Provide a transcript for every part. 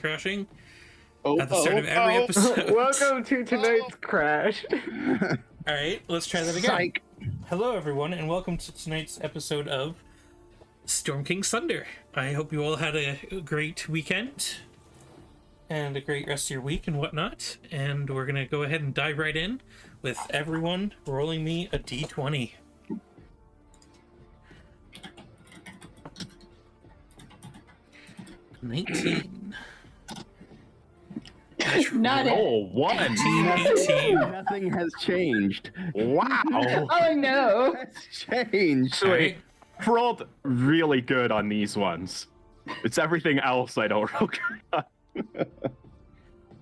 crashing at the start of every episode. Welcome to tonight's crash. All right, let's try that again. Psych. Hello, everyone, and welcome to tonight's episode of Stormkings Thunder. I hope you all had a great weekend and a great rest of your week and whatnot. And we're going to go ahead and dive right in with everyone rolling me a d20. $19. Not it. Oh, one. 18. Nothing has changed. Wow. Oh no. That's changed. All right. Rolled really good on these ones. It's everything else I don't roll good on.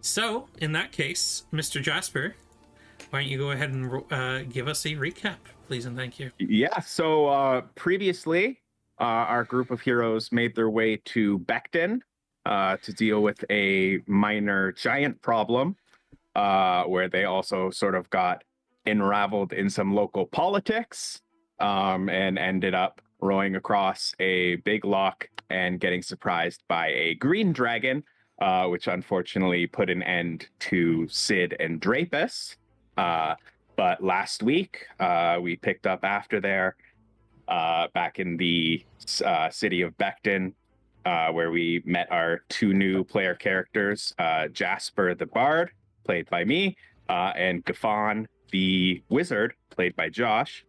So, in that case, Mr. Jasper, why don't you go ahead and give us a recap, please and thank you. Yeah, so previously, our group of heroes made their way to Becton to deal with a minor giant problem, where they also sort of got unraveled in some local politics, and ended up rowing across a big lock and getting surprised by a green dragon, which unfortunately put an end to Sid and Drapus. But last week, we picked up after there, back in the city of Becton, where we met our two new player characters, Jasper the Bard, played by me, and Gaffon the Wizard, played by Josh.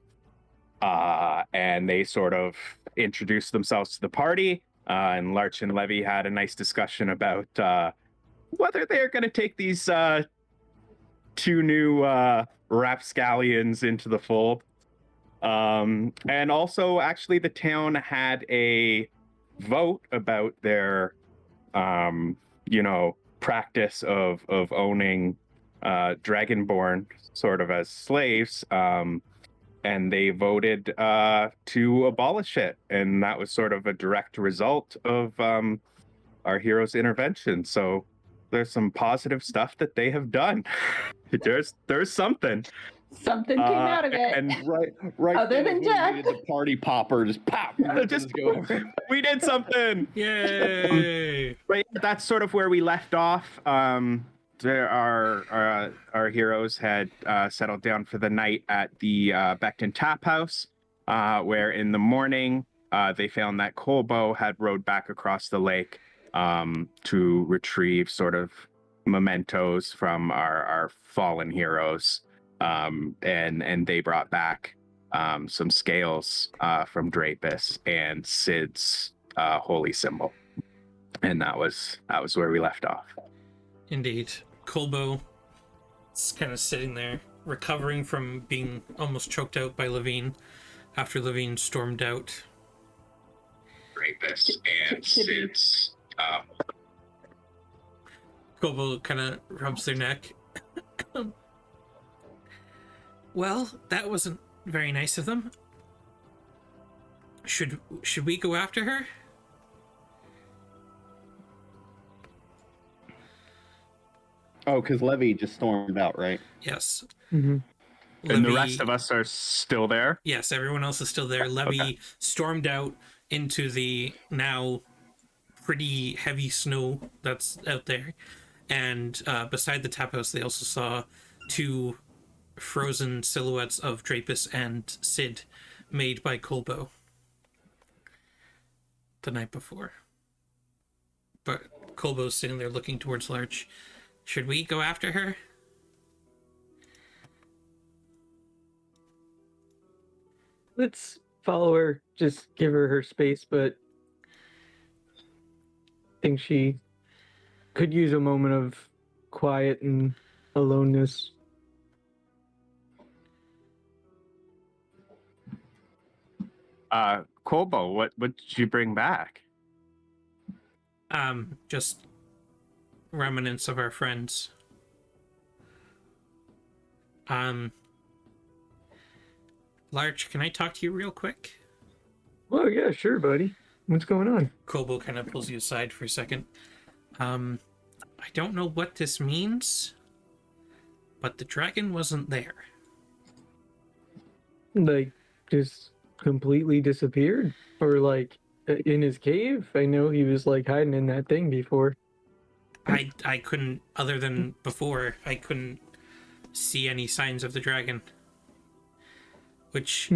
And they sort of introduced themselves to the party, and Larch and Levy had a nice discussion about whether they're going to take these two new rapscallions into the fold. And also, actually, the town had a vote about their, practice of owning Dragonborn sort of as slaves. And they voted to abolish it. And that was sort of a direct result of our hero's intervention. So there's some positive stuff that they have done. There's something. Something came out of it. And Right. Other than we death. needed the party popper, just pop. just go. we did something. Yay! But that's sort of where we left off. There our heroes had settled down for the night at the Becton Tap House, where in the morning they found that Colbo had rowed back across the lake to retrieve sort of mementos from our fallen heroes, and they brought back some scales from Drapus and Sid's holy symbol, and that was where we left off. Indeed. Colbo is kind of sitting there, recovering from being almost choked out by Levine after Levine stormed out. Drapus and Sid's. Colbo kind of rubs their neck. Well, that wasn't very nice of them. Should we go after her? Oh, because Levy just stormed out, right? Yes. Mm-hmm. And the rest of us are still there? Yes, everyone else is still there. Levy Okay. stormed out into the now pretty heavy snow that's out there. And beside the tap house, they also saw two frozen silhouettes of Drapus and Sid made by Colbo the night before. But Colbo's sitting there looking towards Larch. Should we go after her? Let's follow her. Just give her space, but I think she could use a moment of quiet and aloneness. Colbo, what did you bring back? Just remnants of our friends. Larch, can I talk to you real quick? Oh yeah, sure, buddy. What's going on? Colbo kind of pulls you aside for a second. I don't know what this means, but the dragon wasn't there. Like, just completely disappeared? Or like in his cave? I know he was like hiding in that thing before. I couldn't, other than before, I couldn't see any signs of the dragon, which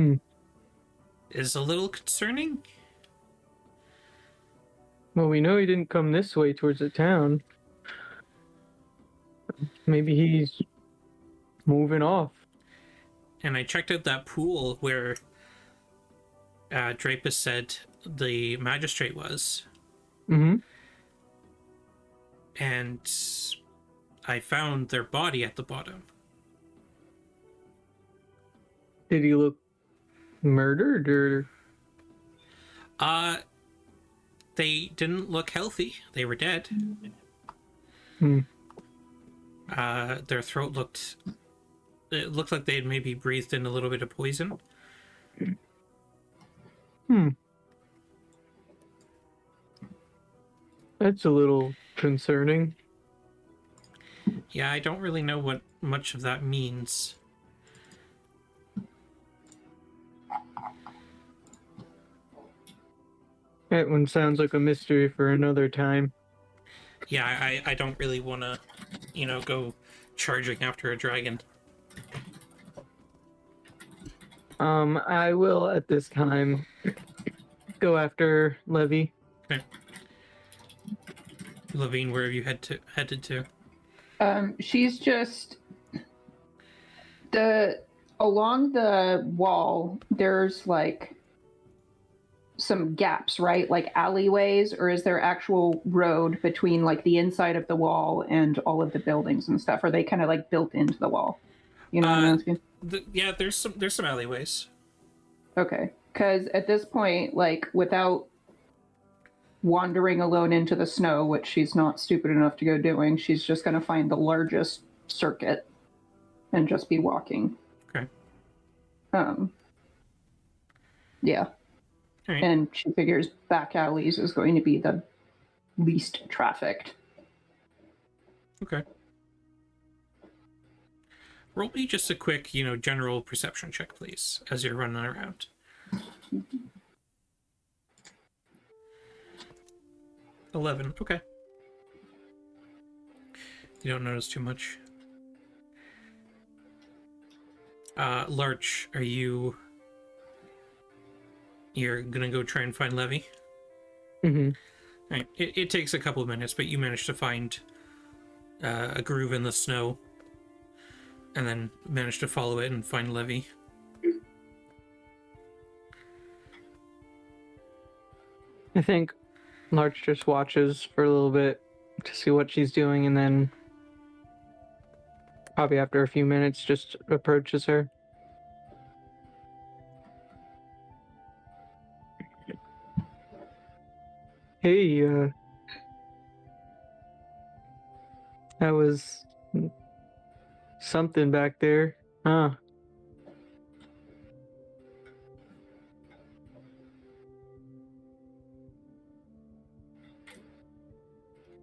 is a little concerning. Well, we know he didn't come this way towards the town. Maybe he's moving off. And I checked out that pool where Drapus said the magistrate was. Mm-hmm. And I found their body at the bottom. Did he look murdered or? They didn't look healthy. They were dead. Their throat looked... It looked like they had maybe breathed in a little bit of poison. That's a little concerning. Yeah, I don't really know what much of that means. That one sounds like a mystery for another time. Yeah, I don't really want to, go charging after a dragon. I will at this time go after Levy. Okay. Levine, where have you headed to? She's just along the wall. There's like some gaps, right? Like alleyways, or is there actual road between like the inside of the wall and all of the buildings and stuff? Are they kind of like built into the wall? You know what I'm asking? Yeah, there's some alleyways. Okay, because at this point, like without wandering alone into the snow, which she's not stupid enough to go doing, she's just going to find the largest circuit and just be walking. Okay. Yeah. Right. And she figures back alleys is going to be the least trafficked. Okay. Roll me just a quick, general perception check, please, as you're running around. 11. Okay. You don't notice too much. Larch, you're gonna go try and find Levy? Mm-hmm. Right. It takes a couple of minutes, but you manage to find a groove in the snow, and then manage to follow it and find Levy. I think Larch just watches for a little bit to see what she's doing, and then probably after a few minutes just approaches her. Hey, that was something back there, huh?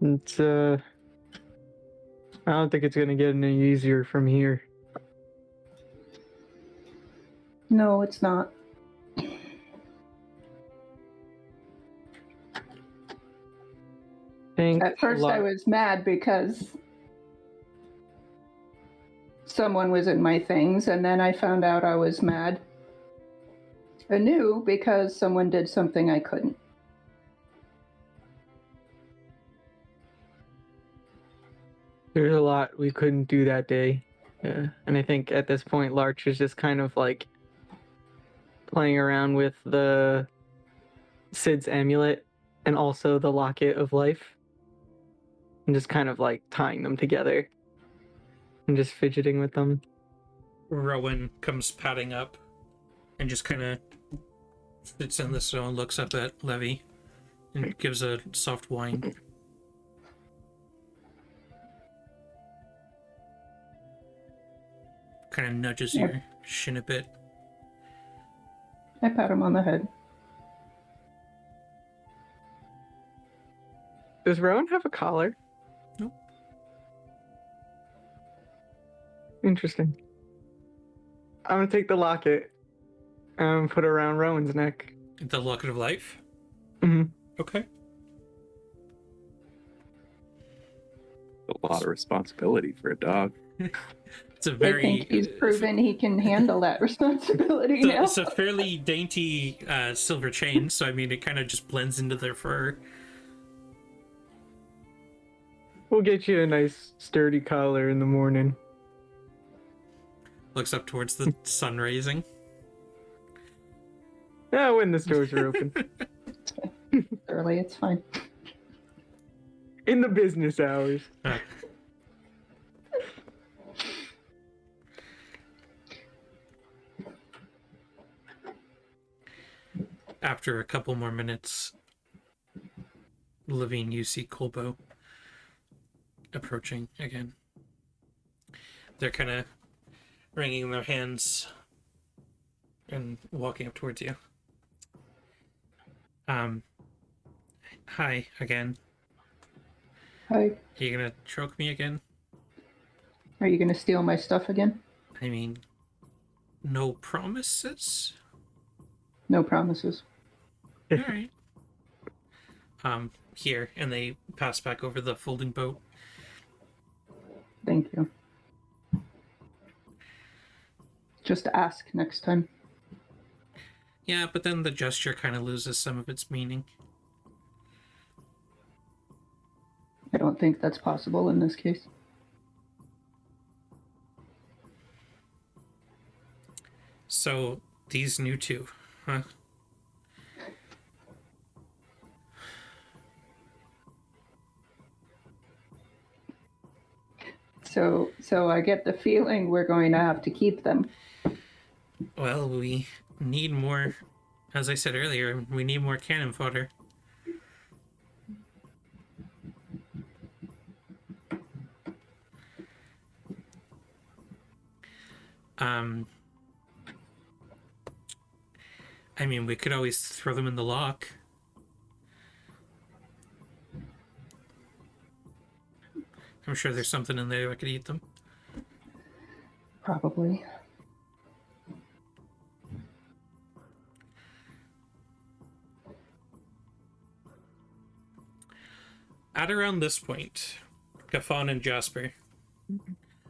It's, I don't think it's gonna get any easier from here. No, it's not. At first I was mad because someone was in my things, and then I found out I was mad anew because someone did something I couldn't. There's a lot we couldn't do that day. And I think at this point, Larch is just kind of like playing around with the Sid's amulet and also the locket of life. And just kind of like tying them together and just fidgeting with them. Rowan comes padding up and just kind of sits in the snow and looks up at Levy and gives a soft whine. Kind of nudges your shin a bit. I pat him on the head. Does Rowan have a collar? Nope. Interesting. I'm gonna take the locket and put it around Rowan's neck. The Locket of Life? Mm-hmm. Okay. a lot of responsibility for a dog. It's a I very. think he's proven he can handle that responsibility So, now. it's a fairly dainty silver chain, so I mean, it kind of just blends into their fur. We'll get you a nice sturdy collar in the morning. Looks up towards the sun rising. Yeah, when the stores are open. Early, it's fine. In the business hours. After a couple more minutes, Levine, you see Colbo approaching again. They're kind of wringing their hands and walking up towards you. Hi again. Hi. Are you gonna choke me again? Are you going to steal my stuff again? I mean, no promises? No promises. Alright. Here, and they pass back over the folding boat. Thank you. Just ask next time. Yeah, but then the gesture kind of loses some of its meaning. I don't think that's possible in this case. So, these new two, huh? So I get the feeling we're going to have to keep them. Well, we need more, as I said earlier, we need more cannon fodder. I mean, we could always throw them in the lock. I'm sure there's something in there that could eat them. Probably. At around this point, Gaffon and Jasper,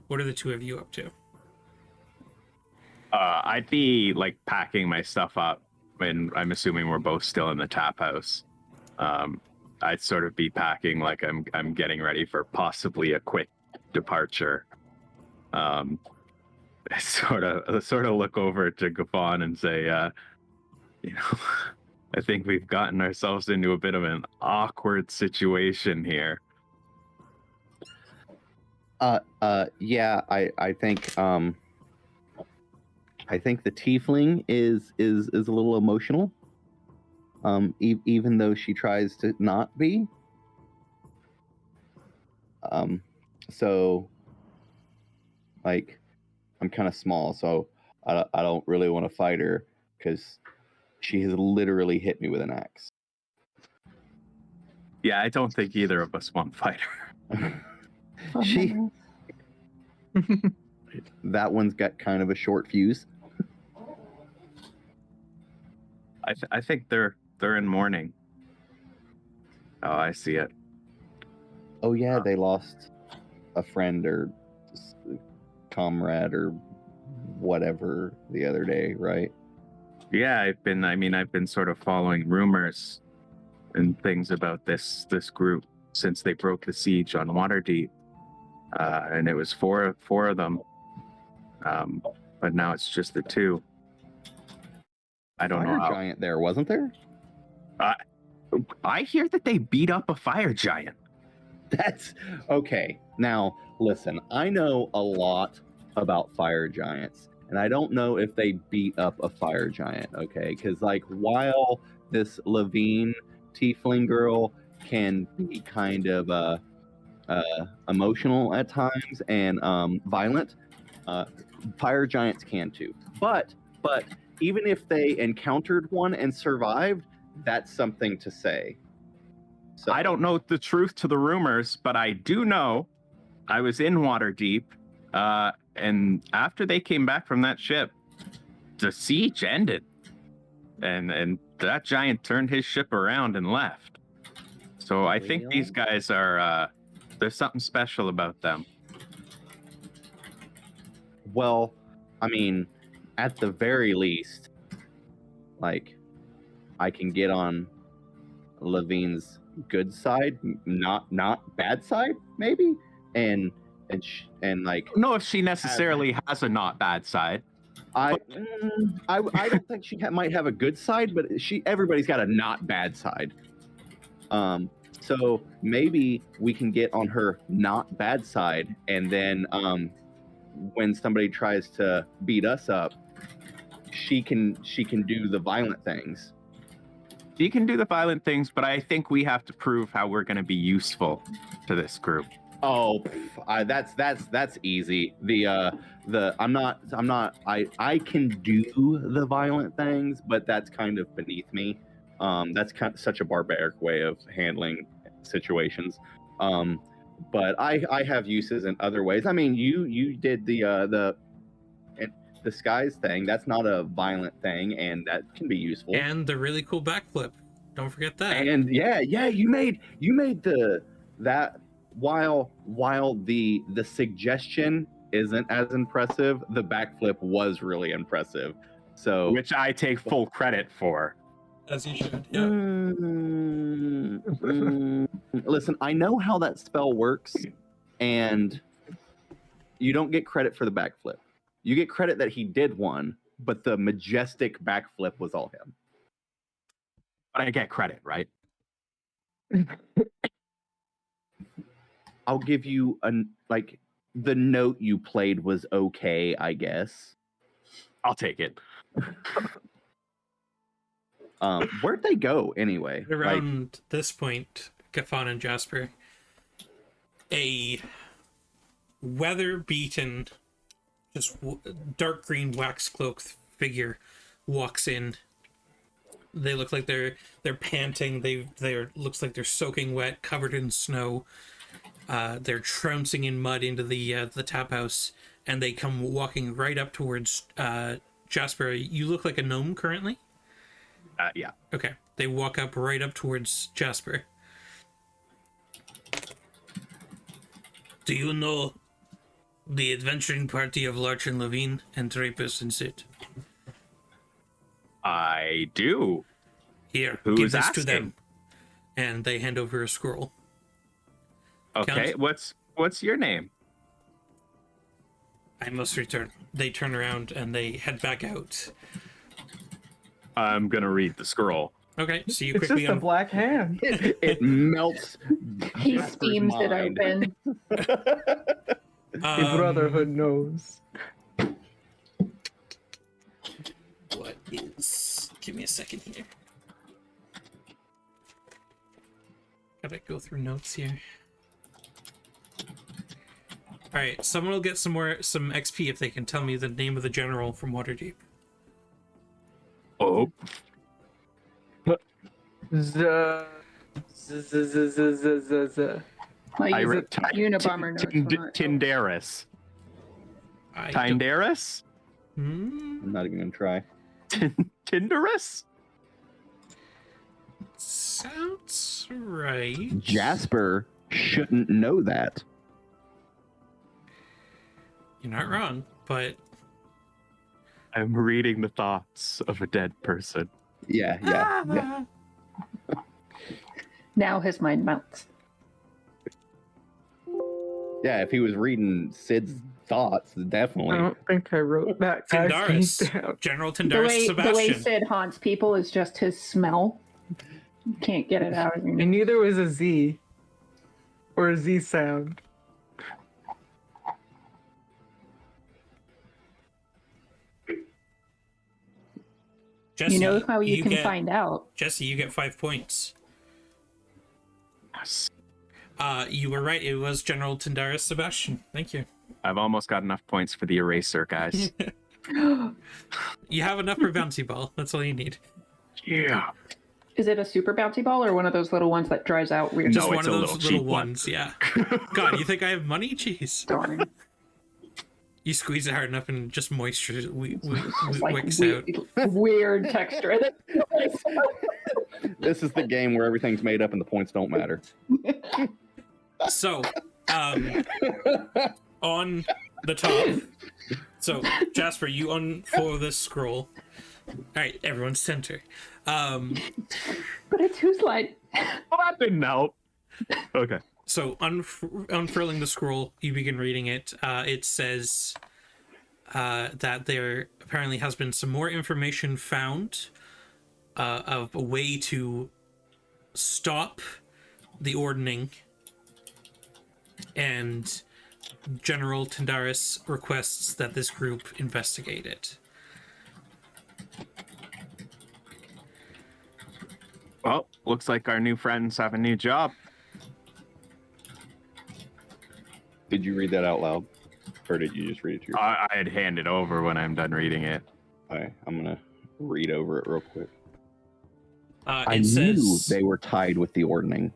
what are the two of you up to? I'd be like packing my stuff up, and I'm assuming we're both still in the tap house. I'd sort of be packing like I'm getting ready for possibly a quick departure. Sort of look over to Gaffon and say, I think we've gotten ourselves into a bit of an awkward situation here. Yeah, I think the tiefling is a little emotional. Even though she tries to not be. So like I'm kind of small, so I don't really want to fight her because she has literally hit me with an axe. Yeah, I don't think either of us want to fight her. She that one's got kind of a short fuse. I think they're in mourning. Oh, I see it. Oh yeah, they lost a friend or comrade or whatever the other day, right? Yeah, I've been sort of following rumors and things about this group since they broke the siege on Waterdeep. And it was four of them. But now it's just the two. I don't know. Fire giant there, wasn't there? I hear that they beat up a fire giant. That's okay. Now, listen, I know a lot about fire giants, and I don't know if they beat up a fire giant, okay? Because, like, while this Levine tiefling girl can be kind of emotional at times and violent, fire giants can too. But even if they encountered one and survived, that's something to say. So I don't know the truth to the rumors, but I do know I was in Waterdeep, and after they came back from that ship, the siege ended, and that giant turned his ship around and left. So I think these guys are There's something special about them. Well, I mean, at the very least, like, I can get on Levine's good side, not bad side, maybe, and like, I don't know if she necessarily has a not bad side. I don't think she might have a good side, but everybody's got a not bad side. So maybe we can get on her not bad side, and then when somebody tries to beat us up, she can do the violent things. She can do the violent things, but I think we have to prove how we're going to be useful to this group. Oh, that's easy. I can do the violent things, but that's kind of beneath me. That's kind of such a barbaric way of handling situations. But I have uses in other ways. I mean, you did the disguise thing. That's not a violent thing, and that can be useful. And the really cool backflip. Don't forget that. And yeah, you made that while the suggestion isn't as impressive, the backflip was really impressive. So which I take full credit for. As you should. Yeah. Listen, I know how that spell works, and you don't get credit for the backflip. You get credit that he did one, but the majestic backflip was all him. But I get credit, right? I'll give you the note you played was okay, I guess. I'll take it. Where'd they go anyway? Around this point, Gafon and Jasper, a weather-beaten, just dark green wax-cloaked figure walks in. They look like they're panting. They're looks like they're soaking wet, covered in snow. They're trouncing in mud into the tap house, and they come walking right up towards Jasper. You look like a gnome currently. Yeah. Okay. They walk up right up towards Jasper. Do you know the adventuring party of Larch and Levine and Trapus and Sid? I do. Here, Who's give this asking? to them. And they hand over a scroll. Okay, Count. what's your name? I must return. They turn around and they head back out. I'm gonna read the scroll. Okay, so you It's quickly just a black hand. It melts. He Jasper's steams it mind. open. The Brotherhood knows. What is... Give me a second here. Gotta go through notes here. Alright, someone will get some XP if they can tell me the name of the general from Waterdeep. Oh, Z. Well, I you wrote Unabomber knows. we're not- Tindaris. I don't- Tindaris? I'm not even gonna try. Tindaris? Sounds right. Jasper shouldn't know that. You're not wrong, but I'm reading the thoughts of a dead person. Yeah. Now his mind melts. Yeah, if he was reading Sid's thoughts, definitely. I don't think I wrote that guy's name Tindaris. down. General The Tindaris way Sebastian. Sid haunts people is just his smell. You can't get it out of And you. neither was a Z or a Z sound. Jesse, You know how you can get, find out. Jesse, you get 5 points. Yes. You were right. It was General Tindaris Sebastian. Thank you. I've almost got enough points for the eraser, guys. You have enough for bouncy ball. That's all you need. Yeah. Is it a super bouncy ball or one of those little ones that dries out weird? Just No, one it's of a those little little cheap one. ones. Yeah. God, you think I have money? Jeez. Darn. You squeeze it hard enough and just moisture It's like wicks out. weird texture. This is the game where everything's made up and the points don't matter. So, On the top. So, Jasper, you unfold this scroll. All right, everyone center. But it's whose line? Well, that didn't help. Okay. So, unfurling the scroll, you begin reading it. It says that there apparently has been some more information found of a way to stop the ordning, and General Tendaris requests that this group investigate it. Well, looks like our new friends have a new job. Did you read that out loud? Or did you just read it to yourself? I'd hand it over when I'm done reading it. Okay, I'm going to read over it real quick. I It knew says, they were tied with the ordning.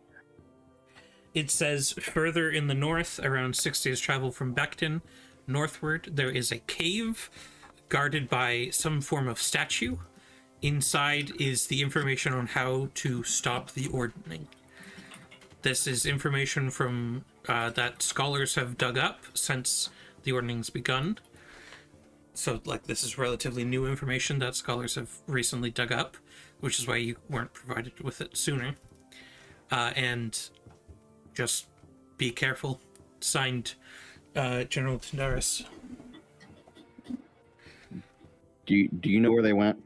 It says, further in the north, around 6 days travel from Becton, northward, there is a cave guarded by some form of statue. Inside is the information on how to stop the ordning. This is information from that scholars have dug up since the ordning's begun. So, like, this is relatively new information that scholars have recently dug up, which is why you weren't provided with it sooner. And just be careful. Signed, General Tendaris. Do you know where they went?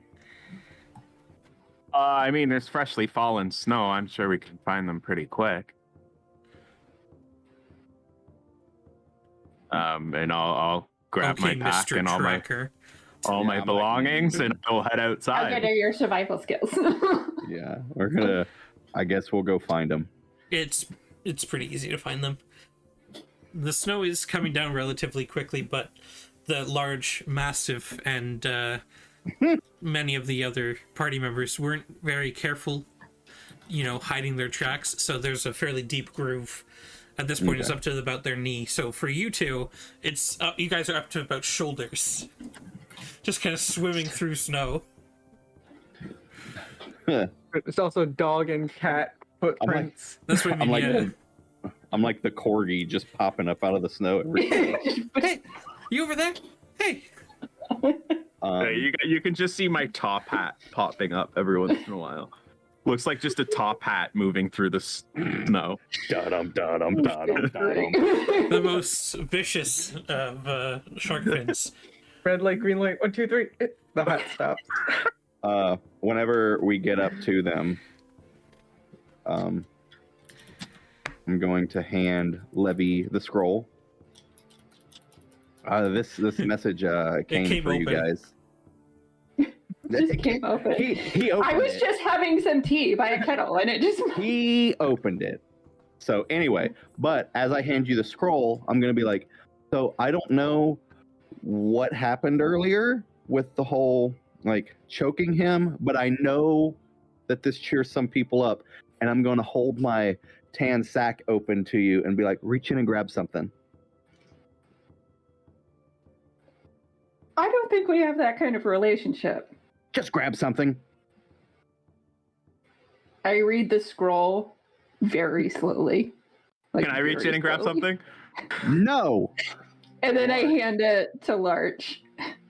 I mean, there's freshly fallen snow. I'm sure we can find them pretty quick. And I'll grab my pack Mr. and all Tracker. my belongings, and I'll head How outside. good are your survival skills? Yeah, we're gonna. I guess we'll go find them. It's pretty easy to find them. The snow is coming down relatively quickly, but the large mastiff and many of the other party members weren't very careful, hiding their tracks. So there's a fairly deep groove. At this point, It's up to about their knee. So for you two, it's you guys are up to about shoulders, just kind of swimming through snow. It's also dog and cat footprints. That's what I mean. I'm like the corgi just popping up out of the snow every day. Hey, you over there? Hey. You can just see my top hat popping up every once in a while. Looks like just a top hat moving through the snow. Da-dum. The most vicious of shark fins. Red light, green light, 1, 2, 3. The hat stops. Whenever we get up to them, I'm going to hand Levy the scroll. This message came for you open. guys. Just came open. He opened I was it. just having some tea by a kettle, and it just. He opened it. So anyway, but as I hand you the scroll, I'm gonna be like, so I don't know what happened earlier with the whole choking him, but I know that this cheers some people up, and I'm going to hold my tan sack open to you and be like, reach in and grab something. I don't think we have that kind of relationship. Just grab something. I read the scroll very slowly. Can I reach in and grab something? No. And then I hand it to Larch.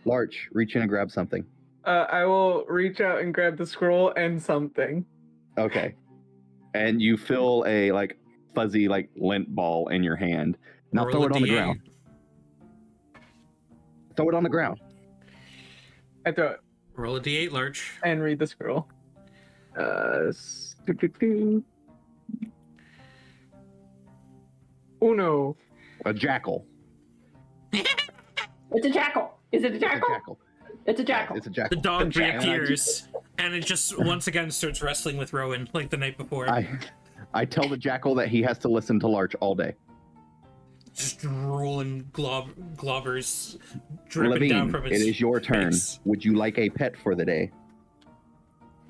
Larch, reach in and grab something. I will reach out and grab the scroll and something. Okay. And you feel a fuzzy lint ball in your hand. Now Roll throw a it on the D8. ground. Throw it on the ground. I throw it Roll a D8, Larch. and read the scroll. Uno. A jackal. It's a jackal. Is it a It's a jackal? jackal. It's a jackal. It's a jackal. The dog jackal. reappears, and it just once again starts wrestling with Rowan like the night before. I tell the jackal that he has to listen to Larch all day. Just rolling globbers dripping down Levine, from it its is your turn. face. Would you like a pet for the day?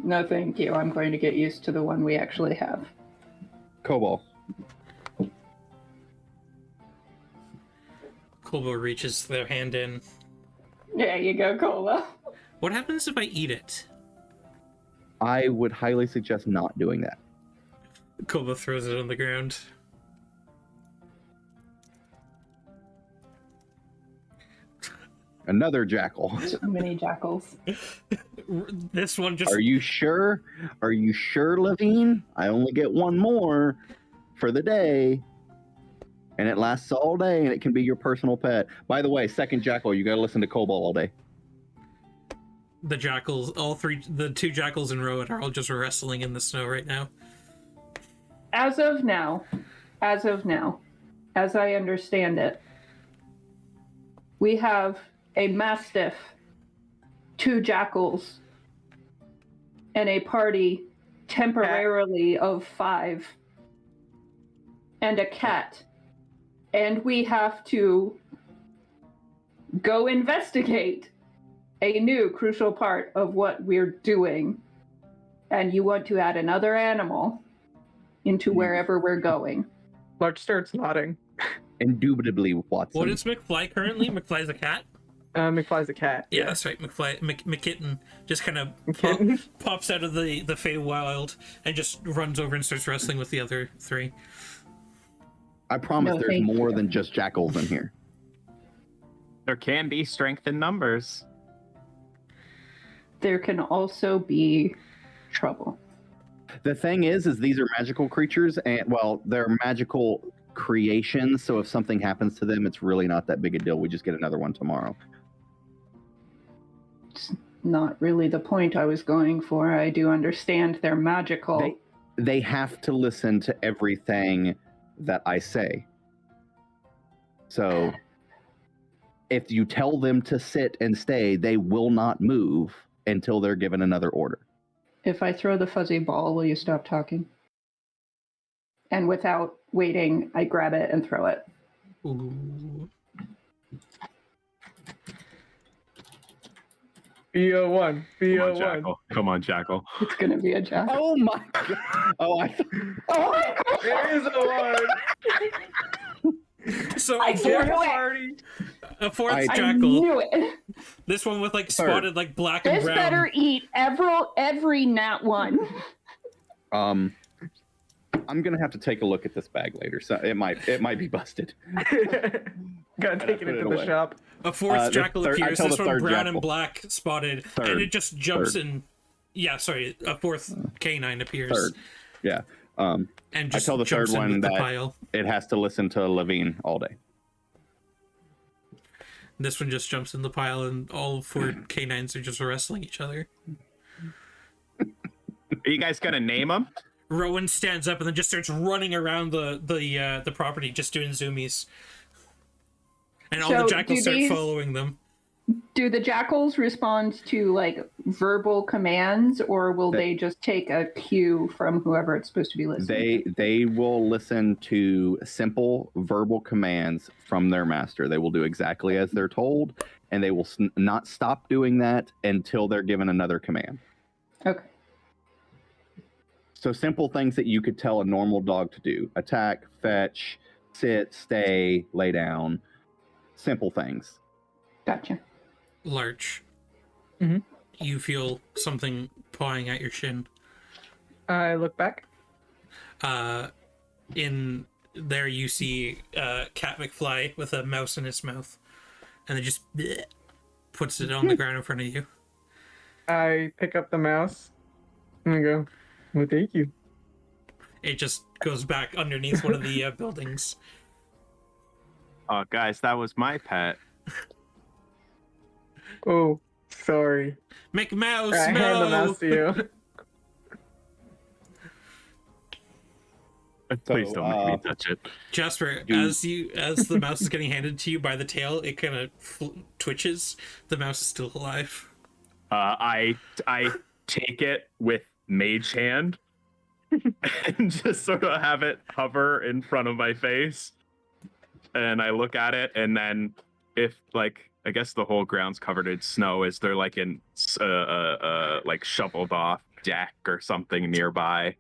No, thank you. I'm going to get used to the one we actually have. Kobo. Kobo reaches their hand in. There you go, Cola. What happens if I eat it? I would highly suggest not doing that. Kobo throws it on the ground. Another jackal. Too many jackals. This one just Are you sure? Are you sure, Levine? I only get one more for the day. And it lasts all day, and it can be your personal pet. By the way, second jackal, you gotta listen to Cobalt all day. the jackals, the two jackals in row are all just wrestling in the snow right now. As of now, as I understand it, we have a mastiff, 2 jackals, and a party temporarily of 5, and a cat. And we have to go investigate a new crucial part of what we're doing. And you want to add another animal into wherever we're going. Larch starts nodding. Indubitably, Watson. What is McFly currently? McFly's a cat? McFly's a cat. Yeah, that's right. McKitten just kind of McKitten? pops out of the Feywild and just runs over and starts wrestling with the other 3. I promise No, there's thank more you. than just jackals in here. There can be strength in numbers. There can also be trouble. The thing is these are magical creatures, and well, they're magical creations. So if something happens to them, it's really not that big a deal. We just get another one tomorrow. It's not really the point I was going for. I do understand they're magical. They have to listen to everything that I say. So if you tell them to sit and stay, they will not move until they're given another order. If I throw the fuzzy ball, will you stop talking? And without waiting, I grab it and throw it. Ooh. BO1. Come on, BO1. Jackal. Come on, Jackal. It's gonna be a jack. Oh my god! Oh, Oh my god! It is a 1. So I a knew fourth, it! a fourth I I jackal. knew it! This one with like spotted like black and This brown. better eat every nat 1. I'm gonna have to take a look at this bag later. So it might be busted. Gotta take put it it into away. the shop. A fourth the jackal third- I appears. tell This the one third brown jackal. and black spotted, and Third. it just jumps Third. in. Yeah, sorry. A fourth canine appears Third, yeah. and I just tell the third jumps in one with the that pile. it has to listen to Levine all day. This one just jumps in the pile, and all 4 canines are just wrestling each other. Are you guys gonna name them? Rowan stands up and then just starts running around the property, just doing zoomies. And all So, the jackals do start these- following them. Do the jackals respond to like verbal commands, or will they just take a cue from whoever it's supposed to be listening? They will listen to simple verbal commands from their master. They will do exactly as they're told, and they will not stop doing that until they're given another command. Okay. So simple things that you could tell a normal dog to do: attack, fetch, sit, stay, lay down. Simple things. Gotcha. Larch. Mhm. You feel something pawing at your shin. I look back. In there you see Cat McFly with a mouse in his mouth, and then just bleh, puts it on the ground in front of you. I pick up the mouse and I go, well, thank you. It just goes back underneath one of the buildings. Oh, guys, that was my pet. Oh, sorry. McMouse, I hand the mouse to you. Please don't make me touch it. Jasper, Do- as the mouse is getting handed to you by the tail, it kind of twitches. The mouse is still alive. I take it with mage hand and just sort of have it hover in front of my face, and I look at it, and then if like I guess the whole ground's covered in snow, is there like an like shoveled off deck or something nearby?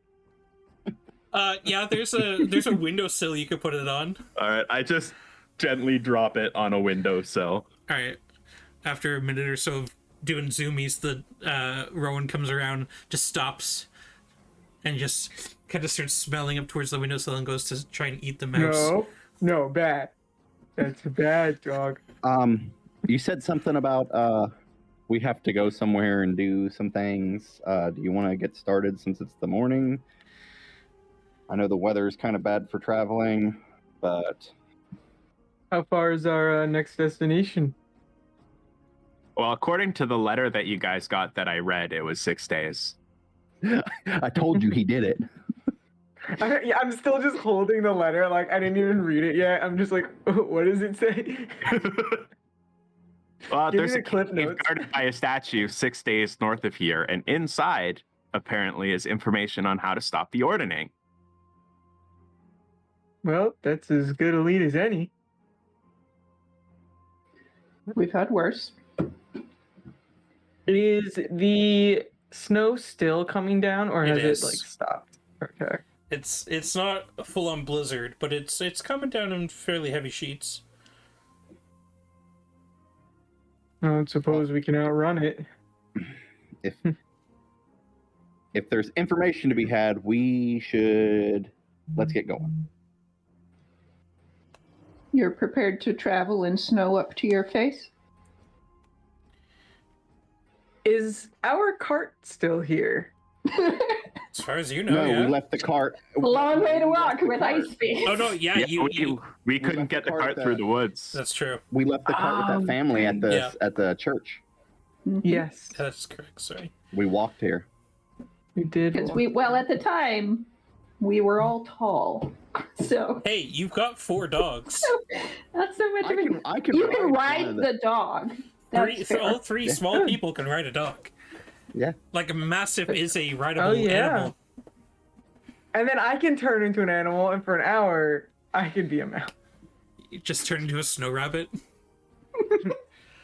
Yeah, there's a windowsill you could put it on. All right, I just gently drop it on a windowsill. All right. After a minute or so of doing zoomies, the Rowan comes around, just stops, and just kind of starts smelling up towards the windowsill and goes to try and eat the mouse. No, bad. That's a bad dog. You said something about we have to go somewhere and do some things. Do you want to get started since it's the morning? I know the weather is kind of bad for traveling, but How far is our next destination? Well, according to the letter that you guys got that I read, it was 6 days. I told you he did it. Yeah, I'm still just holding the letter. Like, I didn't even read it yet. I'm just like, what does it say? Well, Give me there's the a clip cave notes. guarded by a statue 6 days north of here, and inside, apparently, is information on how to stop the ordaining. Well, that's as good a lead as any. We've had worse. Is the snow still coming down, or It has is. it like stopped? Okay. It's not a full-on blizzard, but it's coming down in fairly heavy sheets. I don't suppose we can outrun it. If there's information to be had, we should let's get going. You're prepared to travel in snow up to your face? Is our cart still here? As far as you know, No, yeah. we left the cart. A long way to We walk left the with cart. ice skates. Oh no, yeah, we couldn't left get the the cart cart at through the- the woods. that's true. We left the cart with that family at the Yeah. at the church. Yes, That's correct. Sorry. We walked here. we did. Because at the time, we were all tall. So Hey, you've got 4 dogs. not so much of a... I can You can one ride of the dog. That's fair. All 3 small people can ride a dog. Yeah. Like a mastiff is a rideable Oh, yeah. animal. And then I can turn into an animal, and for an hour, I can be a mouse. You just turn into a snow rabbit.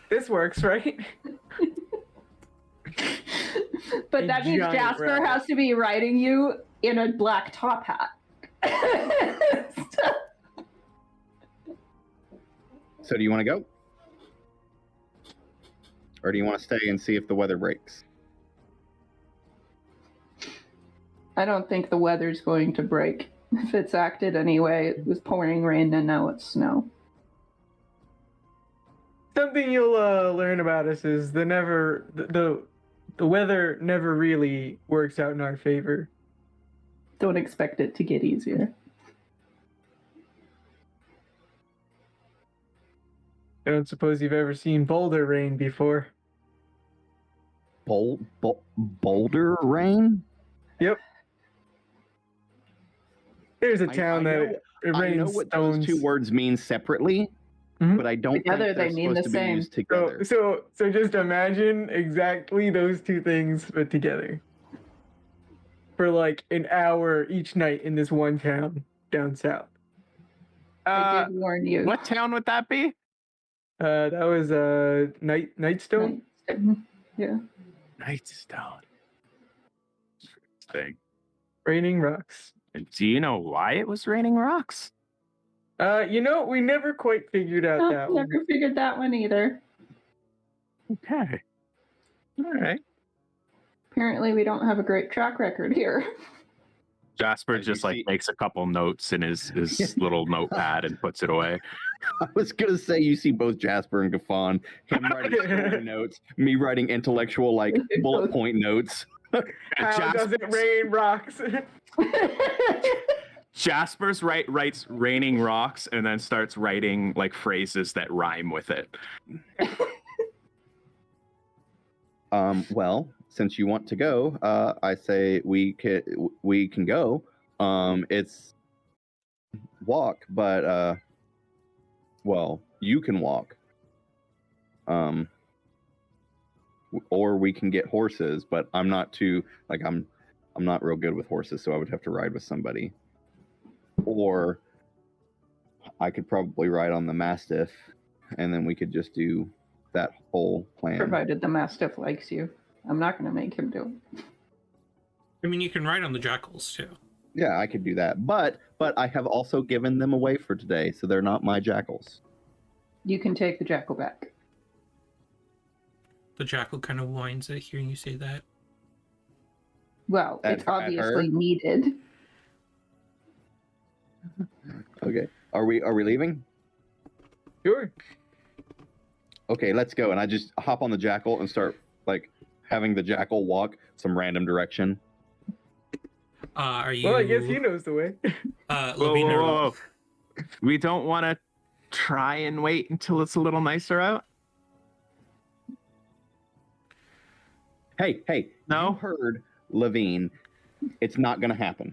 This works, right? But A that means giant Jasper rabbit. has to be riding you in a black top hat. So do you want to go? Or do you want to stay and see if the weather breaks? I don't think the weather's going to break. If it's acted anyway, it was pouring rain and now it's snow. Something you'll learn about us is the weather never really works out in our favor. Don't expect it to get easier. I don't suppose you've ever seen boulder rain before. Boulder rain? Yep. There's a I town know- that it I know rains what stones. those two words mean separately, Mhm. but I don't Together think they're they mean supposed the to be same. used together. So just imagine exactly those two things put together for like an hour each night in this one town down south. I did warn you. What town would that be? That was Nightstone. Yeah. Nightstone. Thing. Raining rocks. And do you know why it was raining rocks? We never quite figured out No, that one. never figured that one either. Okay. All right. Apparently, we don't have a great track record here. Jasper As you just like see- makes a couple notes in his little notepad and puts it away. I was gonna say you see both Jasper and Gaffon, him writing story notes, me writing intellectual like bullet point notes. How does it rain rocks? Jasper's writes raining rocks and then starts writing like phrases that rhyme with it. Well, since you want to go, I say we can go. It's walk, but well, you can walk. Or we can get horses, but I'm not not real good with horses, so I would have to ride with somebody. Or I could probably ride on the Mastiff, and then we could just do that whole plan. Provided the Mastiff likes you. I'm not going to make him do it. I mean, you can ride on the jackals too. Yeah, I could do that. But I have also given them away for today, so they're not my jackals. You can take the jackal back. The jackal kind of whines at hearing you say that. Well, At- it's at her? obviously needed. Okay. Are we leaving? Sure. okay, let's go. And I just hop on the jackal and start like having the jackal walk some random direction. Are you? Well, I guess he knows the way. Whoa, Levine, whoa, whoa. We don't want to try and wait until it's a little nicer out. Hey, No? you heard Levine. It's not going to happen.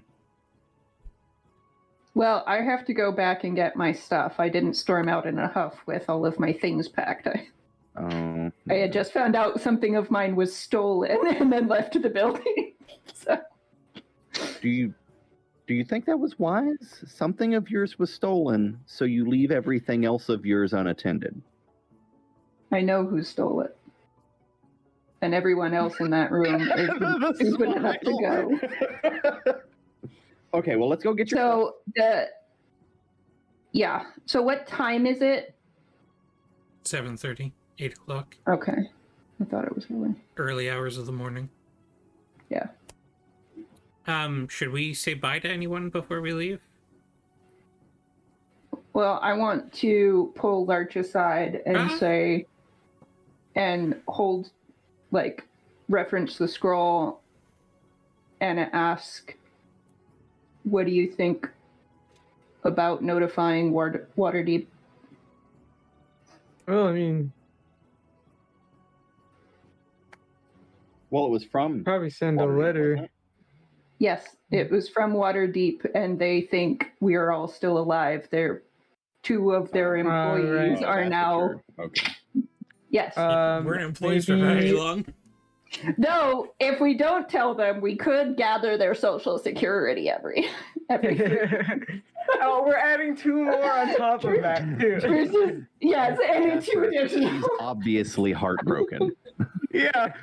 Well, I have to go back and get my stuff. I didn't storm out in a huff with all of my things packed. I had just found out something of mine was stolen and then left the building. So. Do you think that was wise? Something of yours was stolen, so you leave everything else of yours unattended. I know who stole it. And everyone else in that room is stupid enough to go. Okay, well, let's go get your stuff. So what time is it? 7:30, 8 o'clock. Okay. I thought it was early. Early hours of the morning. Yeah. Should we say bye to anyone before we leave? Well, I want to pull Larch aside and say, and hold, like, reference the scroll and ask, what do you think about notifying Waterdeep? Well, I mean, Well, it was from probably send a Waterdeep, letter. wasn't it? Yes, it was from Waterdeep, and they think we are all still alive. Two of their employees right. are That's now. what okay. Yes. Weren't employees for very long. No, if we don't tell them, we could gather their social security every. Oh, we're adding 2 more on top of that too. Yes, and 2 additional. He's obviously heartbroken. Yeah.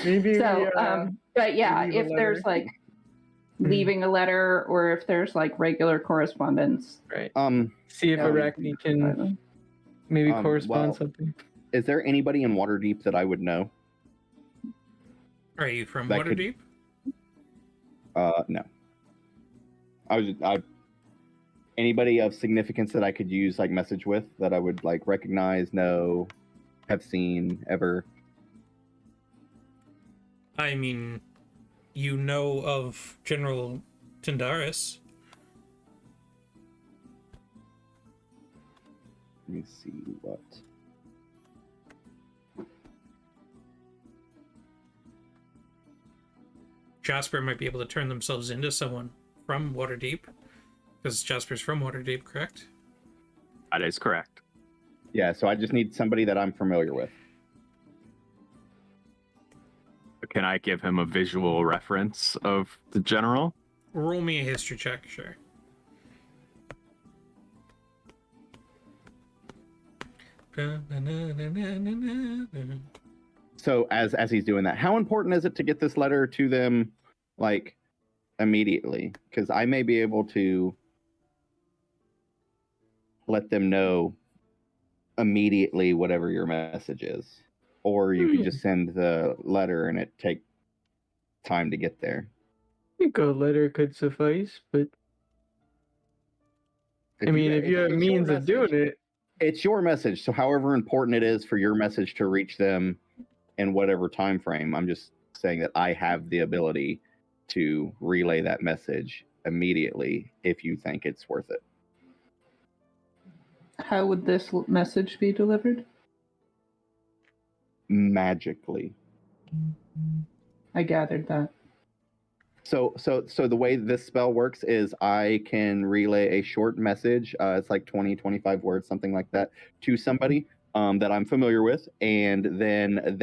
Maybe. So, but yeah, leave a if there's letter. like leaving a letter, or if there's like regular correspondence. Right. Um, See if um, Arachne can maybe correspond well, something. is there anybody in Waterdeep that I would know? Are you from That could- Waterdeep? No. Anybody of significance that I could use like message with that I would like recognize, know, have seen ever. I mean, you know of General Tindaris. Let me see what. Jasper might be able to turn themselves into someone from Waterdeep. Because Jasper's from Waterdeep, correct? That is correct. Yeah, so I just need somebody that I'm familiar with. Can I give him a visual reference of the general? Roll me a history check, sure. So as he's doing that, how important is it to get this letter to them like immediately? Because I may be able to let them know immediately whatever your message is. Or you could just send the letter and it take time to get there. I think a letter could suffice, but I mean, if you have it's your means of doing message. it, It's your message. So however important it is for your message to reach them in whatever time frame, I'm just saying that I have the ability to relay that message immediately if you think it's worth it. How would this message be delivered? Magically. I gathered that. So the way this spell works is I can relay a short message. It's like 20, 25 words, something like that, to somebody that I'm familiar with. And then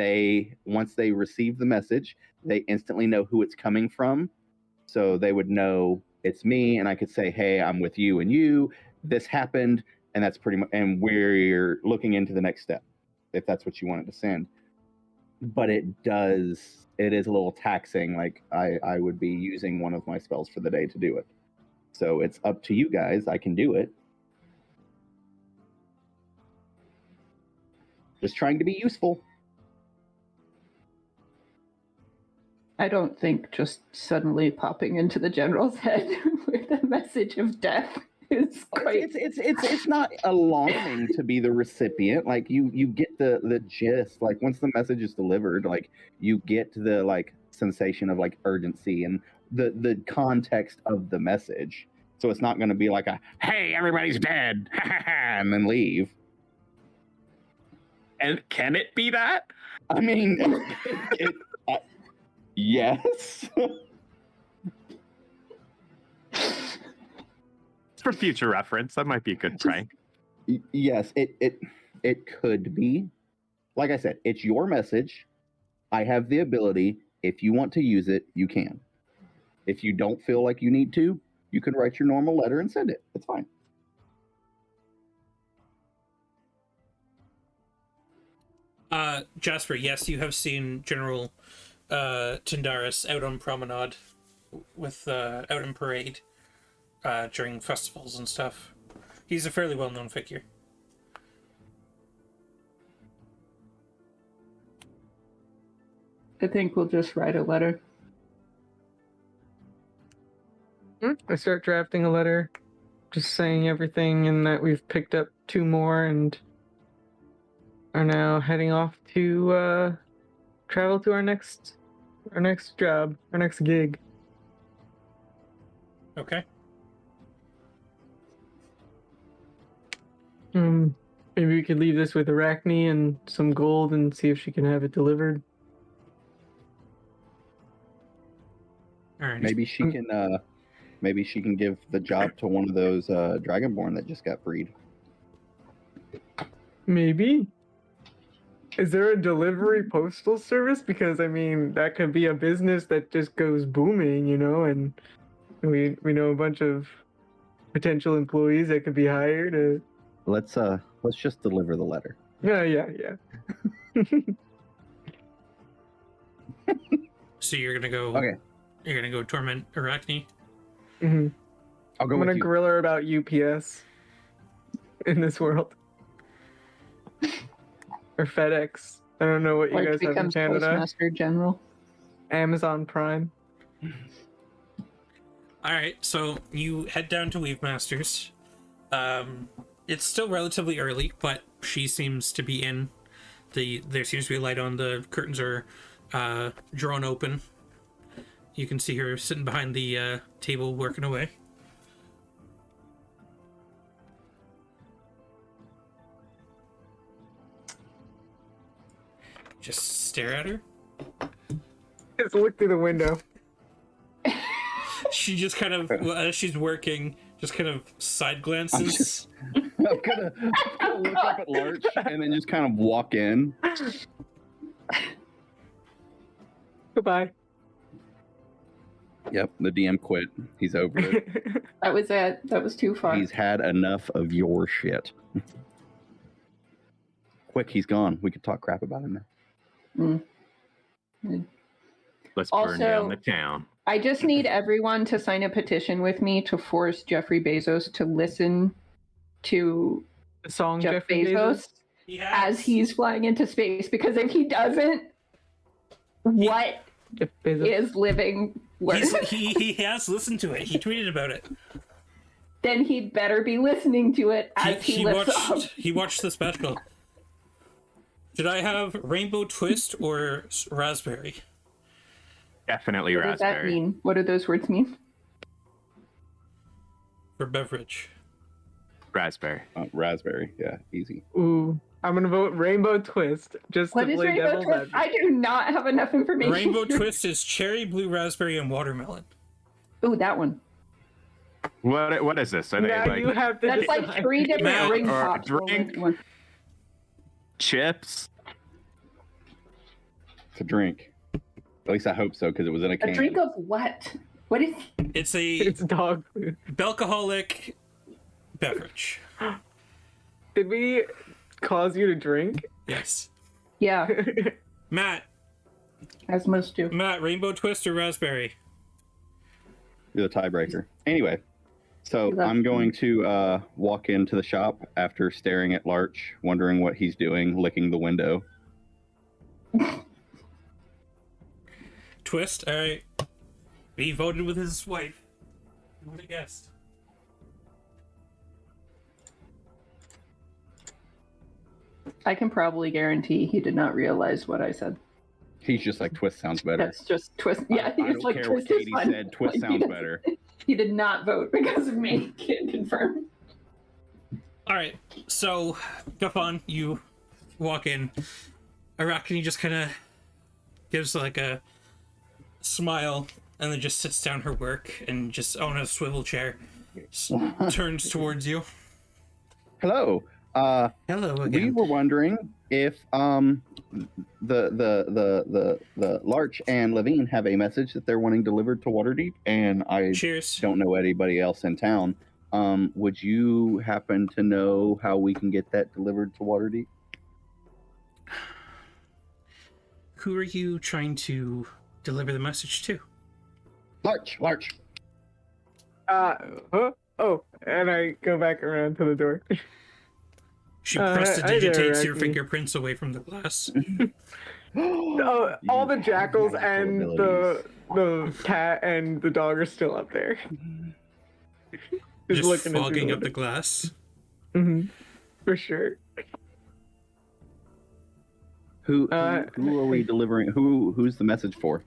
once they receive the message, they instantly know who it's coming from. So they would know it's me, and I could say, hey, I'm with you and you. This happened, and that's pretty much, and we're looking into the next step, if that's what you wanted to send. But it is a little taxing. Like I would be using one of my spells for the day to do it. So it's up to you guys. I can do it. Just trying to be useful. I don't think just suddenly popping into the general's head with a message of death It's quite. It's not alarming to be the recipient. Like you get the gist. Like once the message is delivered, like you get the like sensation of like urgency and the context of the message. So it's not going to be like a "Hey, everybody's dead," and then leave. And can it be that? I mean, yes. For future reference, that might be a good prank. Yes, it could be. Like I said, it's your message. I have the ability. If you want to use it, you can. If you don't feel like you need to, you can write your normal letter and send it. It's fine. Jasper, yes, you have seen General Tindaris out on promenade with out in parade during festivals and stuff. He's a fairly well-known figure. I think we'll just write a letter. I start drafting a letter, just saying everything, and that we've picked up 2 more and are now heading off to travel to our next job, our next gig. Okay. Maybe we could leave this with Arachne and some gold and see if she can have it delivered. All right. Maybe she can give the job to one of those Dragonborn that just got freed. Maybe. Is there a delivery postal service? Because I mean, that could be a business that just goes booming, you know, and we know a bunch of potential employees that could be hired. Let's just deliver the letter. Yeah. So you're gonna go. Okay. You're gonna go torment Arachne. Mm-hmm. I'll go I'm with gonna you. grill her about UPS in this world. Or FedEx. I don't know what you Like guys have in becomes Canada. Postmaster General. Amazon Prime. All right, so you head down to Weave Masters. It's still relatively early, but she seems to be in. There seems to be a light on. The curtains are drawn open. You can see her sitting behind the table working away. Just stare at her. Just look through the window. She just kind of, as she's working, just kind of side glances. I'm gonna look up at Larch and then just kind of walk in. Goodbye. Yep, the DM quit. He's over it. That was it. That was too far. He's had enough of your shit. Quick, he's gone. We could talk crap about him now. Let's burn down Also- the town. I just need everyone to sign a petition with me to force Jeffrey Bezos to listen to The song Jeff Jeffrey Bezos as he's flying into space, because if he doesn't, what Jeff Bezos. is living worth? He has listened to it. He tweeted about it. Then he better be listening to it as he lifts off. He watched the special. Should I have rainbow twist or raspberry? Definitely What does that raspberry. mean? What do those words mean? For beverage. Raspberry. Raspberry, yeah, easy. Ooh, I'm gonna vote Rainbow Twist just What to is play rainbow devil's twist? advocate. I do not have enough information. Rainbow twist is cherry, blue raspberry, and watermelon. Ooh, that one. What is this? Are they Now like you have to That's like decide. 3 different Matt, ring or pops. rolled drink. into one. chips? It's a drink. At least I hope so, because it was in a can. A drink of what? What is? It's a It's dog food. alcoholic beverage. Did we cause you to drink? Yes. Yeah, Matt, as most do. rainbow twist or raspberry? You're the tiebreaker. Anyway, so You love I'm going to walk into the shop after staring at Larch, wondering what he's doing, licking the window. Twist, alright. He voted with his wife. Who would have guessed? I can probably guarantee he did not realize what I said. He's just like, twist sounds better. That's just twist. Yeah, I he's don't like, care what twist is Katie fun. said. Twist Like, sounds better. He did not vote because of me. Can confirm. All right, so Gafon, you walk in. Arachne just kind of gives like a smile and then just sits down her work and just on a swivel chair turns towards you. Hello. Hello We again. were wondering if the Larch and Levine have a message that they're wanting delivered to Waterdeep, and I Cheers. don't know anybody else in town. Would you happen to know how we can get that delivered to Waterdeep? Who are you trying to deliver the message to? Larch. Huh? Oh, and I go back around to the door. She Hi there, prestidigitates your Arachne. fingerprints away from the glass. Oh, all the You jackals magical and abilities. the cat and the dog are still up there. Just looking into fogging the up the glass. Mm-hmm. For sure. Who are we delivering? Who's the message for?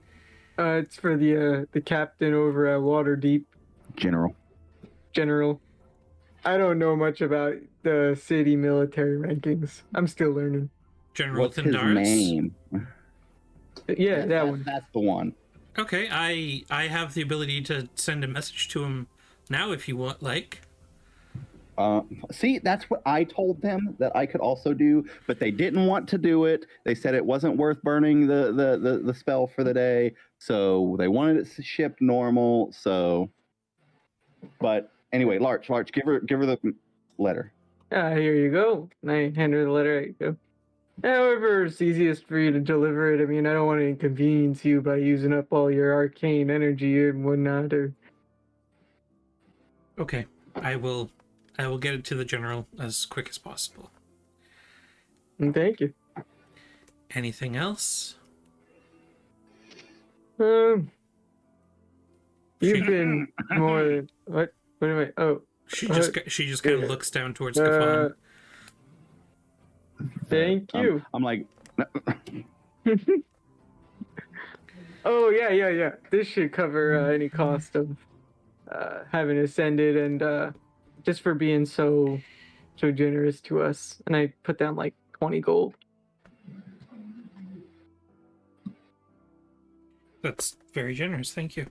It's for the captain over at Waterdeep, General. General. I don't know much about the city military rankings. I'm still learning. General What's his Thandaris? name? Yeah, that one. That's the one. Okay, I have the ability to send a message to him now if you want, like. See, that's what I told them that I could also do, but they didn't want to do it. They said it wasn't worth burning the spell for the day, so they wanted it shipped normal. So, but anyway, Larch, give her the letter. Here you go. And I hand her the letter. There you go. However, it's easiest for you to deliver it. I mean, I don't want to inconvenience you by using up all your arcane energy and whatnot. Okay, I will get it to the general as quick as possible. Thank you. Anything else? You've been more than what? What am I? Oh, She just kind of looks down towards Gafon. Thank you. I'm like, Oh yeah. This should cover any cost of having ascended and just for being so generous to us. And I put down like 20 gold. That's very generous, thank you.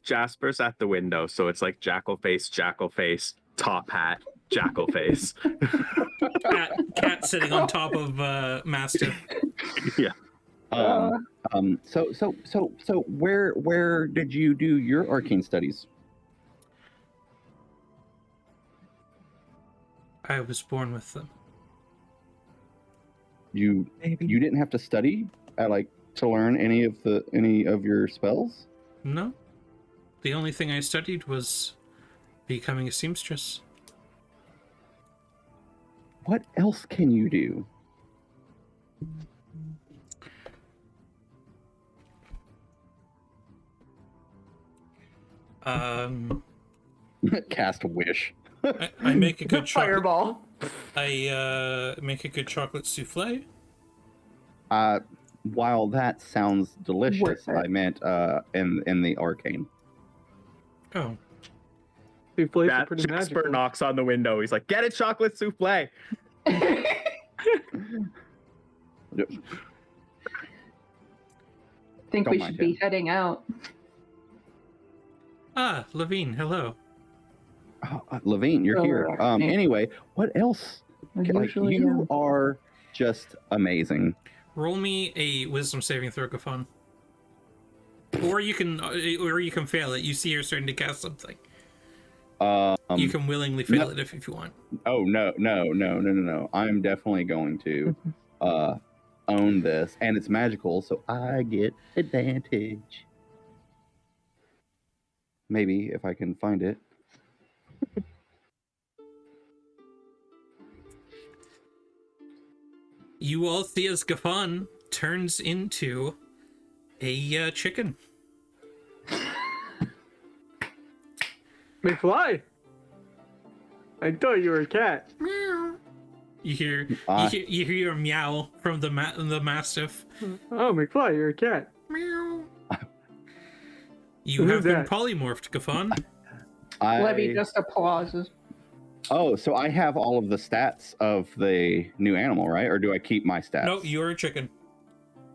Jasper's at the window, so it's like jackal face, top hat, jackal face. Cat sitting on top of Mastiff. Yeah. So where did you do your arcane studies? I was born with them. You didn't have to study to learn any of your spells? No. The only thing I studied was becoming a seamstress. What else can you do? Cast a wish. I make a good chocolate. Fireball. I make a good chocolate souffle. While that sounds delicious, Worth it. I meant in the arcane. Oh, Souffles are pretty Jasper magical. knocks on the window. He's like, "Get a chocolate souffle." Think Don't we mind should be him. heading out. Levine, hello. Levine, you're Oh, here. yeah. Anyway, what else? Usually, You are just amazing. Roll me a wisdom saving throw, Gafon. Or you can fail it. You see her starting to cast something. You can willingly fail it if you want. Oh no! I'm definitely going to own this, and it's magical, so I get advantage. Maybe if I can find it. You all see as Gafon turns into a chicken. McFly. I thought you were a cat. You hear a meow from the mastiff. Oh, McFly, you're a cat. Meow. You Who's have been that? polymorphed, Gaffon. Levy just applauses. Oh, so I have all of the stats of the new animal, right? Or do I keep my stats? No, you're a chicken.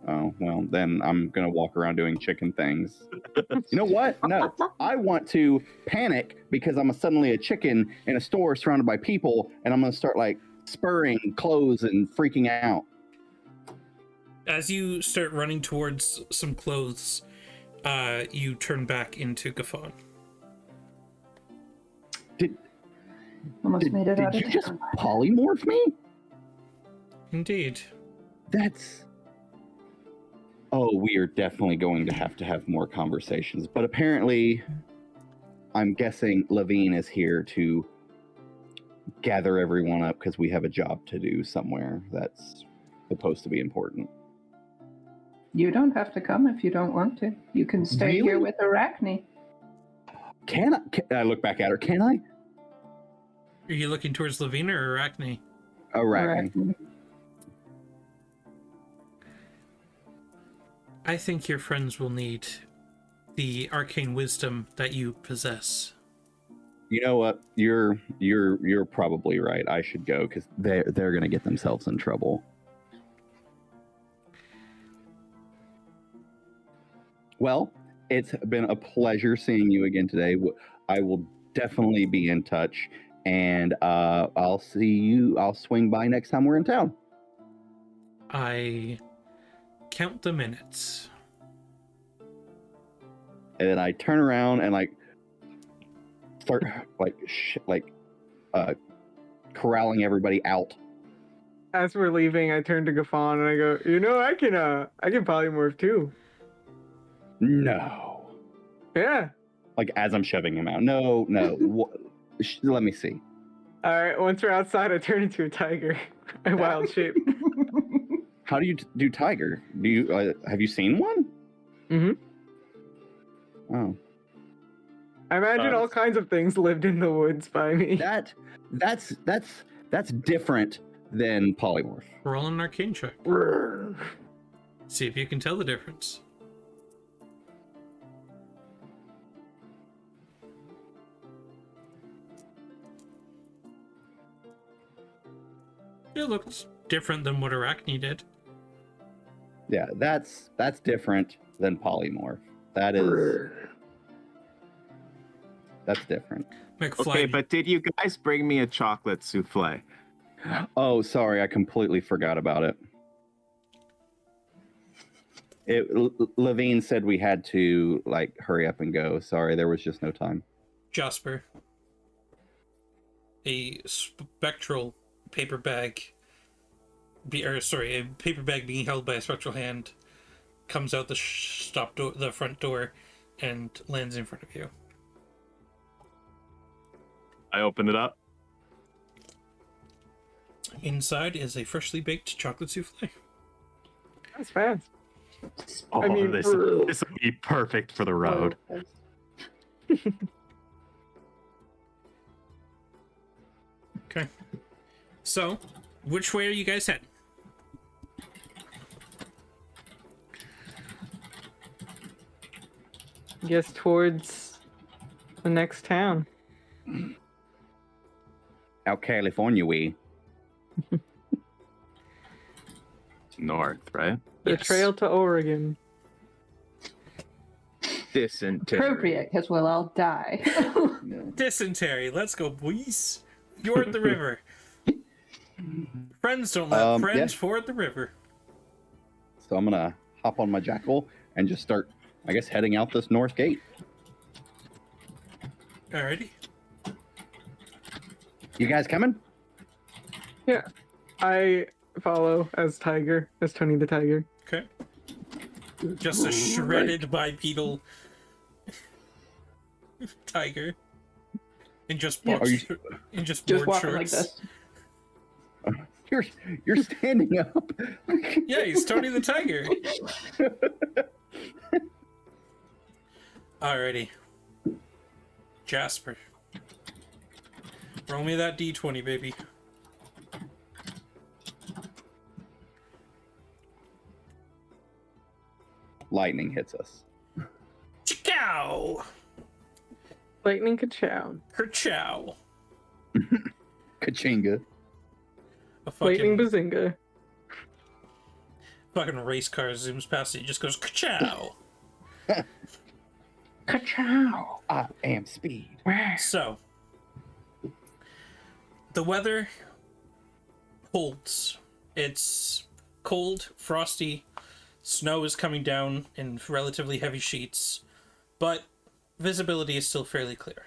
Oh, well, then I'm going to walk around doing chicken things. You know what? No, I want to panic because I'm suddenly a chicken in a store surrounded by people, and I'm going to start like spurring clothes and freaking out. As you start running towards some clothes, you turn back into Gaffon. Almost made it out Did of you just town. polymorph me? Indeed. That's... Oh, we are definitely going to have more conversations. But apparently, I'm guessing Levine is here to gather everyone up because we have a job to do somewhere that's supposed to be important. You don't have to come if you don't want to. You can stay Really? here with Arachne. Can I look back at her? Can I? Are you looking towards Levina or Arachne? Arachne. I think your friends will need the arcane wisdom that you possess. You know what? You're probably right. I should go because they're gonna get themselves in trouble. Well, it's been a pleasure seeing you again today. I will definitely be in touch, and I'll see you. I'll swing by next time we're in town. I count the minutes. And then I turn around and like start corralling everybody out. As we're leaving, I turn to Gaffon and I go, you know, I can polymorph too. No. Yeah. Like as I'm shoving him out. No. Let me see. All right. Once we're outside, I turn into a tiger. A wild shape. How do you do tiger? Do you have you seen one? Mm-hmm. Oh, I imagine all kinds of things lived in the woods by me. that's different than polymorph. Roll an arcane check. See if you can tell the difference. It looks different than what Arachne did. Yeah, that's different than polymorph. That's different. McFly, Okay, but did you guys bring me a chocolate souffle? Oh, sorry, I completely forgot about it. Levine said we had to like hurry up and go. Sorry, there was just no time. Jasper, a spectral paper bag, a paper bag being held by a spectral hand, comes out the the front door, and lands in front of you. I open it up. Inside is a freshly baked chocolate souffle. That's fast. Oh, I mean, this will be perfect for the road. Okay. So, which way are you guys heading? Guess towards the next town. Out California way. North, right? The Yes. trail to Oregon. Dysentery. Appropriate, because we'll all die. Dysentery. Let's go, boys. Fjord the river. Friends don't let friends yeah. ford the river. So I'm gonna hop on my jackal and just start, I guess, heading out this north gate. Alrighty. You guys coming? Yeah. I follow as Tony the Tiger. Okay. Just a shredded bipedal tiger. In just Yeah, box, are you- in just Just board walking like shorts. this. You're standing up. Yeah, he's Tony the Tiger. Alrighty. Jasper. Roll me that D20, baby. lightning hits us. Chow! Lightning ka-chow. Kerchow. Kachinga. A Lightning fucking, bazinga. fucking race car zooms past it, just goes ka-chow. Ka-chow! I am speed. So, the weather holds. It's cold, frosty, snow is coming down in relatively heavy sheets, but visibility is still fairly clear.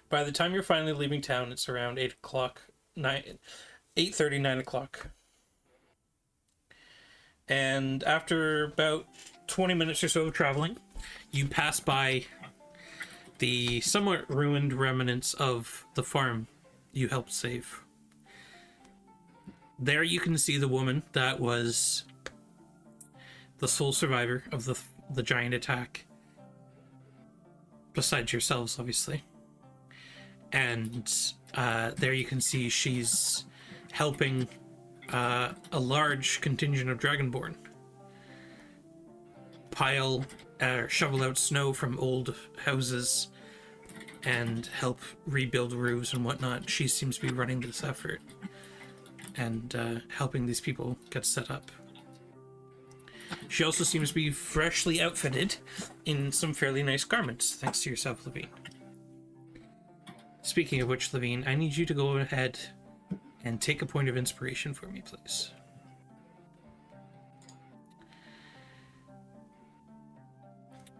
By the time you're finally leaving town, it's around 8 o'clock, 8:30, 9 o'clock. And after about 20 minutes or so of traveling, you pass by the somewhat ruined remnants of the farm you helped save. There you can see the woman that was the sole survivor of the giant attack, besides yourselves, obviously. And there you can see she's helping a large contingent of Dragonborn shovel out snow from old houses and help rebuild roofs and whatnot. She seems to be running this effort and helping these people get set up. She also seems to be freshly outfitted in some fairly nice garments, thanks to yourself, Levine. Speaking of which, Levine, I need you to go ahead and take a point of inspiration for me, please.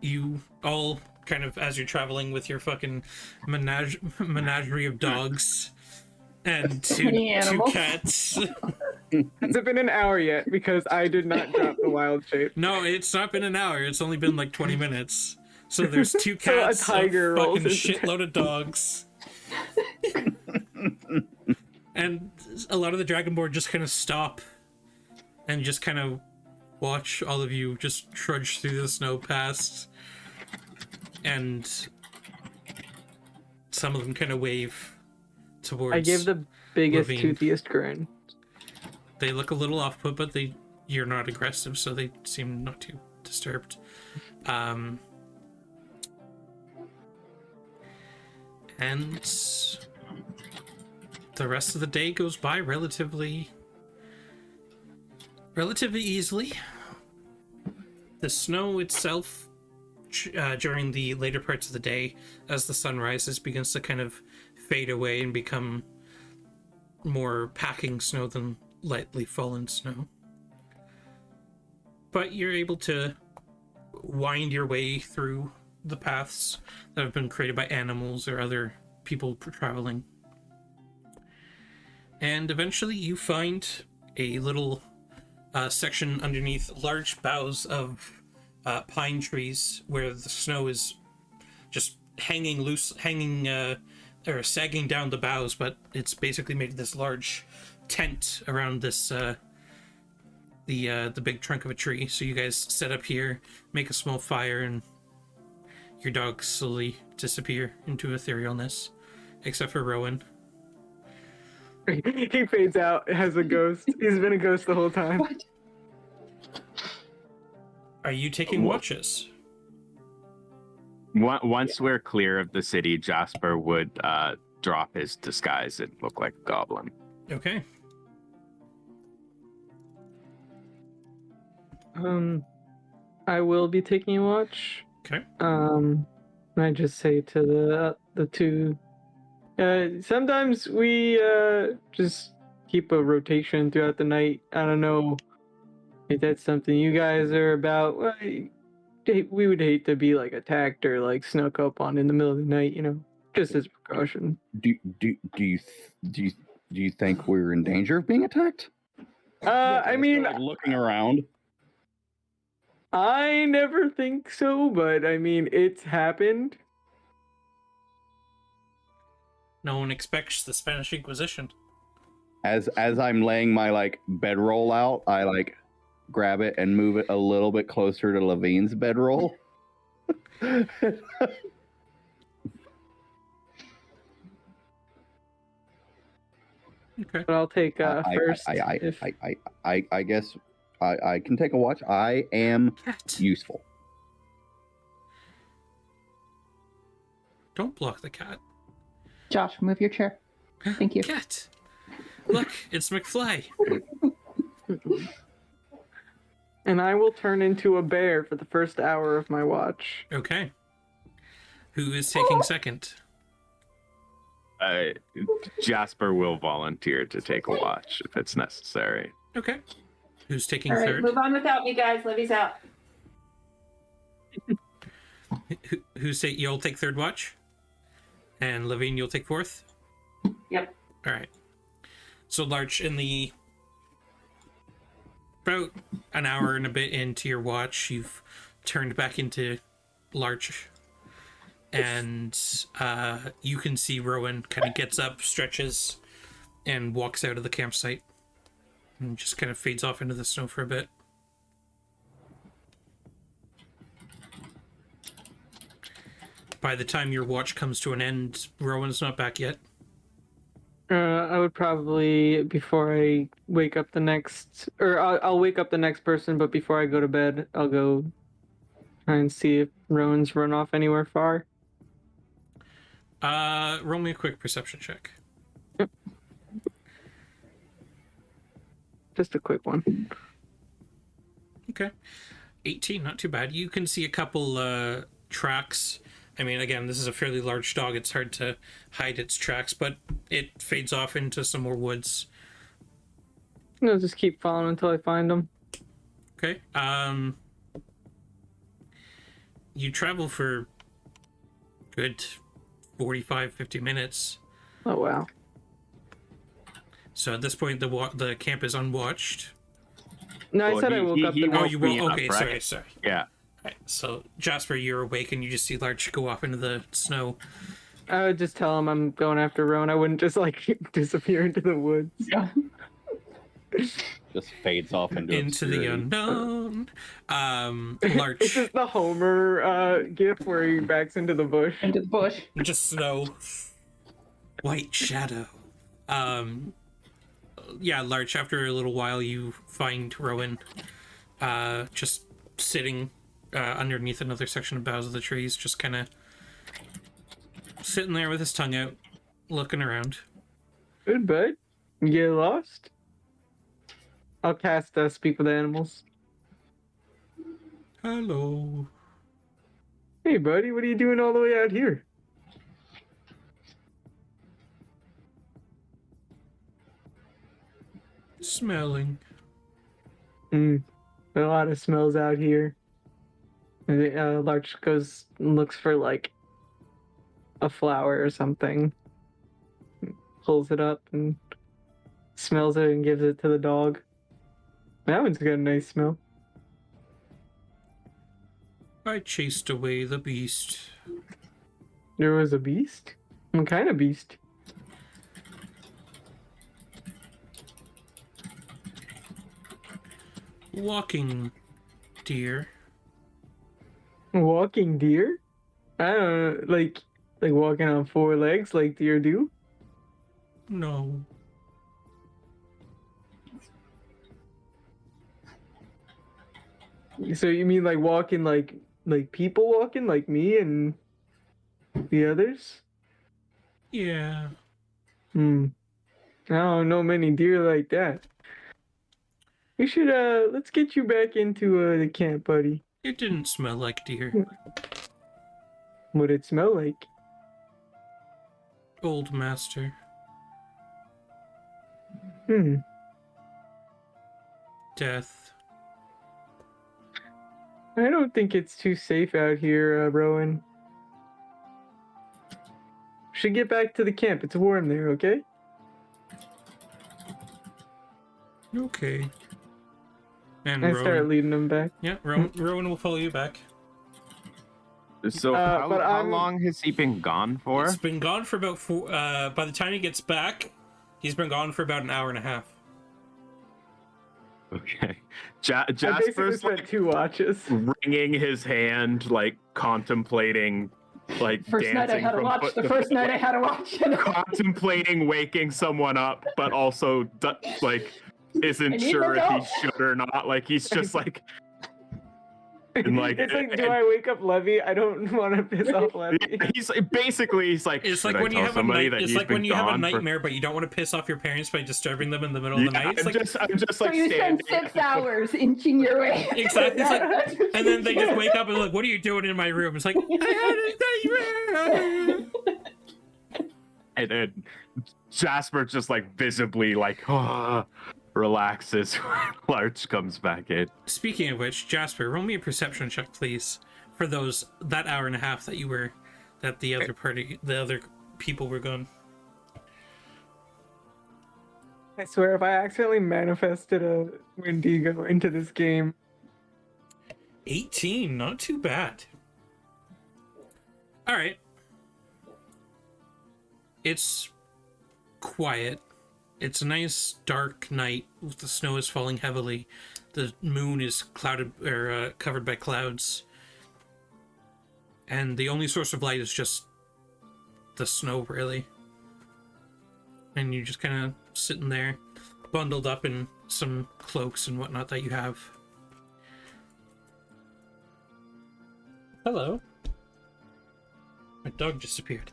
You all kind of, as you're traveling with your fucking menagerie of dogs and two animals. cats. Has it been an hour yet? Because I did not drop the wild shape. No, it's not been an hour. It's only been like 20 minutes. So there's two cats, So a tiger a fucking rolls into shitload of dogs. And a lot of the Dragonborn just kind of stop and just kind of watch all of you just trudge through the snow past. And some of them kind of wave towards I give the biggest, Levine. toothiest grin. They look a little off-put, but you're not aggressive, so they seem not too disturbed. And the rest of the day goes by relatively easily. The snow itself, during the later parts of the day, as the sun rises, begins to kind of fade away and become more packing snow than lightly fallen snow. But you're able to wind your way through the paths that have been created by animals or other people traveling. And eventually you find a little section underneath large boughs of pine trees where the snow is just hanging loose, or sagging down the boughs, but it's basically made this large tent around this the big trunk of a tree. So you guys set up here, make a small fire, and your dogs slowly disappear into etherealness, except for Rowan. He fades out as a ghost. He's been a ghost the whole time. What? Are you taking watches? Once we're clear of the city, Jasper would drop his disguise and look like a goblin. Okay. I will be taking a watch. Okay. I just say to the two, sometimes we just keep a rotation throughout the night. I don't know if that's something you guys are about. Well, we would hate to be like attacked or like snuck up on in the middle of the night, just as a precaution. Do you think we're in danger of being attacked? I mean, like looking around. I never think so, but I mean, it's happened. No one expects the Spanish Inquisition. As I'm laying my like bedroll out, I like grab it and move it a little bit closer to Levine's bedroll. Okay. But I'll take first. I guess I can take a watch. I am Cat. useful. Don't block the cat. Josh, move your chair. Thank you. Cat. Look, it's McFly. And I will turn into a bear for the first hour of my watch. Okay. Who is taking second? Jasper will volunteer to take a watch if it's necessary. Okay. Who's taking All right, third? move on without me, guys. Livy's out. You'll take third watch? And Levine, you'll take fourth? Yep. All right. So, Larch, about an hour and a bit into your watch, you've turned back into Larch. And you can see Rowan kind of gets up, stretches, and walks out of the campsite. And just kind of fades off into the snow for a bit. By the time your watch comes to an end, Rowan's not back yet. I would probably, before I wake up the next, or I'll wake up the next person, but before I go to bed, I'll go try and see if Rowan's run off anywhere far. Roll me a quick perception check. Just a quick one. Okay. 18, not too bad. You can see a couple tracks. I mean, again, this is a fairly large dog. It's hard to hide its tracks, but it fades off into some more woods. I'll just keep following until I find them. Okay. You travel for good 45, 50 minutes. Oh, wow. So at this point, the camp is unwatched. No, I Well, said I woke up the Oh, next... you me woke. up, Okay, right? sorry. Yeah. Right, so Jasper, you're awake and you just see Larch go off into the snow. I would just tell him I'm going after Rowan. I wouldn't just, like, disappear into the woods. Yeah. Just fades off into The obscurity. unknown. It's Larch, just the Homer gif where he backs into the bush. Into the bush. just snow, white shadow. Yeah, Larch. After a little while, you find Rowan, just sitting underneath another section of boughs of the trees, just kind of sitting there with his tongue out, looking around. Good, bud. You get lost? I'll cast Speak with Animals. Hello. Hey, buddy, what are you doing all the way out here? Smelling. A lot of smells out here. And Larch goes and looks for, like, a flower or something. Pulls it up and smells it and gives it to the dog. That one's got a nice smell. I chased away the beast. There was a beast? What kind of beast? Walking deer. Walking deer? I don't know, like walking on four legs like deer do? No. So you mean like walking like people walking like me and the others? Yeah. I don't know many deer like that. We should let's get you back into the camp, buddy. It didn't smell like deer. What'd it smell like? Old master. Death. I don't think it's too safe out here, Rowan. Should get back to the camp. It's warm there, okay? Okay. And I Rowan. start leading them back. Yeah, Rowan will follow you back. So but how I'm- long has he been gone for? It's been gone for about four. By the time he gets back, he's been gone for about an hour and a half. Okay. I basically Jasper's spent like 2 watches. wringing his hand, like contemplating, like First night I dancing had to from watch. foot The to first foot, night I had to watch. contemplating waking someone up, but also like isn't I need sure my if he doll. should or not. Like he's just like, and like, It's like, do I wake up Levy? I don't want to piss off Levy. he's basically he's like, It's should like I when you tell have a somebody night. that It's he's like when been you have a gone for- nightmare, but you don't want to piss off your parents by disturbing them in the middle of the night. It's I'm like just So like you spend standing. 6 hours inching your way. Exactly. It's like, and then they just wake up and like, "What are you doing in my room?" It's like, I had a nightmare. And then Jasper just like visibly like relaxes when Larch comes back in. Speaking of which, Jasper, roll me a perception check, please, for that hour and a half that the other people were gone. I swear, if I accidentally manifested a Wendigo into this game, 18, not too bad. All right. It's quiet. It's a nice dark night. The snow is falling heavily. The moon is clouded or covered by clouds. And the only source of light is just the snow, really. And you're just kind of sitting there, bundled up in some cloaks and whatnot that you have. Hello. My dog disappeared.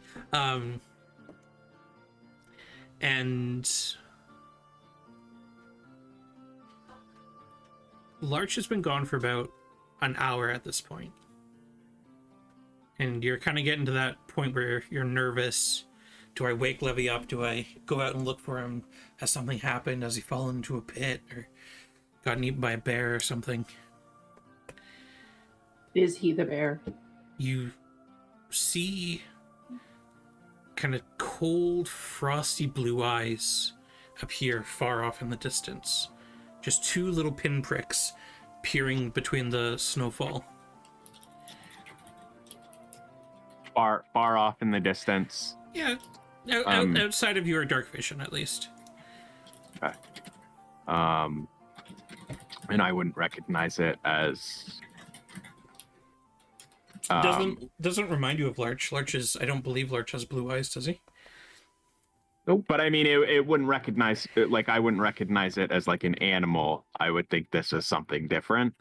And Larch has been gone for about an hour at this point. And you're kind of getting to that point where you're nervous. Do I wake Levy up? Do I go out and look for him? Has something happened? Has he fallen into a pit or gotten eaten by a bear or something? Is he the bear? You see kind of cold, frosty blue eyes appear far off in the distance. Just two little pinpricks peering between the snowfall. Far off in the distance. Yeah, outside of your dark vision, at least. Okay. And I wouldn't recognize it as. Doesn't remind you of Larch. I don't believe Larch has blue eyes, does he? Nope. But I mean, it wouldn't recognize like I wouldn't recognize it as like an animal. I would think this is something different.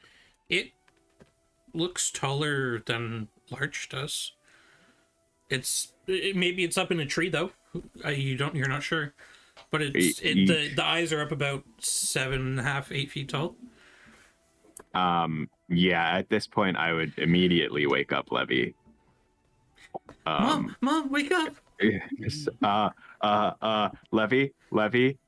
It looks taller than Larch does. Maybe it's up in a tree though. You're not sure, but the eyes are up about 7.5, 8 feet tall. Yeah, at this point I would immediately wake up Levy. Mom, wake up! Levy.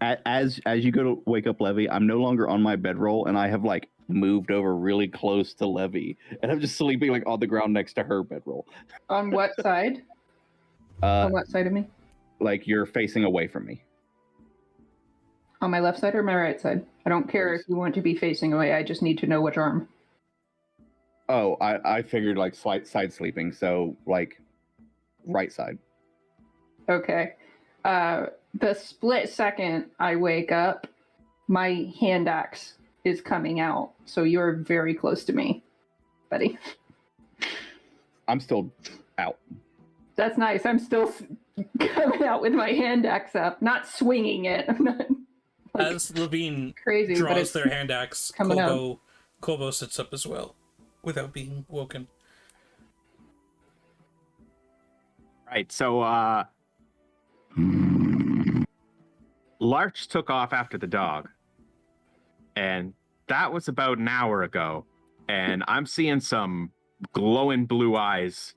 As you go to wake up Levy, I'm no longer on my bedroll, and I have like moved over really close to Levy, and I'm just sleeping like on the ground next to her bedroll. On what side? On what side of me? Like you're facing away from me. On my left side or my right side? I don't care if you want to be facing away. I just need to know which arm. Oh, I figured like side sleeping, so like right side. Okay. The split second I wake up, my hand axe is coming out. So you're very close to me, buddy. I'm still out. That's nice. I'm still coming out with my hand axe up, not swinging it. I'm not As Levine crazy, but draws it's their hand axe, coming out. Kolbo sits up as well, without being woken. Right, so Larch took off after the dog, and that was about an hour ago, and I'm seeing some glowing blue eyes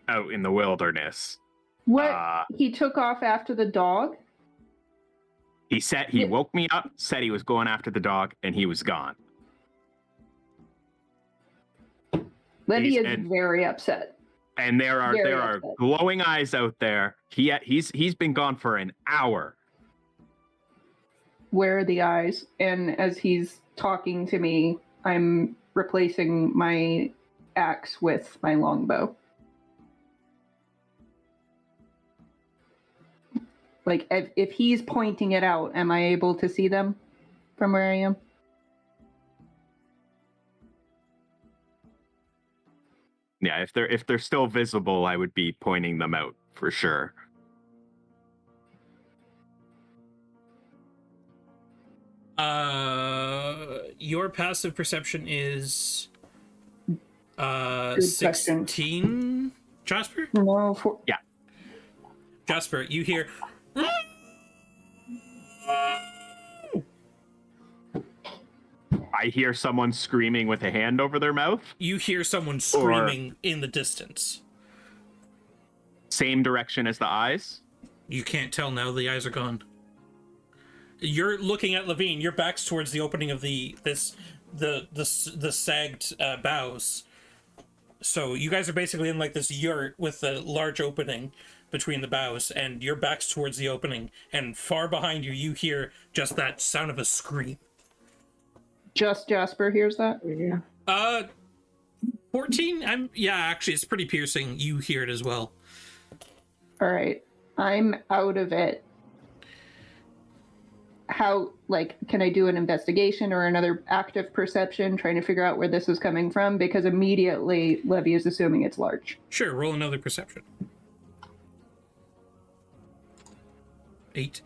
out in the wilderness. What? He took off after the dog? He said he woke me up, said he was going after the dog, and he was gone. Levy is very upset. And there are upset. glowing eyes out there. He's been gone for an hour. Where are the eyes? And as he's talking to me, I'm replacing my axe with my longbow. Like, if he's pointing it out, am I able to see them from where I am? Yeah, if they're still visible, I would be pointing them out for sure. Your passive perception is Good question. 16. Jasper? No, Jasper, you hear I hear someone screaming with a hand over their mouth. someone screaming in the distance. Same direction as the eyes. You can't tell now, the eyes are gone. You're looking at Levine, your back's towards the opening of the sagged boughs. So you guys are basically in like this yurt with a large opening between the boughs, and your back's towards the opening, and far behind you, you hear just that sound of a scream. just Jasper hears that? Yeah. 14? Actually, it's pretty piercing. You hear it as well. All right. I'm out of it. How, can I do an investigation or another active perception trying to figure out where this is coming from? Because immediately Levy is assuming it's large. Sure, roll another perception. 8.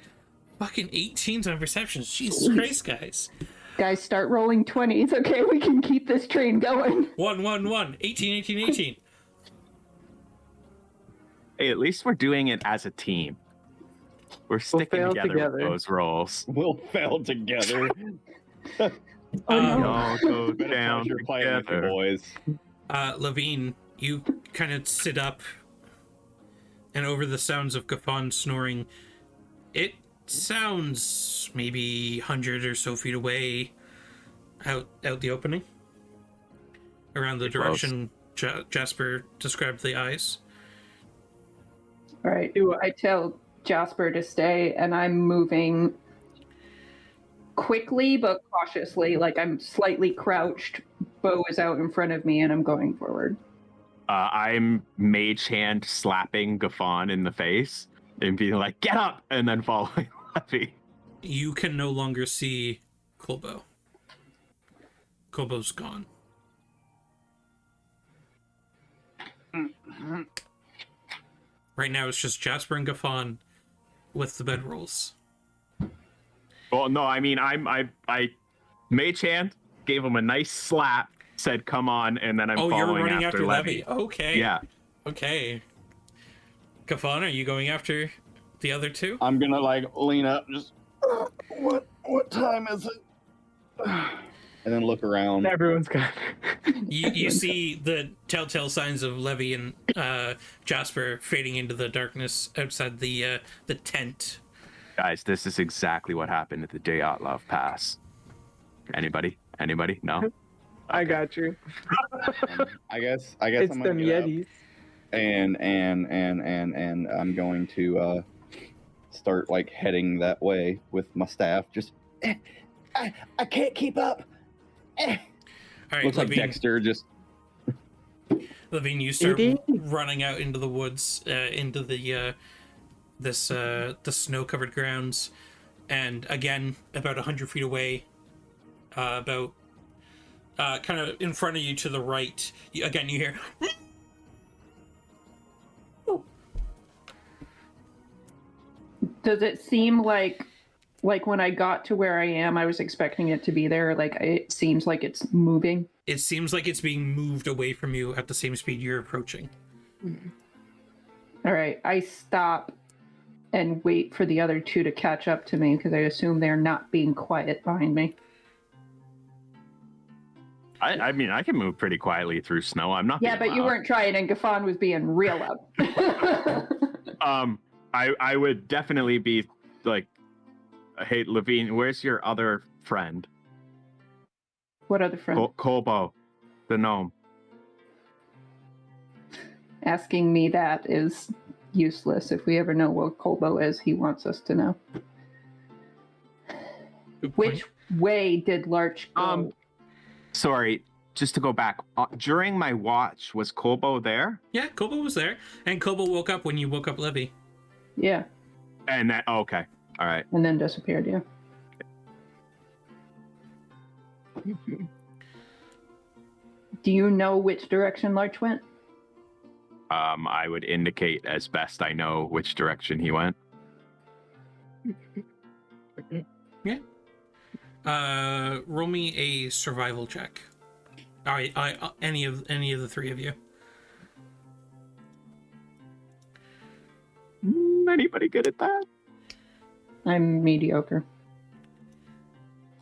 Fucking 18s on perceptions. Jesus Christ, guys. Guys, start rolling 20s. Okay, we can keep this train going. 1, 1, 1. 18, 18, 18. Hey, at least we're doing it as a team. We're sticking fail together with those rolls. We'll fail together. Oh, no. No, go down You're playing with together. the boys. Levine, you kind of sit up, and over the sounds of Gaffon snoring, it sounds maybe 100 or so feet away out the opening, around the direction Jasper described the eyes. All right. I tell Jasper to stay, and I'm moving quickly but cautiously. Like, I'm slightly crouched. Bow is out in front of me, and I'm going forward. I'm mage hand slapping Gaffon in the face and being like, "Get up!" and then following Levy. You can no longer see Kolbo. Kolbo's gone. Right now, it's just Jasper and Gaffon with the bedrolls. Well, no, I mean, I mage hand gave him a nice slap, said, "Come on," and then I'm Oh, following you're running after Levy. Levy. Okay. Yeah. Okay. Gaffon, are you going after the other two? I'm gonna lean up, just what time is it? And then look around. Everyone's got. You see the telltale signs of Levy and Jasper fading into the darkness outside the tent. Guys, this is exactly what happened at the Dyatlov Pass. Anybody? No? I got you. I guess It's I'm gonna them get up, Yetis. and I'm going to start heading that way with my staff. Just I can't keep up. All right, Looks like Levine, Dexter just. Levine, you start It running out into the woods, into the snow-covered grounds, and again, about 100 feet away, about kind of in front of you to the right. Again, you hear. Does it seem like when I got to where I am, I was expecting it to be there? It seems like it's moving. It seems like it's being moved away from you at the same speed you're approaching. All right, I stop and wait for the other two to catch up to me because I assume they're not being quiet behind me. I mean, I can move pretty quietly through snow. I'm not. Yeah, being but you loud. weren't trying, and Gaffon was being real loud. I would definitely be like, "Hey, Levine, where's your other friend? What other friend? Kolbo, the gnome." Asking me that is useless. If we ever know what Kolbo is, he wants us to know. Which way did Larch go? Sorry, just to go back. During my watch, was Kolbo there? Yeah, Kolbo was there, and Kolbo woke up when you woke up Levy. Yeah, And that, okay, all right. and then disappeared, yeah. Do you know which direction Larch went? I would indicate as best I know which direction he went. Roll me a survival check. Any of the three of you. Anybody good at that? I'm mediocre.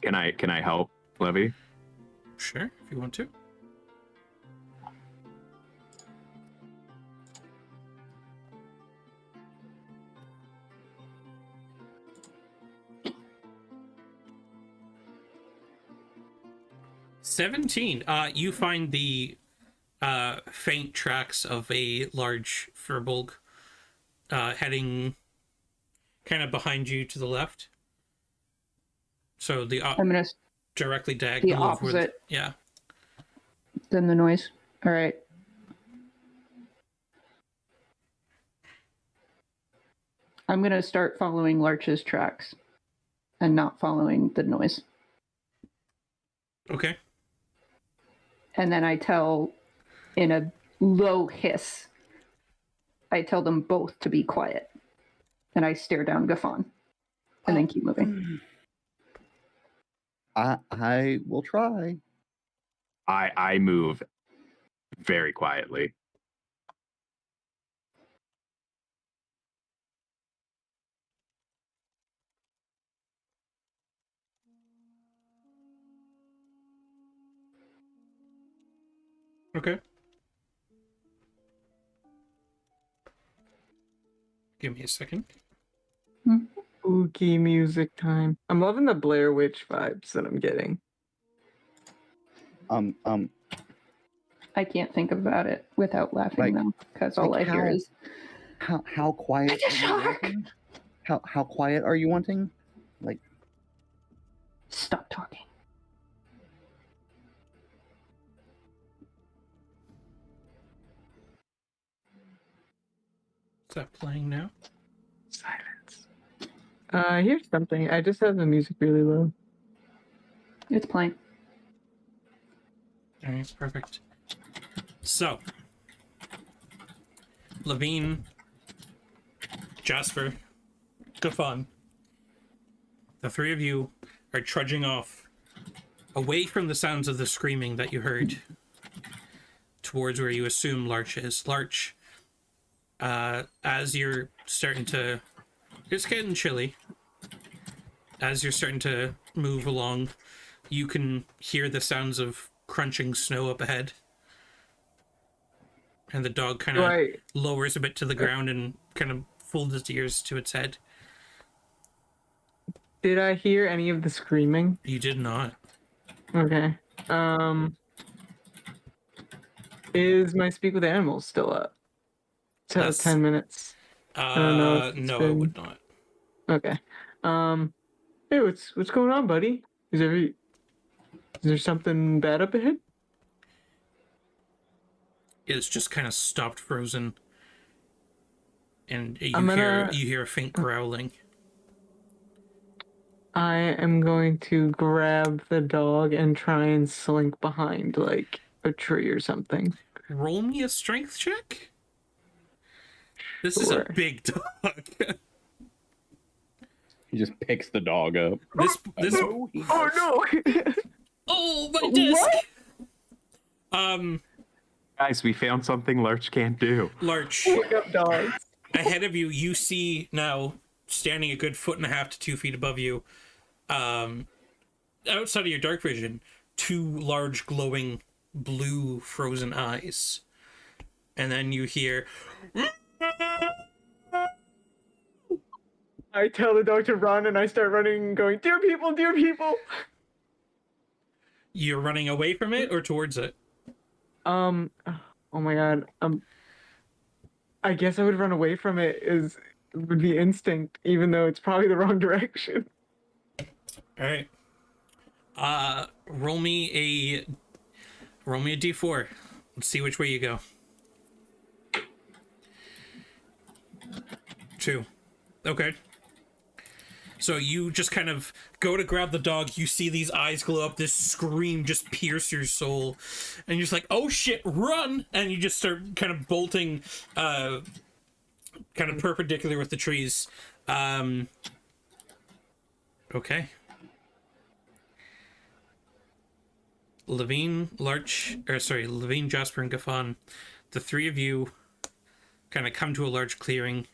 Can I help, Levy? Sure, if you want to. $17. You find the faint tracks of a large furbolg heading kind of behind you to the left. So the I'm gonna directly the diagonal of where opposite yeah. than the noise. All right. I'm gonna start following Larch's tracks and not following the noise. Okay. And then I tell, in a low hiss, I tell them both to be quiet. And I stare down Gaffon and then keep moving. I will try. I move very quietly. Okay. Give me a second. Spooky music time. I'm loving the Blair Witch vibes that I'm getting. I can't think about it without laughing, Like- though, because all like I hear how- is, How quiet It's a are you shark! wanting? How quiet are you wanting? Like, stop talking. Is that playing now? Silence. Here's something. I just have the music really low. It's playing. All right, perfect. So, Levine, Jasper, Gaffon, the three of you are trudging off away from the sounds of the screaming that you heard towards where you assume Larch is. Larch, as you're starting to... It's getting chilly. As you're starting to move along, you can hear the sounds of crunching snow up ahead. And the dog kind of Right. lowers a bit to the ground and kind of folds its ears to its head. Did I hear any of the screaming? You did not. Okay. Is my speak with animals still up? So That's- 10 minutes. don't know if it's No, it been- would not. Okay. Hey, what's going on, buddy? Is there something bad up ahead? It's just kind of stopped frozen. And I'm gonna- you hear a faint growling. I am going to grab the dog and try and slink behind like a tree or something. Roll me a strength check? This is a Sure. big dog. he just picks the dog up. this Oh no! Oh, my disc! Guys, we found something Larch can't do. Larch, Pick up dogs. ahead of you, you see now, standing a good 1.5 to 2 feet above you, outside of your dark vision, two large glowing blue frozen eyes. And then you hear, I tell the dog to run, and I start running, and going, "Dear people, dear people!" you're running away from it or towards it? Oh my god. I guess I would run away from it. Would be instinct, even though it's probably the wrong direction. All right. Roll me a d4. Let's see which way you go. 2. Okay. So you just kind of go to grab the dog. You see these eyes glow up. This scream just pierce your soul, and you're just like, "Oh shit, run!" And you just start kind of bolting, kind of perpendicular with the trees. Okay. Levine, Levine, Jasper, and Gaffon, the three of you kind of come to a large clearing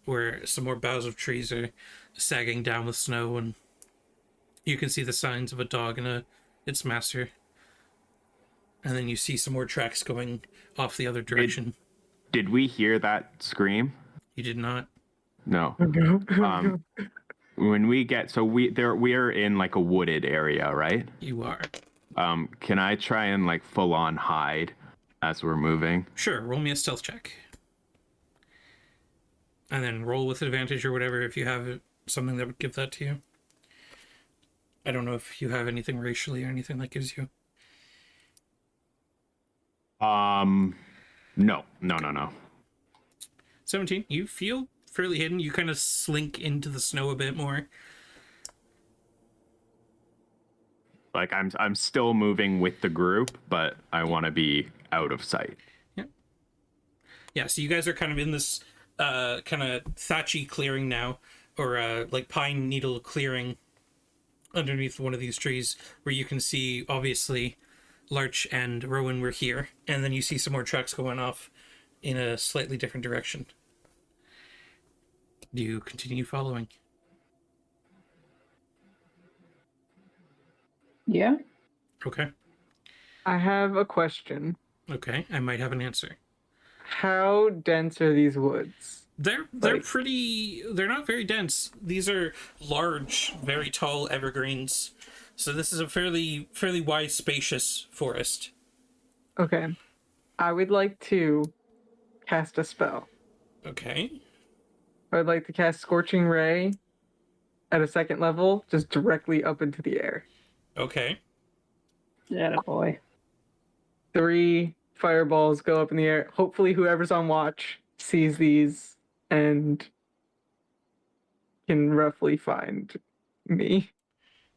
where some more boughs of trees are sagging down with snow, and you can see the signs of a dog and its master. And then you see some more tracks going off the other direction. Did we hear that scream? You did not. No. No. When we get we are in like a wooded area, right? You are. Can I try and like full on hide as we're moving? Sure, roll me a stealth check. And then roll with advantage or whatever if you have something that would give that to you. I don't know if you have anything racially or anything that gives you. No. 17. You feel fairly hidden. You kind of slink into the snow a bit more. Like I'm still moving with the group, but I want to be out of sight. Yeah, so you guys are kind of in this kind of thatchy clearing now, or like pine needle clearing underneath one of these trees, where you can see, obviously, Larch and Rowan were here, and then you see some more tracks going off in a slightly different direction. Do you continue following? Yeah. Okay. I have a question. Okay, I might have an answer. How dense are these woods? They're Like- pretty. They're not very dense. These are large, very tall evergreens. So this is a fairly wide, spacious forest. Okay. I would like to cast a spell. Okay. I would like to cast Scorching Ray at a second level, just directly up into the air. Okay. Attaboy. 3 fireballs go up in the air. Hopefully whoever's on watch sees these and can roughly find me.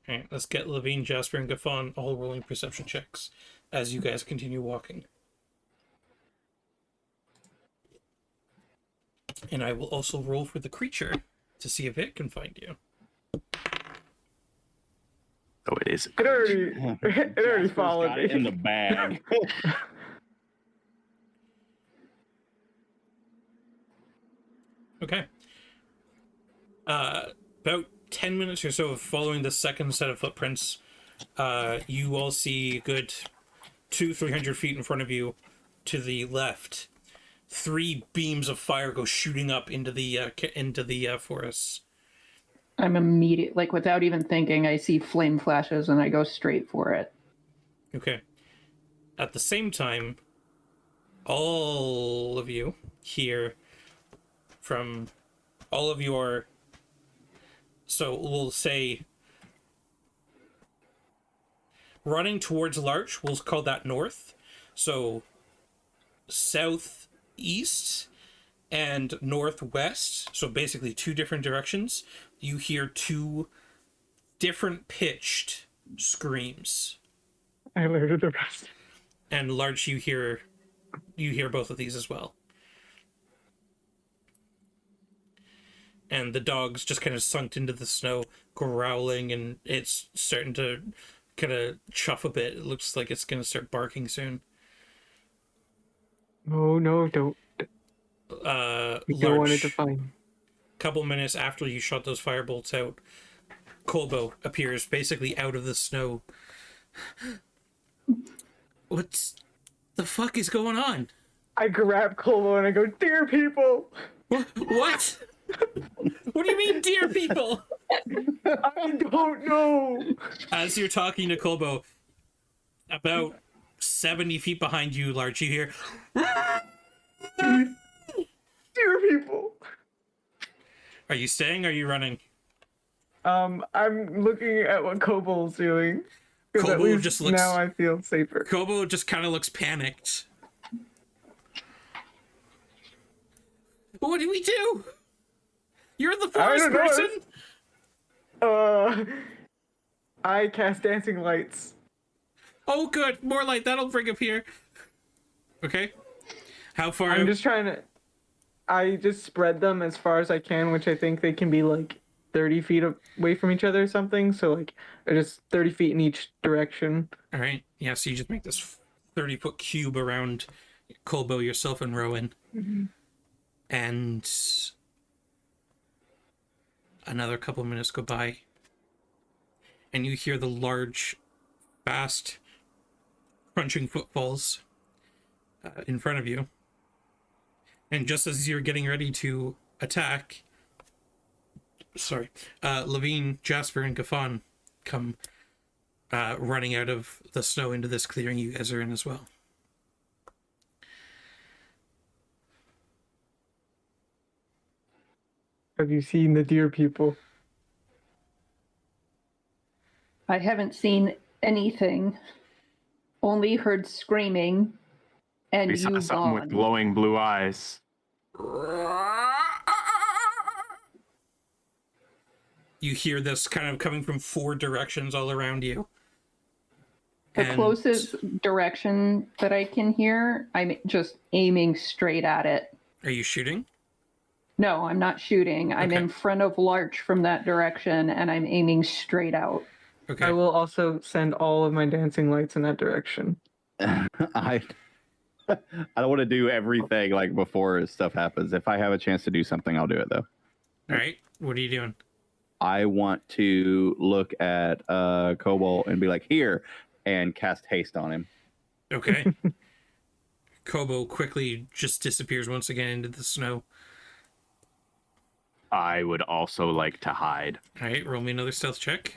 Alright, let's get Levine, Jasper, and Gaffon all rolling perception checks as you guys continue walking. And I will also roll for the creature to see if it can find you. Oh, it is. It already Jasper's followed got me. it in the bag. Okay. About 10 minutes or so of following the second set of footprints, you all see a good 200-300 feet in front of you to the left. 3 beams of fire go shooting up into the forest. I'm immediate, like without even thinking, I see flame flashes and I go straight for it. Okay. At the same time, all of you hear from all of your, so we'll say running towards Larch, we'll call that north. So southeast and northwest, so basically 2 different directions, you hear 2 different pitched screams. I alerted the rest. And Larch, you hear both of these as well. And the dog's just kind of sunk into the snow, growling, and it's starting to kind of chuff a bit. It looks like it's going to start barking soon. Oh no, don't. You don't want it to Larch, find. couple minutes after you shot those firebolts out, Colbo appears basically out of the snow. What the fuck is going on? I grab Colvo and I go, "Dear people, What? What do you mean, dear people? I don't know." As you're talking to Colbo, about 70 feet behind you, Larch, you hear, Dear people. are you staying or are you running? I'm looking at what Kobol's doing. 'Cause at Kobold least just looks- now I feel safer. Colbo just kind of looks panicked. What do we do? You're the forest don't know. person? I cast dancing lights. Oh, good. More light. That'll bring up here. Okay. How far? I'm just trying to. I just spread them as far as I can, which I think they can be like 30 feet away from each other or something. So like just 30 feet in each direction. All right. Yeah. So you just make this 30-foot cube around Colbo, yourself, and Rowan, and another couple minutes go by, and you hear the large, fast, crunching footfalls in front of you. And just as you're getting ready to attack, Levine, Jasper, and Gaffon come running out of the snow into this clearing you guys are in as well. Have you seen the deer people? I haven't seen anything. Only heard screaming, and We saw you something with gone. glowing blue eyes. You hear this kind of coming from 4 directions all around you. The And closest direction that I can hear, I'm just aiming straight at it. Are you shooting? No, I'm not shooting. I'm Okay. in front of Larch from that direction, and I'm aiming straight out. Okay. I will also send all of my dancing lights in that direction. I don't want to do everything like before stuff happens. If I have a chance to do something, I'll do it though. All right. What are you doing? I want to look at Cobalt and be like, here, and cast haste on him. Okay. Kobo quickly just disappears once again into the snow. I would also like to hide. All right. Roll me another stealth check.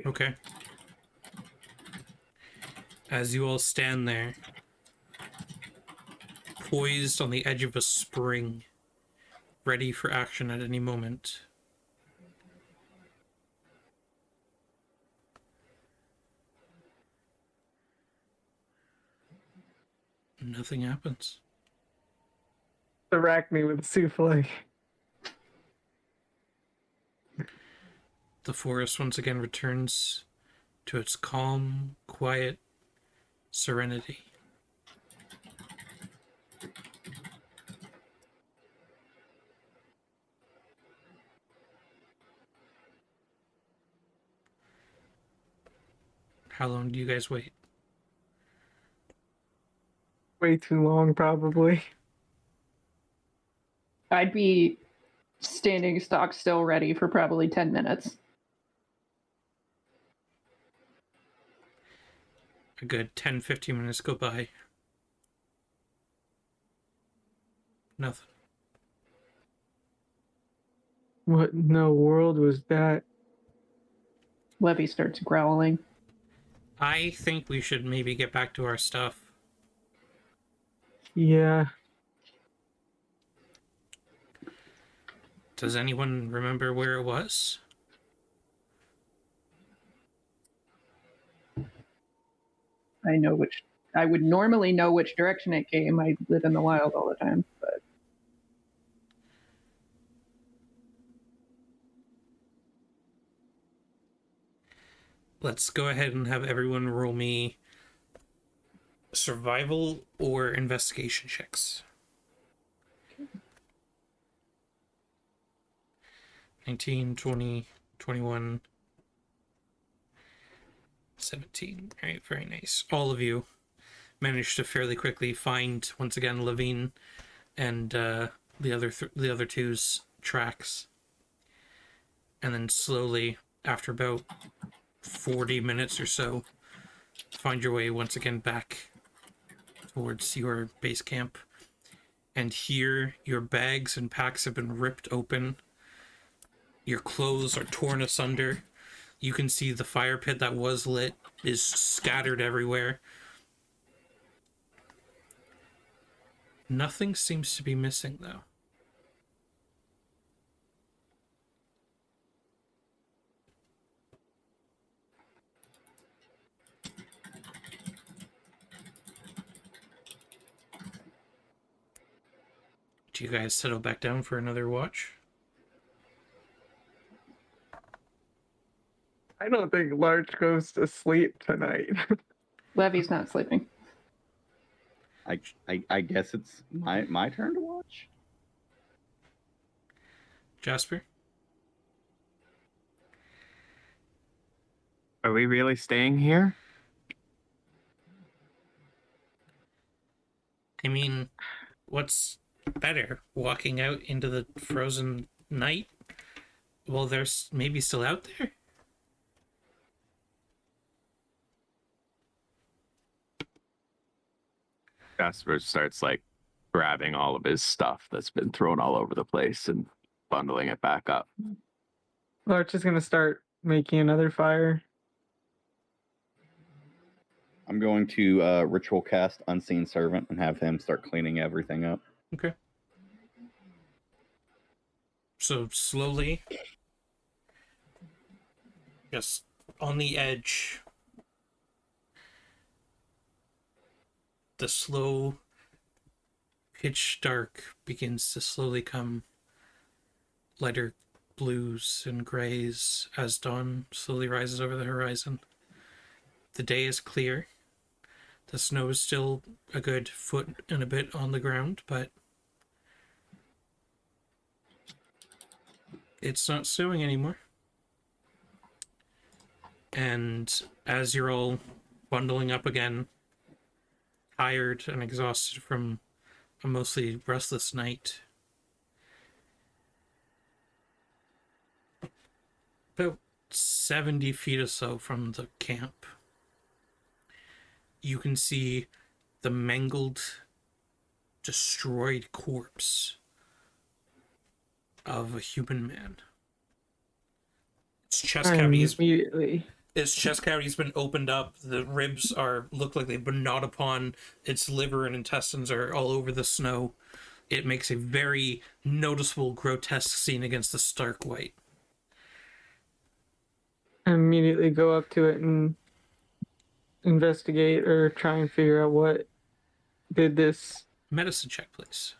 Okay. As you all stand there, poised on the edge of a spring, ready for action at any moment, nothing happens. Arachne with souffle. The forest once again returns to its calm, quiet serenity. How long do you guys wait? Way too long, probably. I'd be standing stock still ready for probably 10 minutes. A good 10-15 minutes go by. Nothing. What in the world was that? Levy starts growling. I think we should maybe get back to our stuff. Yeah. Does anyone remember where it was? I would normally know which direction it came. I live in the wild all the time, but Let's go ahead and have everyone roll me survival or investigation checks. 19, 20, 21, 17. All right, very nice. All of you managed to fairly quickly find, once again, Levine and the other two's tracks. And then slowly, after about 40 minutes or so, find your way once again back towards your base camp. And here, your bags and packs have been ripped open. Your clothes are torn asunder. You can see the fire pit that was lit is scattered everywhere. Nothing seems to be missing, though. Do you guys settle back down for another watch? I don't think Larch goes to sleep tonight. Levy's not sleeping. I guess it's my turn to watch. Jasper? Are we really staying here? I mean, what's better? Walking out into the frozen night while they're maybe still out there? Jasper starts like grabbing all of his stuff that's been thrown all over the place and bundling it back up. Larch is gonna start making another fire. I'm going to ritual cast Unseen Servant and have him start cleaning everything up. Okay. So slowly, just on the edge, the slow pitch dark begins to slowly come lighter blues and grays as dawn slowly rises over the horizon. The day is clear. The snow is still a good foot and a bit on the ground, but it's not snowing anymore. And as you're all bundling up again, tired and exhausted from a mostly restless night, about 70 feet or so from the camp, you can see the mangled, destroyed corpse of a human man. Its chest cavity's been opened up. The ribs look like they've been gnawed upon. Its liver and intestines are all over the snow. It makes a very noticeable, grotesque scene against the stark white. I immediately go up to it and investigate or try and figure out what did this. Medicine check, please.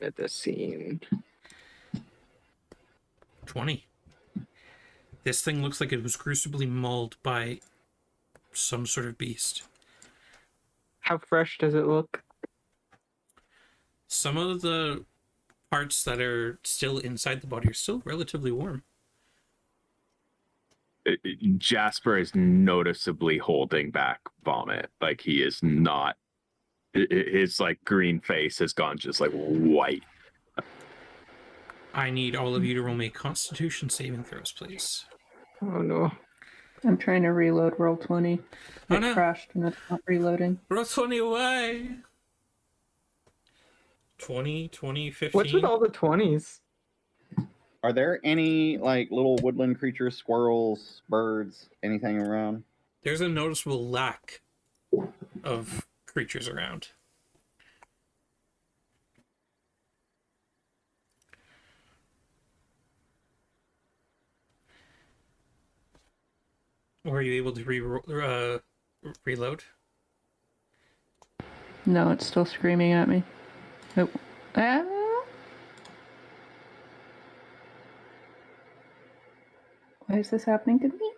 At the scene. 20. This thing looks like it was crucially mauled by some sort of beast. How fresh does it look? Some of the parts that are still inside the body are still relatively warm. Jasper is noticeably holding back vomit. Like he is not. His like green face has gone just like white. I need all of you to roll me Constitution saving throws, please. Oh no. I'm trying to reload roll 20. Oh, It no. crashed and it's not reloading. Roll 20 away! 20, 15. What's with all the 20s? Are there any like little woodland creatures, squirrels, birds, anything around? There's a noticeable lack of creatures around. Were you able to reload? No, it's still screaming at me. Nope. Ah. Why is this happening to me?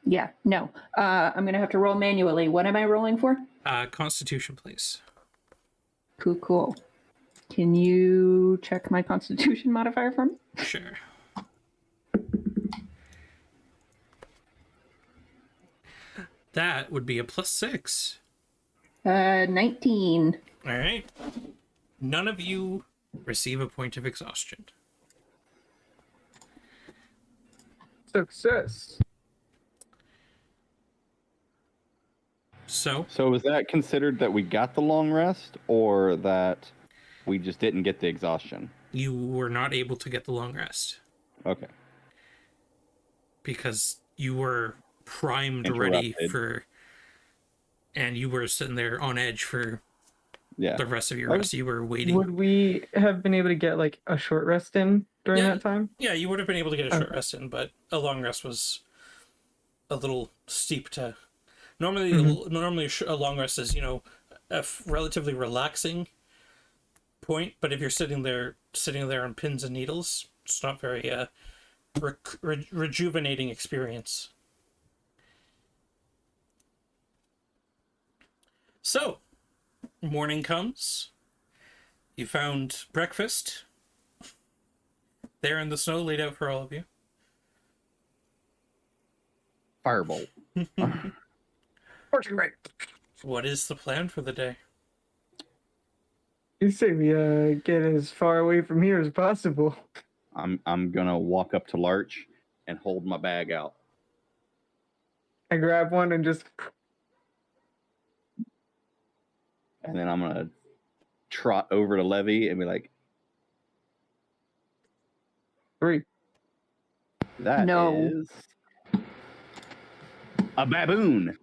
Yeah, no. I'm going to have to roll manually. What am I rolling for? Constitution, please. Cool. Can you check my Constitution modifier for me? Sure. That would be a +6. 19. All right. None of you receive a point of exhaustion. Success. So, is that considered that we got the long rest, or that we just didn't get the exhaustion? you were not able to get the long rest Okay. because you were primed ready Interrupted. for, and you were sitting there on edge for Yeah. the rest of your Oh, rest. You were waiting. Would we have been able to get like a short rest in during Yeah. that time? Yeah, you would have been able to get a short Okay. rest in, but a long rest was a little steep to. Normally, a long rest is relatively relaxing point, but if you're sitting there on pins and needles, it's not very rejuvenating experience. So, morning comes. You found breakfast there in the snow, laid out for all of you. Firebolt. What is the plan for the day? You say we get as far away from here as possible. I'm gonna walk up to Larch and hold my bag out. I grab one and just. And then I'm gonna trot over to Levy and be like, 3. "That No. is a baboon."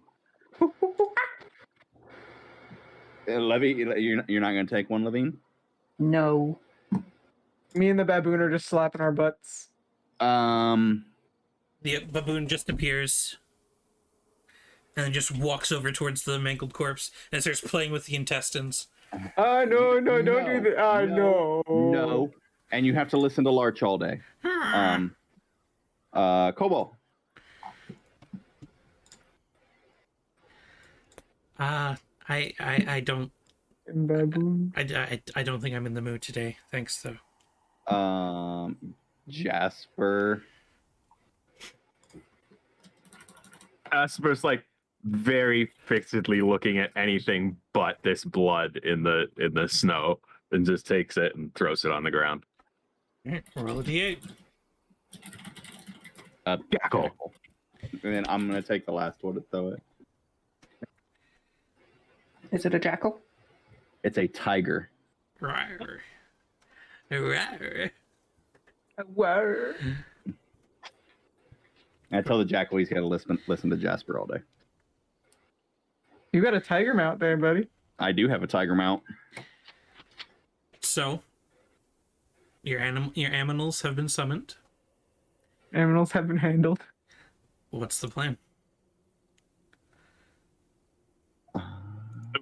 Levy, you're not gonna take one, Levine? No. Me and the baboon are just slapping our butts. Um, The baboon just appears and then just walks over towards the mangled corpse and starts playing with the intestines. No, don't do that. No. No. And you have to listen to Larch all day. Kobo. I don't Baboon. I don't think I'm in the mood today. Thanks though. Jasper. Asper's like very fixedly looking at anything but this blood in the snow, and just takes it and throws it on the ground. Roll a d8. Jackal. And then I'm gonna take the last one to throw it. Is it a jackal? It's a tiger. Rawr. Rawr. Whoa. And I tell the jackal he's got to listen to Jasper all day. You got a tiger mount there, buddy. I do have a tiger mount. So, your aminals have been summoned. Animals have been handled. What's the plan?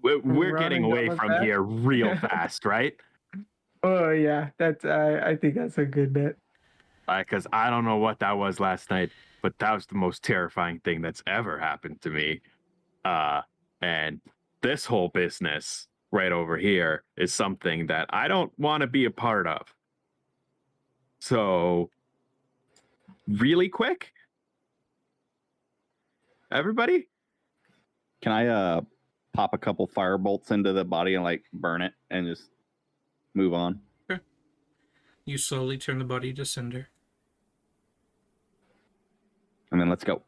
We're Running getting down away the from path? here real fast, right? Oh yeah, that's. I think that's a good bet. Because I don't know what that was last night, but that was the most terrifying thing that's ever happened to me. And this whole business right over here is something that I don't want to be a part of. So, really quick, everybody? Can I pop a couple fire bolts into the body and like burn it and just move on? You slowly turn the body to cinder. And then let's go.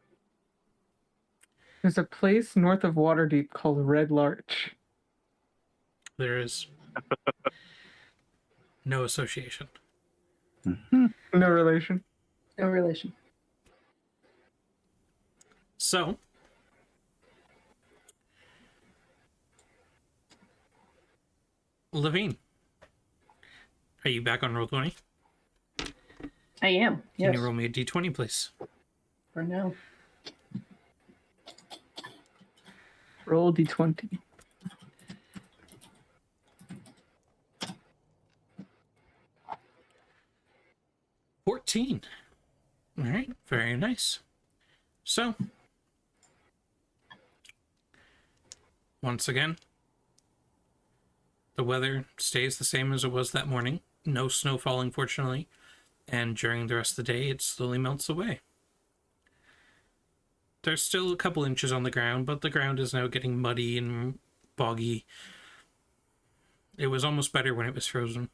There's a place north of Waterdeep called Red Larch. There is no association. No relation. No relation. So, Levine, are you back on Roll20? I am. Can Yes. you roll me a d20, please? For now. Roll d20. $14. All right, very nice. So, once again, the weather stays the same as it was that morning. No snow falling, fortunately. And during the rest of the day, it slowly melts away. There's still a couple inches on the ground, but the ground is now getting muddy and boggy. It was almost better when it was frozen.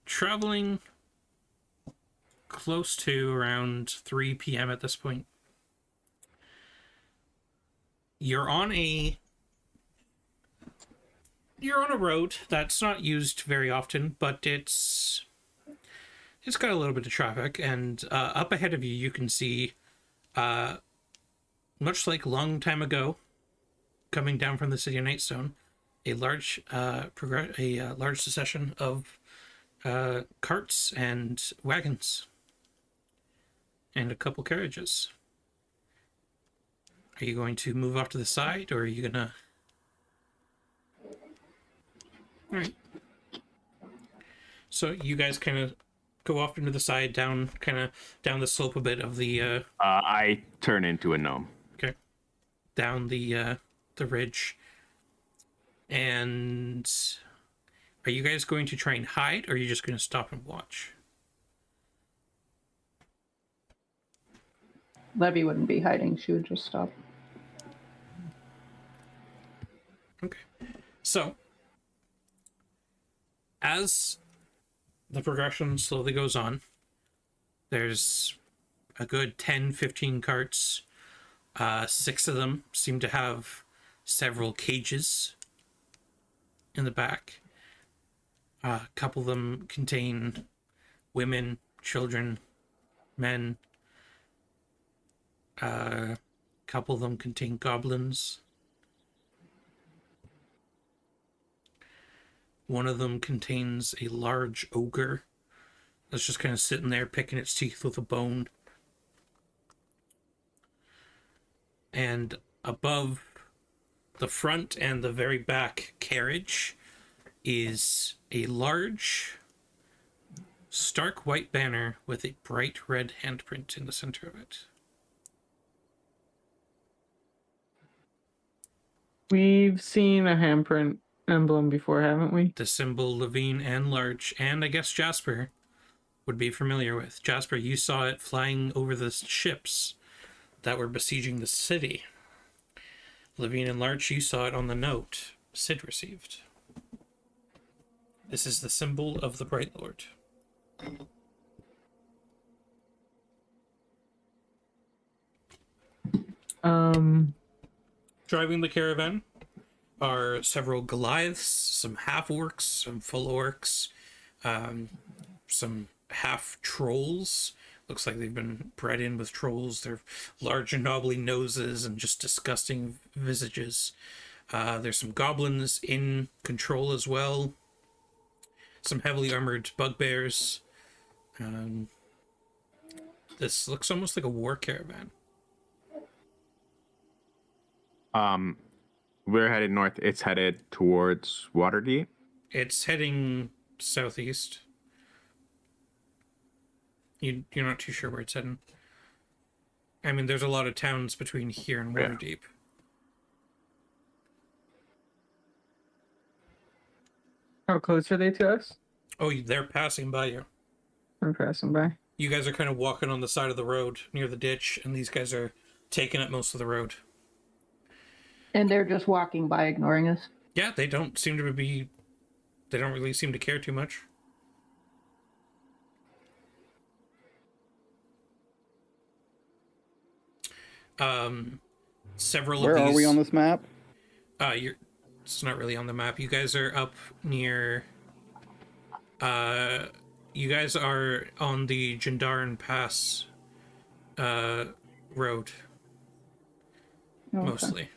Traveling close to around 3 p.m. at this point. You're on a road that's not used very often, but it's got a little bit of traffic, and up ahead of you, you can see much like a long time ago, coming down from the city of Nightstone, a large large succession of carts and wagons and a couple carriages. Are you going to move off to the side, or are you gonna? All right. So you guys kind of go off into the side, down down the slope a bit of the. I turn into a gnome. Okay. Down the ridge. And are you guys going to try and hide, or are you just going to stop and watch? Levy wouldn't be hiding. She would just stop. Okay. So, as the progression slowly goes on, there's a good 10, 15 carts. 6 of them seem to have several cages in the back. A couple of them contain women, children, men. A couple of them contain goblins. One of them contains a large ogre that's just kind of sitting there picking its teeth with a bone. And above the front and the very back carriage is a large, stark white banner with a bright red handprint in the center of it. We've seen a handprint emblem before, haven't we? The symbol Levine and Larch, and I guess Jasper would be familiar with. Jasper, you saw it flying over the ships that were besieging the city. Levine and Larch, you saw it on the note Sid received. This is the symbol of the Bright Lord. Driving the caravan are several Goliaths, some half-orcs, some full orcs, some half-trolls. Looks like they've been bred in with trolls. They're large and knobbly noses and just disgusting visages. There's some goblins in control as well. Some heavily armored bugbears. This looks almost like a war caravan. We're headed north. It's headed towards Waterdeep. It's heading southeast. You're not too sure where it's heading. I mean, there's a lot of towns between here and Waterdeep. How close are they to us? Oh, they're passing by you. We're passing by. You guys are kind of walking on the side of the road near the ditch, and these guys are taking up most of the road. And they're just walking by, ignoring us. Yeah, they don't seem to be... They don't really seem to care too much. Several Where of these... are we on this map? It's not really on the map. You guys are up near... you guys are on the Jandaran Pass road. Okay. Mostly.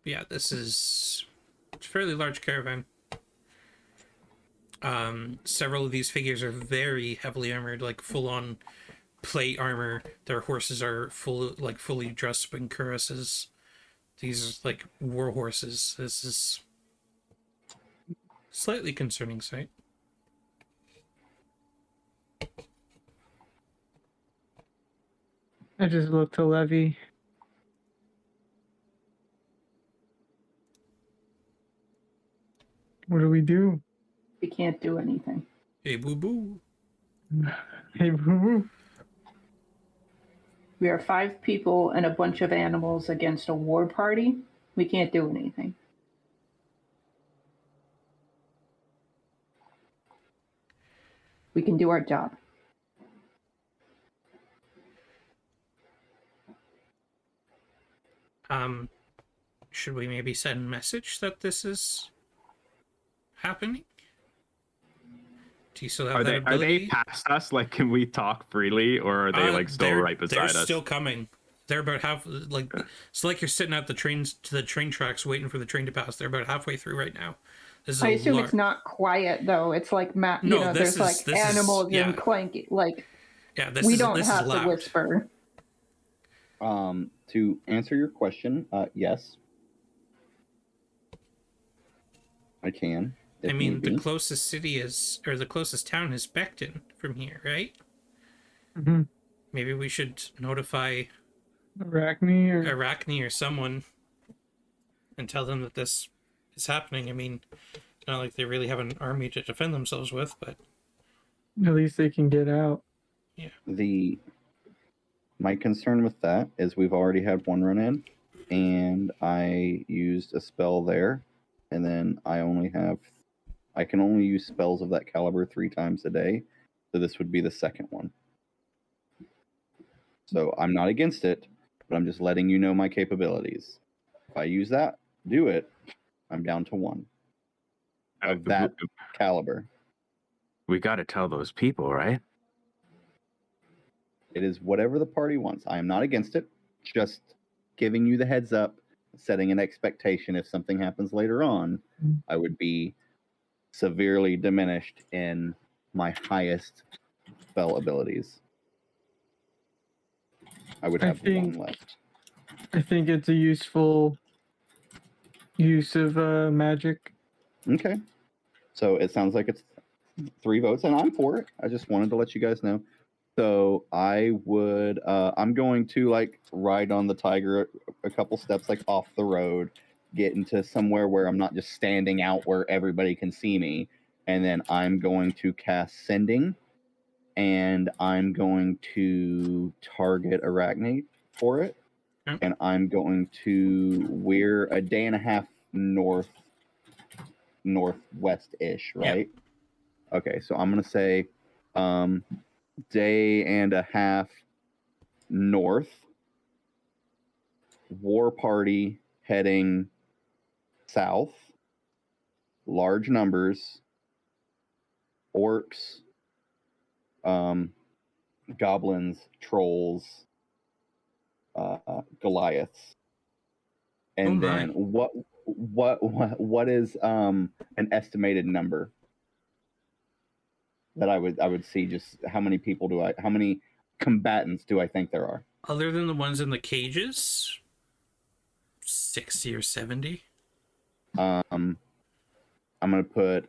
Yeah, this is a fairly large caravan. Several of these figures are very heavily armored, like full-on plate armor. Their horses are fully dressed up in cuirasses. These are like war horses. This is slightly concerning sight. I just looked to Levy. What do we do? We can't do anything. Hey, boo boo. Hey, boo boo. We are 5 people and a bunch of animals against a war party. We can't do anything. We can do our job. Should we maybe send a message that this is happening? Do you still have Are that they ability? past us? Like, can we talk freely, or are they like still they're, right beside they're us? still coming. They're about half. Like it's like you're sitting at the train tracks waiting for the train to pass. They're about halfway through right now. This is I a assume lar- it's not quiet though. It's like No, there's like animals yeah, and clanky. Like yeah. we don't This is have to loud. whisper. To answer your question, yes, I can. I If mean, need the be. closest city is, or the closest town is Becton from here, right? Mm-hmm. Maybe we should notify Arachne or Arachne or someone and tell them that this is happening. I mean, it's not like they really have an army to defend themselves with, but at least they can get out. My concern with that is we've already had one run in, and I used a spell there, and then I can only use spells of that caliber 3 times a day, so this would be the second one. So I'm not against it, but I'm just letting you know my capabilities. If I use that, do it, I'm down to 1 of that caliber. We got to tell those people, right? It is whatever the party wants. I am not against it. Just giving you the heads up, setting an expectation. If something happens later on, I would be severely diminished in my highest spell abilities. I would have 1 left. I think it's a useful use of magic. Okay. So it sounds like it's 3 votes, and I'm for it. I just wanted to let you guys know. So I would, I'm going to like ride on the tiger a couple steps like off the road, get into somewhere where I'm not just standing out where everybody can see me. And then I'm going to cast Sending, and I'm going to target Arachne for it. Yep. And I'm going to, we're a day and a half northwest-ish, right? Yep. Okay, so I'm going to say, day and a half north, war party heading south, large numbers, orcs, goblins, trolls, Goliaths. And then what is an estimated number that I would see? Just how many combatants do I think there are? Other than the ones in the cages, 60 or 70. I'm gonna put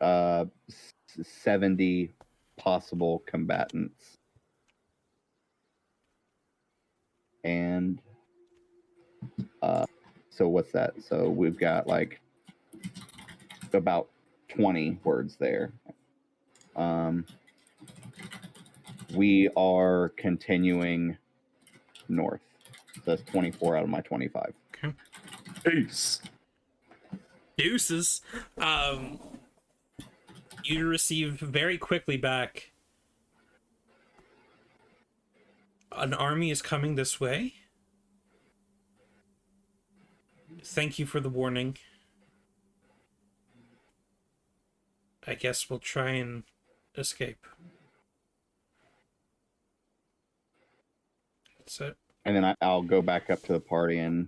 70 possible combatants. And so what's that? So we've got like about 20 words there. We are continuing north. So that's 24 out of my 25. Okay. Peace. Deuces. You receive very quickly back. An army is coming this way. Thank you for the warning. I guess we'll try and escape. That's it. And then I'll go back up to the party and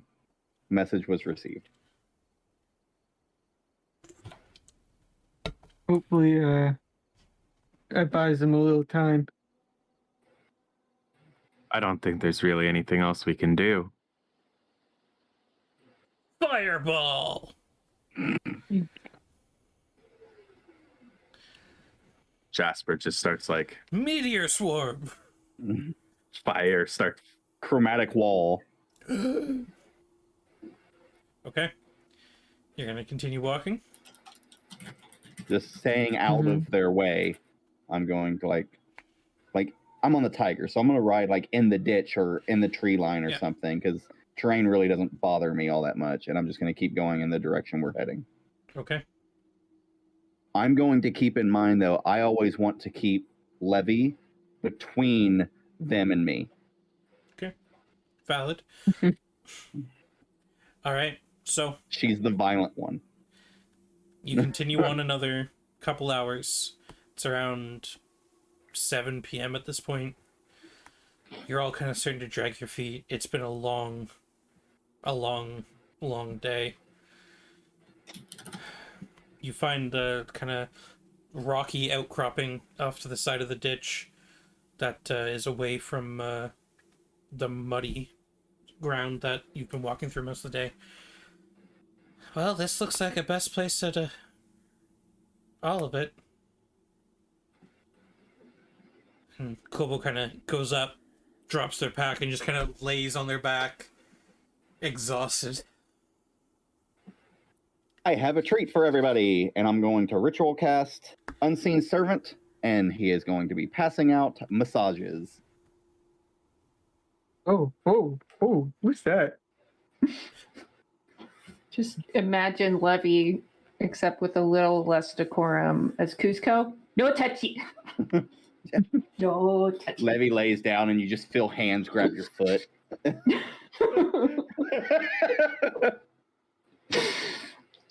message was received. Hopefully, that buys them a little time. I don't think there's really anything else we can do. Fireball! Jasper just starts like Meteor swarm! fire starts. Chromatic wall. Okay. You're gonna continue walking? Just staying out of their way. I'm going to like I'm on the tiger, so I'm gonna ride like in the ditch or in the tree line or something, because terrain really doesn't bother me all that much, and I'm just gonna keep going in the direction we're heading. Okay. I'm going to keep in mind though, I always want to keep Levy between them and me. Okay. Valid. All right. So she's the violent one. you continue on another couple hours. It's around 7 p.m. at this point. You're all kind of starting to drag your feet. It's been a long day. You find the kind of rocky outcropping off to the side of the ditch that is away from the muddy ground that you've been walking through most of the day. Well, this looks like a best place to all of it. And Kobo kind of goes up, drops their pack, and just kind of lays on their back, exhausted. I have a treat for everybody, and I'm going to ritual cast Unseen Servant, and he is going to be passing out massages. Oh, who's that? Just imagine Levy, except with a little less decorum as Cusco. No touchy. No touchy. Levy lays down, and you just feel hands grab your foot.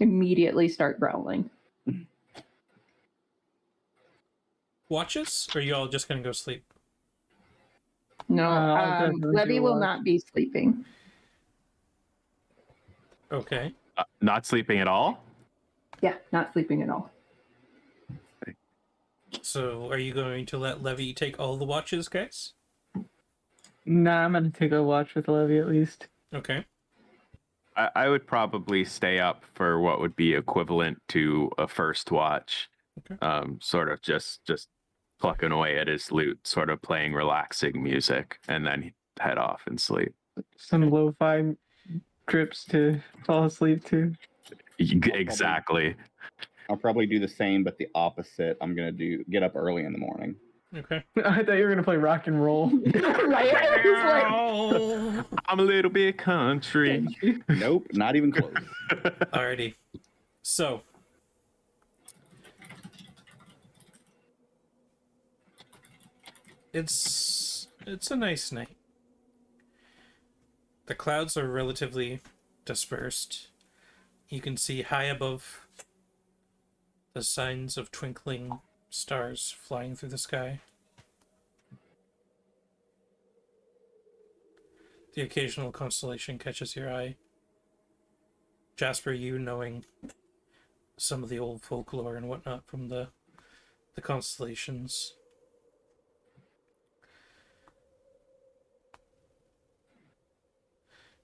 Immediately start growling. Watches? Or are you all just gonna go sleep? No, I'll definitely Levy do will watch. not be sleeping. Okay. Not sleeping at all? Yeah, not sleeping at all. So are you going to let Levy take all the watches, guys? Nah, I'm gonna take a watch with Levy at least. Okay. I would probably stay up for what would be equivalent to a first watch. Okay. Sort of just plucking away at his lute, sort of playing relaxing music, and then head off and sleep. Some lo-fi trips to fall asleep to. Exactly. I'll probably do the same, but the opposite. I'm going to get up early in the morning. Okay. I thought you were gonna play rock and roll. Right? I'm a little bit country. Nope, not even close. Alrighty. So it's a nice night. The clouds are relatively dispersed. You can see high above the signs of twinkling stars flying through the sky. The occasional constellation catches your eye. Jasper, you knowing some of the old folklore and whatnot from the constellations.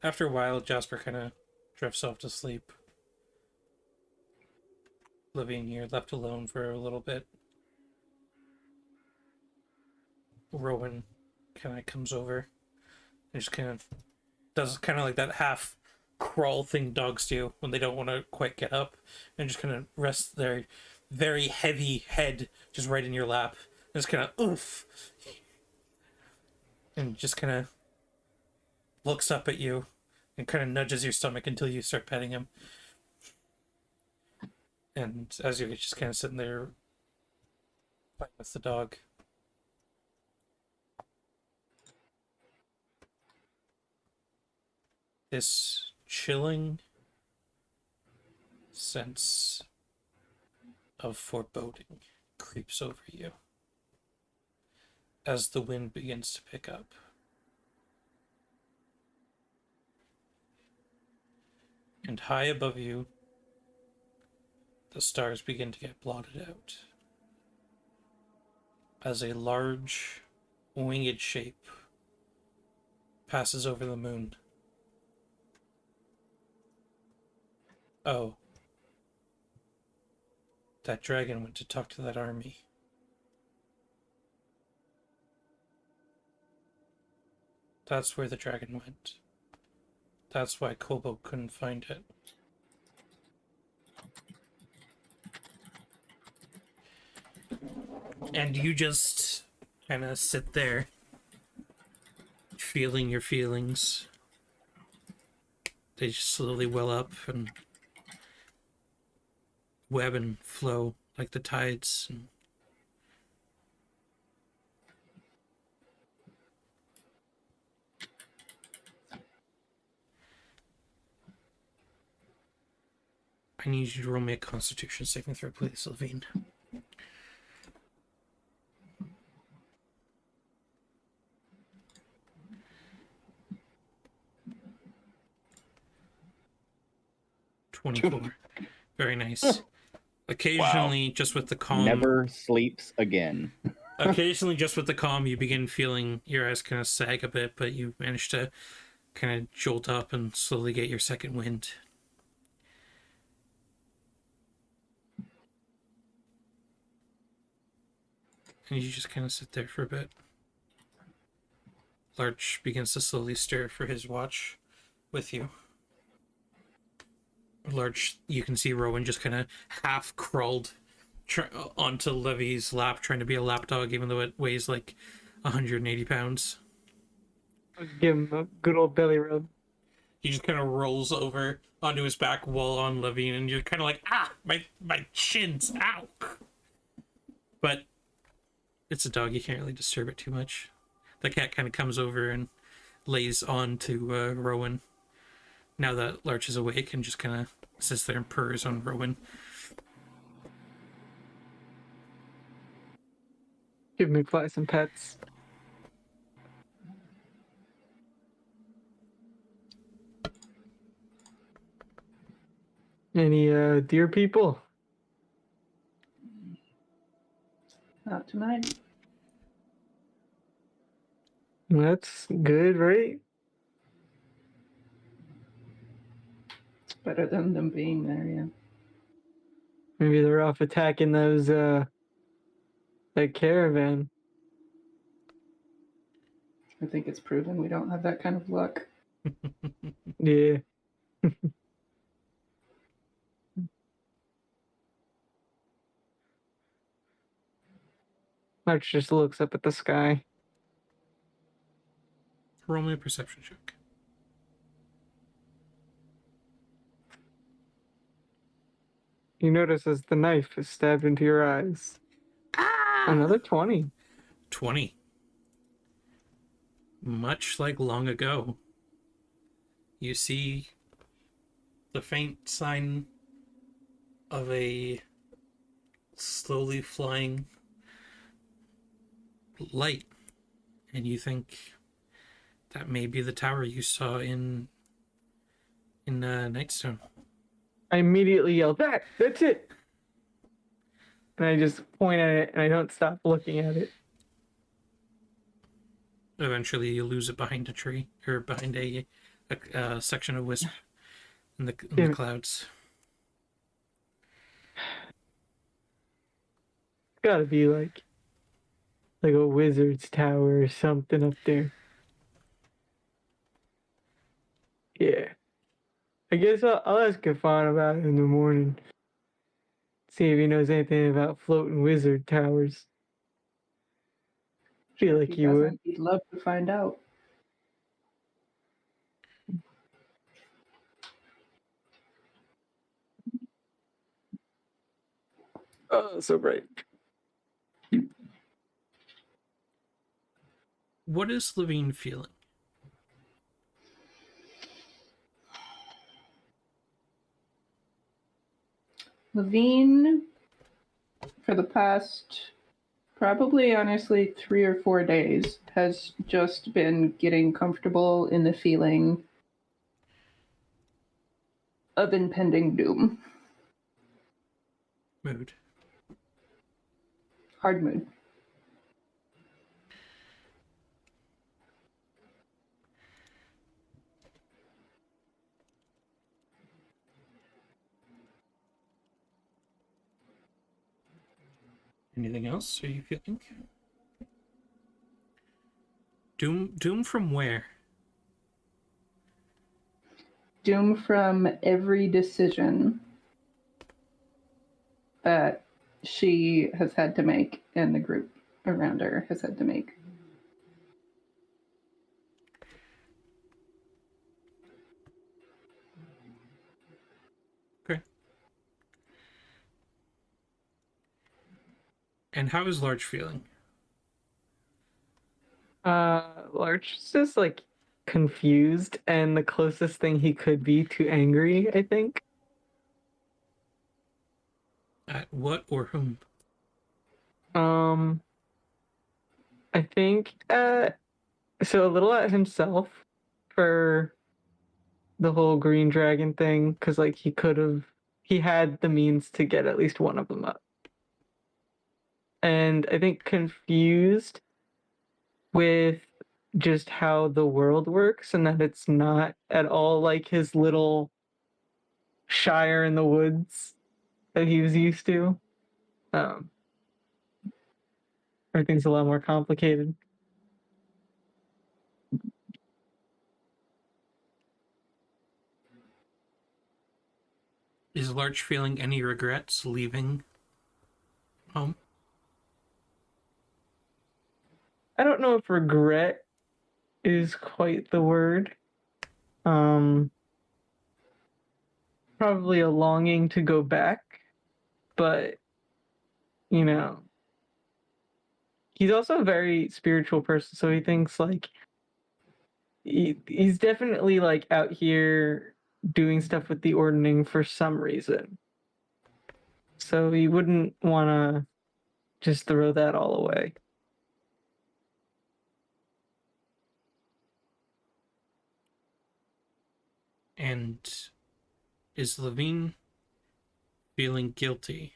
After a while, Jasper kind of drifts off to sleep. Livy and you're left alone for a little bit. Rowan kind of comes over and just kind of does kind of like that half crawl thing dogs do when they don't want to quite get up, and just kind of rests their very heavy head just right in your lap and just kind of oof, and just kind of looks up at you and kind of nudges your stomach until you start petting him. And as you're just kind of sitting there playing with the dog, this chilling sense of foreboding creeps over you as the wind begins to pick up. And high above you, the stars begin to get blotted out as a large, winged shape passes over the moon. Oh. That dragon went to talk to that army. That's where the dragon went. That's why Kobo couldn't find it. And you just kind of sit there, feeling your feelings. They just slowly well up and web and flow like the tides. And I need you to roll me a Constitution saving throw, please, Levine. 24. Very nice. Occasionally, just with the calm. Never sleeps again. Occasionally, just with the calm, you begin feeling your eyes kind of sag a bit, but you manage to kind of jolt up and slowly get your second wind. And you just kind of sit there for a bit. Larch begins to slowly stir for his watch with you. Larch, you can see Rowan just kind of half crawled onto Levy's lap, trying to be a lapdog, even though it weighs like 180 pounds. Give him a good old belly rub. He just kind of rolls over onto his back while on Levy, and you're kind of like, my shins, ow! But it's a dog, you can't really disturb it too much. The cat kind of comes over and lays on to Rowan, now that Larch is awake, and just kind of sits there and purrs on Rowan. Give McFly some pets. Any deer people? Not tonight. That's good, right? It's better than them being there, yeah. Maybe they're off attacking those that caravan. I think it's proven we don't have that kind of luck. Yeah. March just looks up at the sky. Roll me a perception check. You notice as the knife is stabbed into your eyes. Another 20. 20. Much like long ago, you see the faint sign of a slowly flying light, and you think that may be the tower you saw in Nightstone. I immediately yell, that's it! And I just point at it, and I don't stop looking at it. Eventually, you lose it behind a tree, or behind a section of wisp in the clouds. It's gotta be like a wizard's tower or something up there. Yeah. I guess I'll ask Kafan about it in the morning. See if he knows anything about floating wizard towers. Feel like If he would. doesn't, he'd love to find out. Oh, so bright. What is Levine feeling? Levine, for the past probably honestly 3 or 4 days, has just been getting comfortable in the feeling of impending doom. Mood. Hard mood. Anything else are you feeling? Doom from where? Doom from every decision that she has had to make and the group around her has had to make. Okay. And how is Larch feeling? Larch is just like confused, and the closest thing he could be to angry, I think. At what or whom? I think so a little at himself for the whole green dragon thing, because like he had the means to get at least one of them up. And I think confused with just how the world works and that it's not at all like his little shire in the woods that he was used to. Everything's a lot more complicated. Is Larch feeling any regrets leaving home? I don't know if regret is quite the word. Probably a longing to go back, but you know, he's also a very spiritual person, so he thinks like he's definitely like out here doing stuff with the ordning for some reason. So he wouldn't want to just throw that all away. And is Levine feeling guilty?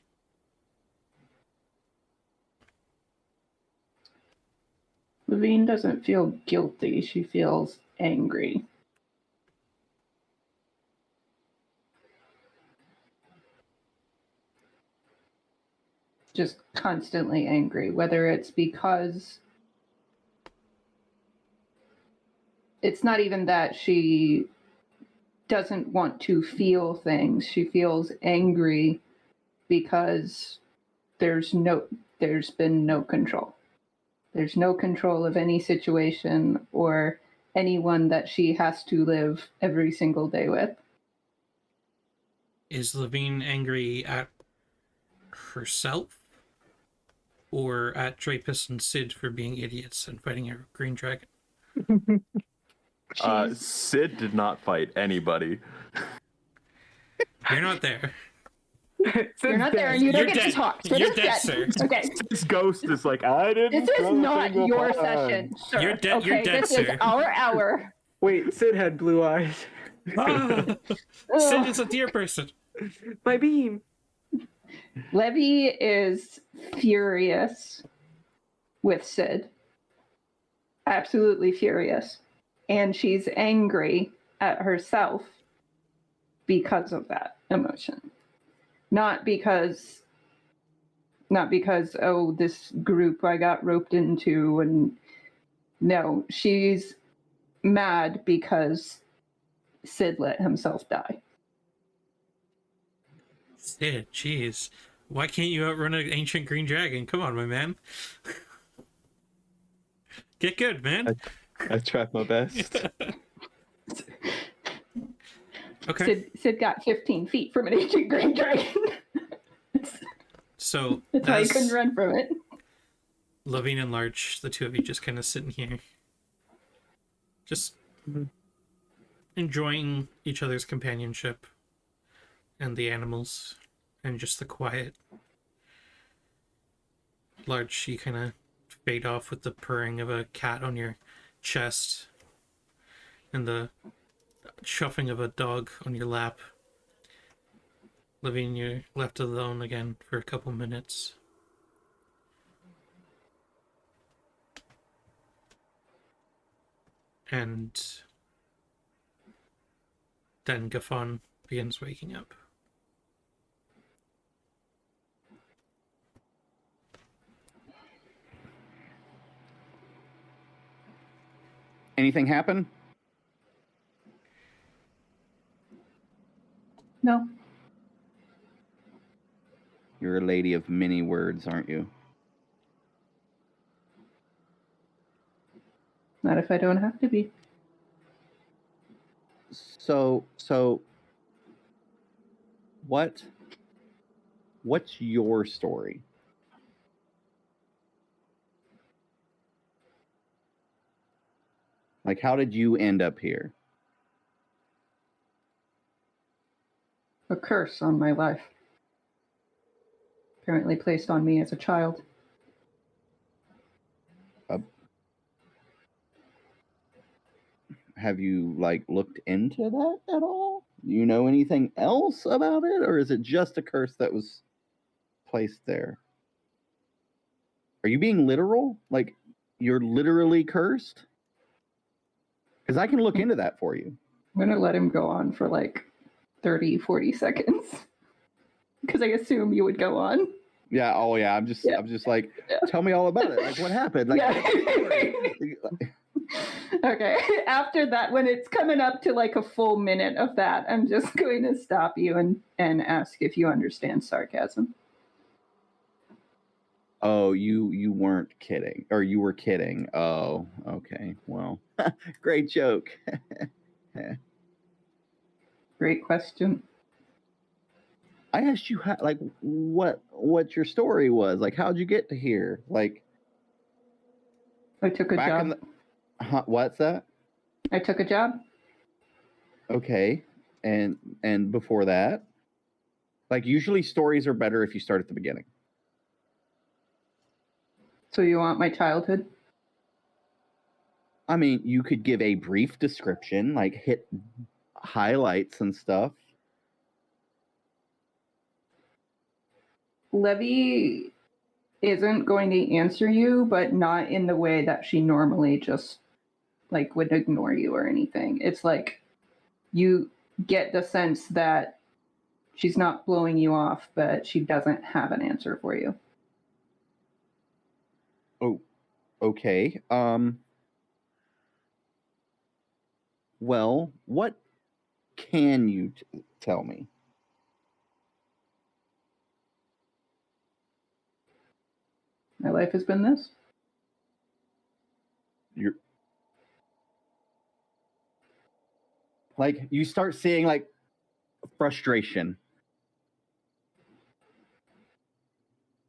Levine doesn't feel guilty. She feels angry. Just constantly angry, whether it's because it's not even that she doesn't want to feel things. She feels angry because there's been no control. There's no control of any situation or anyone that she has to live every single day with. Is Levine angry at herself or at Drapus and Sid for being idiots and fighting a green dragon? Sid did not fight anybody. You're not there. You're not there and you don't get to talk. So You're this dead, dead. sir. Okay. This ghost is like, I didn't. This is throw a not single your pie." session, sir. You're dead- Okay, you're dead, this sir. is our hour. Wait, Sid had blue eyes. Ah, Ugh. Sid is a deer person. My beam. Levy is furious with Sid. Absolutely furious. And she's angry at herself because of that emotion. Not because, oh, this group I got roped into, and no, she's mad because Sid let himself die. Sid, jeez. Why can't you outrun an ancient green dragon? Come on, my man. Get good, man. I tried my best. Okay. Sid got 15 feet from an ancient green dragon. So That's why he as couldn't run from it. Levine and Larch, the two of you just kind of sitting here. Just enjoying each other's companionship and the animals and just the quiet. Larch, you kind of fade off with the purring of a cat on your chest and the chuffing of a dog on your lap. Levine, you're left alone again for a couple minutes. And then Gaffon begins waking up. Anything happen? No. You're a lady of many words, aren't you? Not if I don't have to be. So what's your story? Like, how did you end up here? A curse on my life. Apparently placed on me as a child. have you like looked into that at all? Do you know anything else about it, or is it just a curse that was placed there? Are you being literal? Like you're literally cursed? Because I can look into that for you. I'm going to let him go on for like 30, 40 seconds. Because I assume you would go on. Yeah. Oh, yeah. I'm just like, tell me all about it. Like, what happened? Like, Okay. After that, when it's coming up to like a full minute of that, I'm just going to stop you and ask if you understand sarcasm. Oh, you weren't kidding, or you were kidding. Oh, okay. Well, great joke. Great question. I asked you how, like, what your story was. Like, how'd you get to here? Like, I took a job. What's that? I took a job. Okay, and before that, like, usually stories are better if you start at the beginning. So you want my childhood? I mean, you could give a brief description, like hit highlights and stuff. Levy isn't going to answer you, but not in the way that she normally just like would ignore you or anything. It's like you get the sense that she's not blowing you off, but she doesn't have an answer for you. Oh, okay. Well, what can you tell me? My life has been this. You're like, you start seeing like frustration.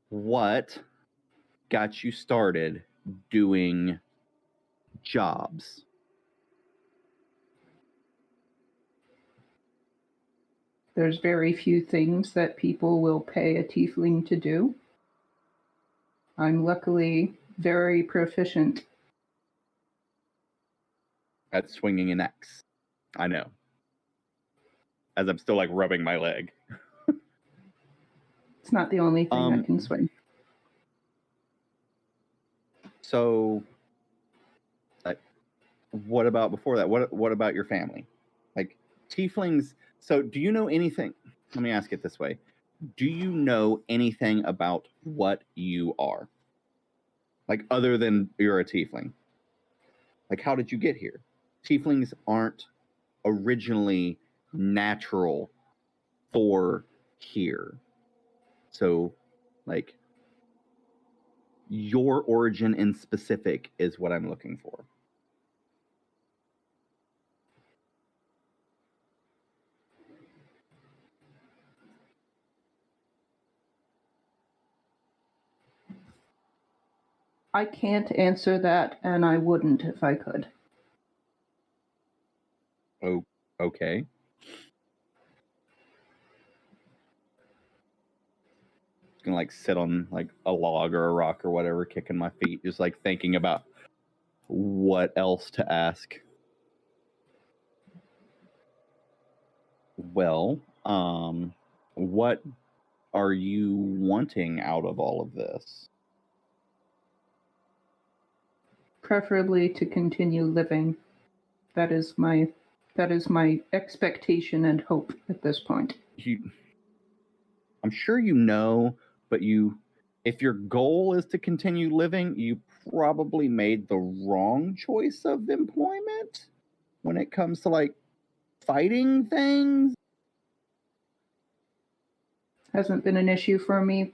What got you started doing jobs? There's very few things that people will pay a tiefling to do. I'm luckily very proficient. At swinging an axe. I know. As I'm still like rubbing my leg. It's not the only thing I can swing. So, like, what about before that? What about your family? Like, tieflings. So, do you know anything? Let me ask it this way. Do you know anything about what you are? Like, other than you're a tiefling? Like, how did you get here? Tieflings aren't originally natural for here. So, like, your origin in specific is what I'm looking for. I can't answer that, and I wouldn't if I could. Oh, okay. Gonna like sit on like a log or a rock or whatever, kicking my feet, just like thinking about what else to ask. Well, what are you wanting out of all of this? Preferably to continue living. That is my expectation and hope at this point. I'm sure you know, but if your goal is to continue living, you probably made the wrong choice of employment when it comes to like fighting things. Hasn't been an issue for me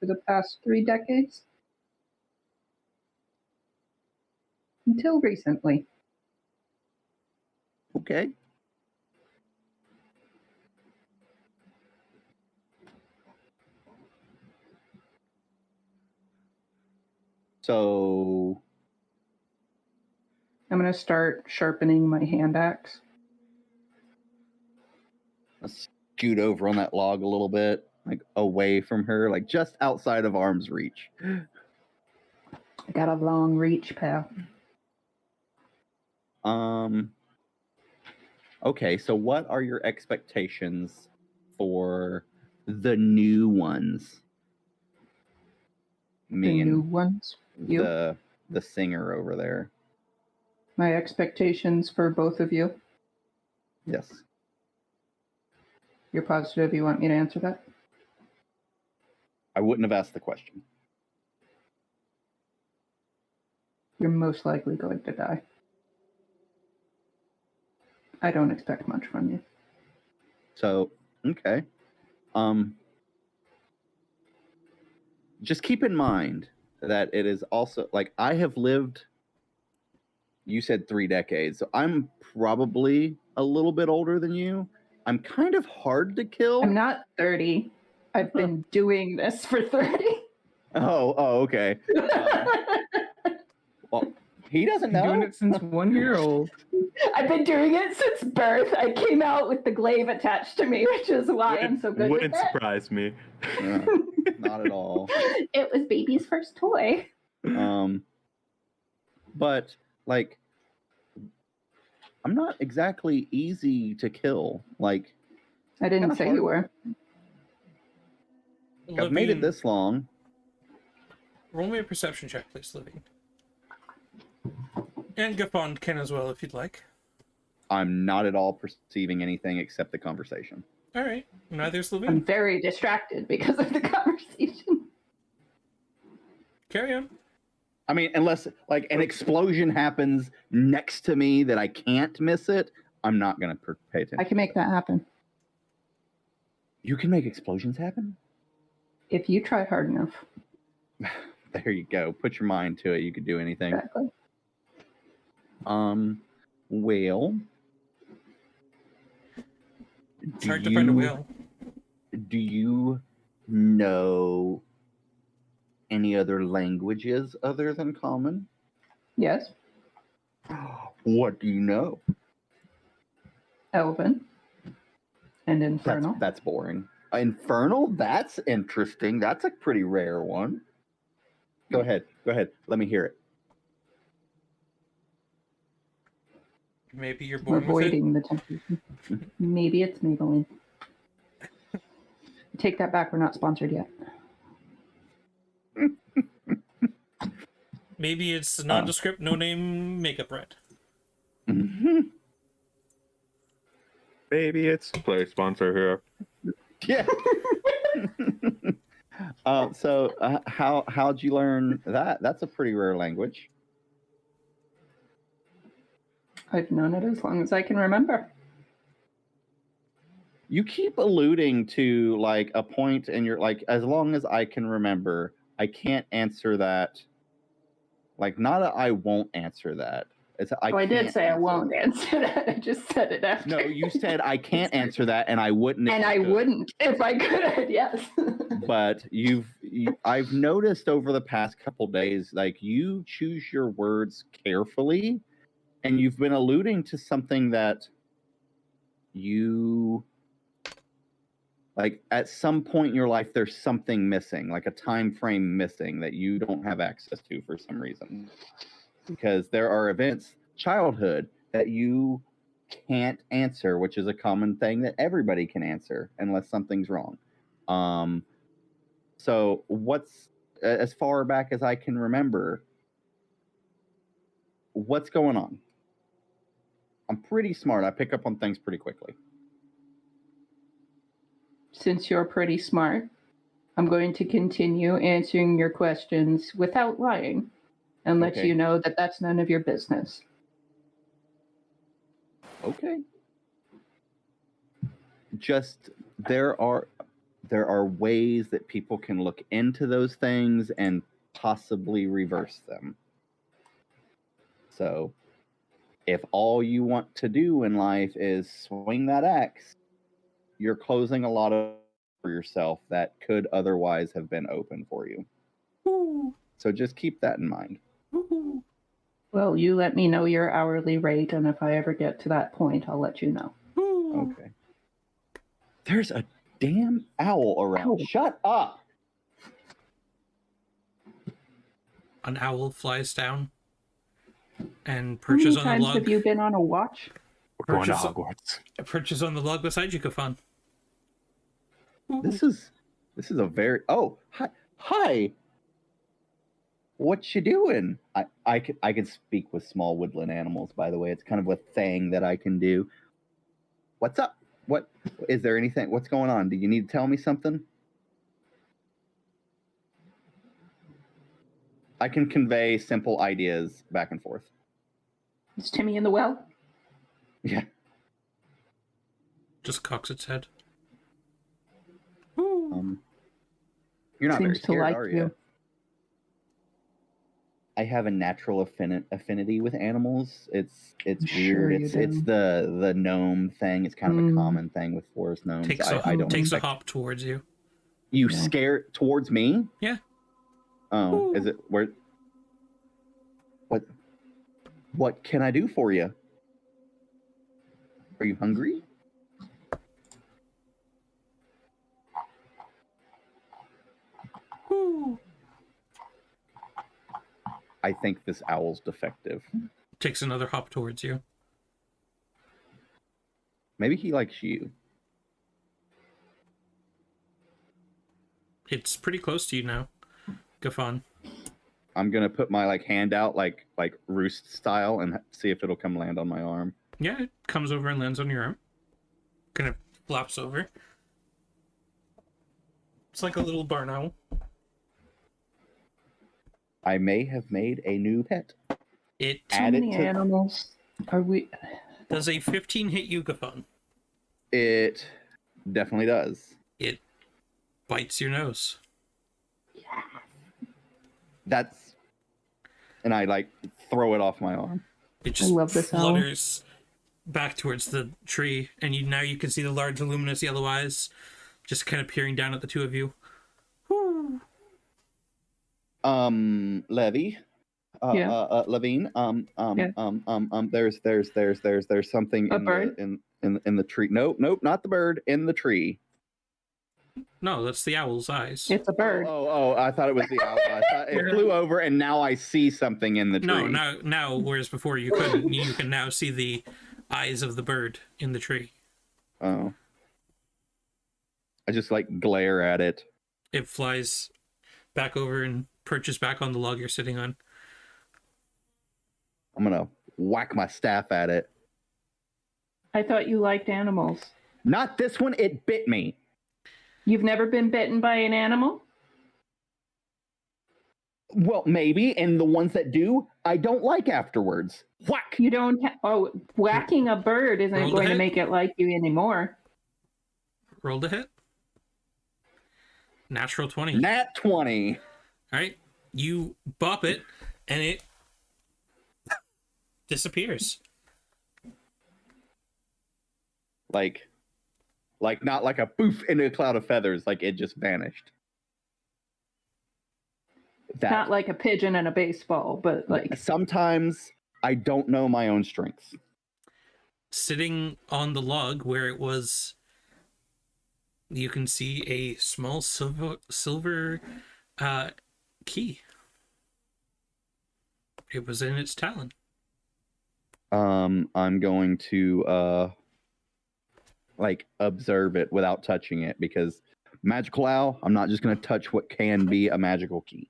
for the past 3 decades. Until recently. Okay. So I'm going to start sharpening my hand axe. let's scoot over on that log a little bit, like away from her, like just outside of arm's reach. I got a long reach, pal. Okay, so what are your expectations for the new ones? The Me new and ones. You. the singer over there. My expectations for both of you. Yes. You're positive you want me to answer that? I wouldn't have asked the question. You're most likely going to die. I don't expect much from you. So, okay. Just keep in mind that it is also like I have lived, you said 3 decades, so I'm probably a little bit older than you. I'm kind of hard to kill. I'm not 30. I've been doing this for 30. Oh, okay. Well, he doesn't Been doing know. it since 1 year old. I've been doing it since birth. I came out with the glaive attached to me, which is why I'm so good with Wouldn't it. surprise me. Not at all. It was baby's first toy. But like, I'm not exactly easy to kill. Like, I didn't Kinda say hard. you were. I've made it Levine, this long. roll me a perception check, please, Levine. And Gafond can as well, if you'd like. I'm not at all perceiving anything except the conversation. All right. Neither's I'm Levine. very distracted because of the conversation. Carry on. I mean, unless like an explosion happens next to me that I can't miss it, I'm not gonna pay attention. I can make that happen. You can make explosions happen? If you try hard enough. There you go. Put your mind to it. You could do anything. Exactly. Well, It's hard to find a whale. do you know any other languages other than Common? Yes. What do you know? Elven. And Infernal. That's boring. Infernal? That's interesting. That's a pretty rare one. Go ahead. Let me hear it. Maybe you're I'm born with it. avoiding the temptation. Maybe it's Maybelline. Take that back. We're not sponsored yet. Maybe it's nondescript, no-name makeup brand. Maybe it's play sponsor here. Yeah. How'd you learn that? That's a pretty rare language. I've known it as long as I can remember. You keep alluding to like a point and you're like, as long as I can remember, I can't answer that. Like, not a, I won't answer that. It's a, I did can't say I answer won't answer that. I just said it after. No, you said I can't answer that, and I wouldn't. And I wouldn't if I could. Yes. But I've noticed over the past couple days, like you choose your words carefully, and you've been alluding to something that you like at some point in your life. There's something missing, like a time frame missing that you don't have access to for some reason, because there are events, childhood, that you can't answer, which is a common thing that everybody can answer unless something's wrong. So what's as far back as I can remember, what's going on? I'm pretty smart. I pick up on things pretty quickly. Since you're pretty smart, I'm going to continue answering your questions without lying and let Okay. you know that that's none of your business. Okay. Just there are ways that people can look into those things and possibly reverse them. So if all you want to do in life is swing that axe, you're closing a lot of for yourself that could otherwise have been open for you. Woo. So just keep that in mind. Woo-hoo. Well, you let me know your hourly rate, and if I ever get to that point, I'll let you know. Woo. Okay. There's a damn owl around. Ow. Shut up. An owl flies down. and How many perches on the times log. have you been on a watch? We're going to Purchase- Hogwarts. Perches on the log beside you, Kafan. This is a very hi. What you doing? I can speak with small woodland animals, by the way. It's kind of a thing that I can do. What's up? What is there anything? What's going on? Do you need to tell me something? I can convey simple ideas back and forth. Is Timmy in the well? Yeah. Just cocks its head. You're not very Seems to scared, like are you. you? I have a natural affinity with animals. It's Sure weird. you It's do. the gnome thing. It's kind of a common thing with forest gnomes. Takes I don't takes a expect hop towards you. you Yeah. scare towards me. Yeah. Oh, Ooh. is it where? What can I do for you? Are you hungry? Woo. I think this owl's defective. Takes another hop towards you. Maybe he likes you. It's pretty close to you now, Kafan. I'm gonna put my hand out like roost style and see if it'll come land on my arm. Yeah, it comes over and lands on your arm. Kind of flops over. It's like a little barn owl. I may have made a new pet. It How Add it many to- animals are we? does a 15 hit you, Kafan. It definitely does. It bites your nose. That's, and I throw it off my arm. It just love this owl. flutters back towards the tree, and now you can see the large luminous yellow eyes just kind of peering down at the two of you. Woo. Levy. Yeah. Levine. Yeah. There's something A in bird? in the tree. Nope, not the bird. In the tree. No, that's the owl's eyes. It's a bird. Oh! I thought it was the owl. I thought it flew over, and now I see something in the tree. No, now, whereas before you couldn't, you can now see the eyes of the bird in the tree. Oh. I just glare at it. It flies back over and perches back on the log you're sitting on. I'm gonna whack my staff at it. I thought you liked animals. Not this one. It bit me. You've never been bitten by an animal? Well, maybe, and the ones that do, I don't like afterwards. Whack! You don't. Whacking a bird isn't Roll the going to hit. make it like you anymore. Roll to hit. Natural 20. Nat 20. All right, you bop it, and it disappears. Not like a poof into a cloud of feathers, it just vanished. Not like a pigeon and a baseball, but Sometimes I don't know my own strengths. Sitting on the log where it was, you can see a small silver key. It was in its talon. I'm going to observe it without touching it, because magical owl, I'm not just going to touch what can be a magical key.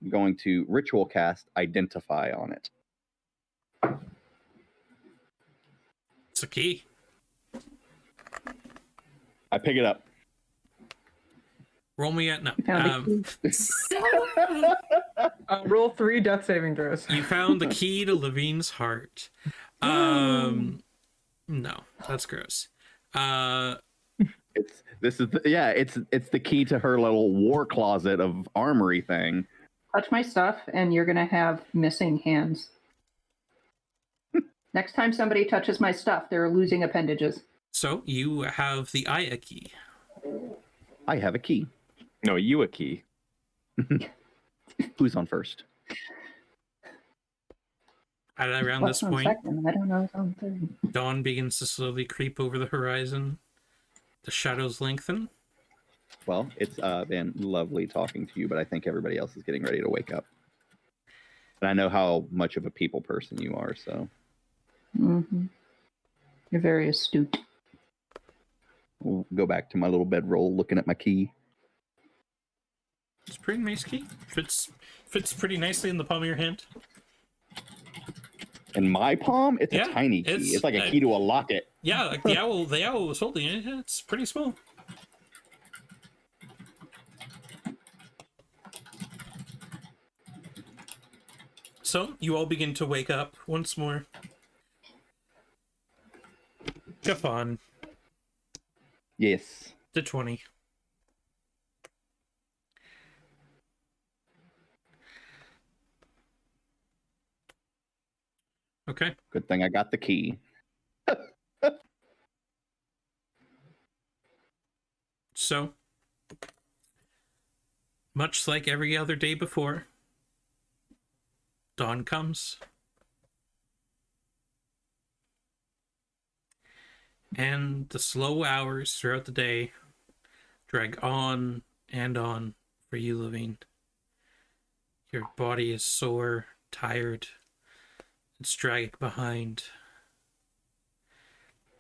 I'm going to ritual cast identify on it. It's a key. I pick it up. Roll me at no. you found a key. Roll 3 death saving throws. You found the key to Levine's heart. No, that's gross. It's the key to her little war closet of armory thing. Touch my stuff, and you're going to have missing hands. Next time somebody touches my stuff, they're losing appendages. So you have the Aya key. I have a key. No, you a key. Who's on first? At around What's this on point, second? I don't know. It's on third. dawn begins to slowly creep over the horizon. The shadows lengthen. Well, it's been lovely talking to you, but I think everybody else is getting ready to wake up. And I know how much of a people person you are, so Mm-hmm. You're very astute. we'll go back to my little bedroll looking at my key. It's a pretty nice key. Fits pretty nicely in the palm of your hand. In my palm, it's Yeah, a tiny key. it's- It's like a key to a locket. Yeah, like the owl was holding it. It's pretty small. So you all begin to wake up once more. Jafan, Yes. the 20. Okay. Good thing I got the key. So, much like every other day before, dawn comes. And the slow hours throughout the day drag on and on for you, Levine. Your body is sore, tired. It's dragging behind.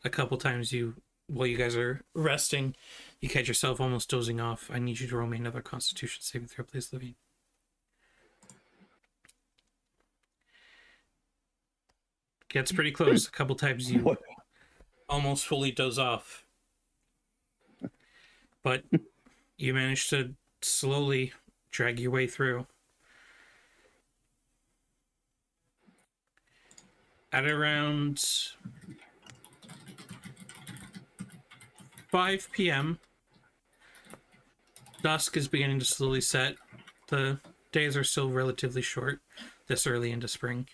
A couple times while you guys are resting, you catch yourself almost dozing off. I need you to roll me another Constitution saving throw, please, Levine. Gets pretty close. A couple times you What? almost fully doze off. But you manage to slowly drag your way through. At around 5 p.m., dusk is beginning to slowly set. The days are still relatively short this early into spring.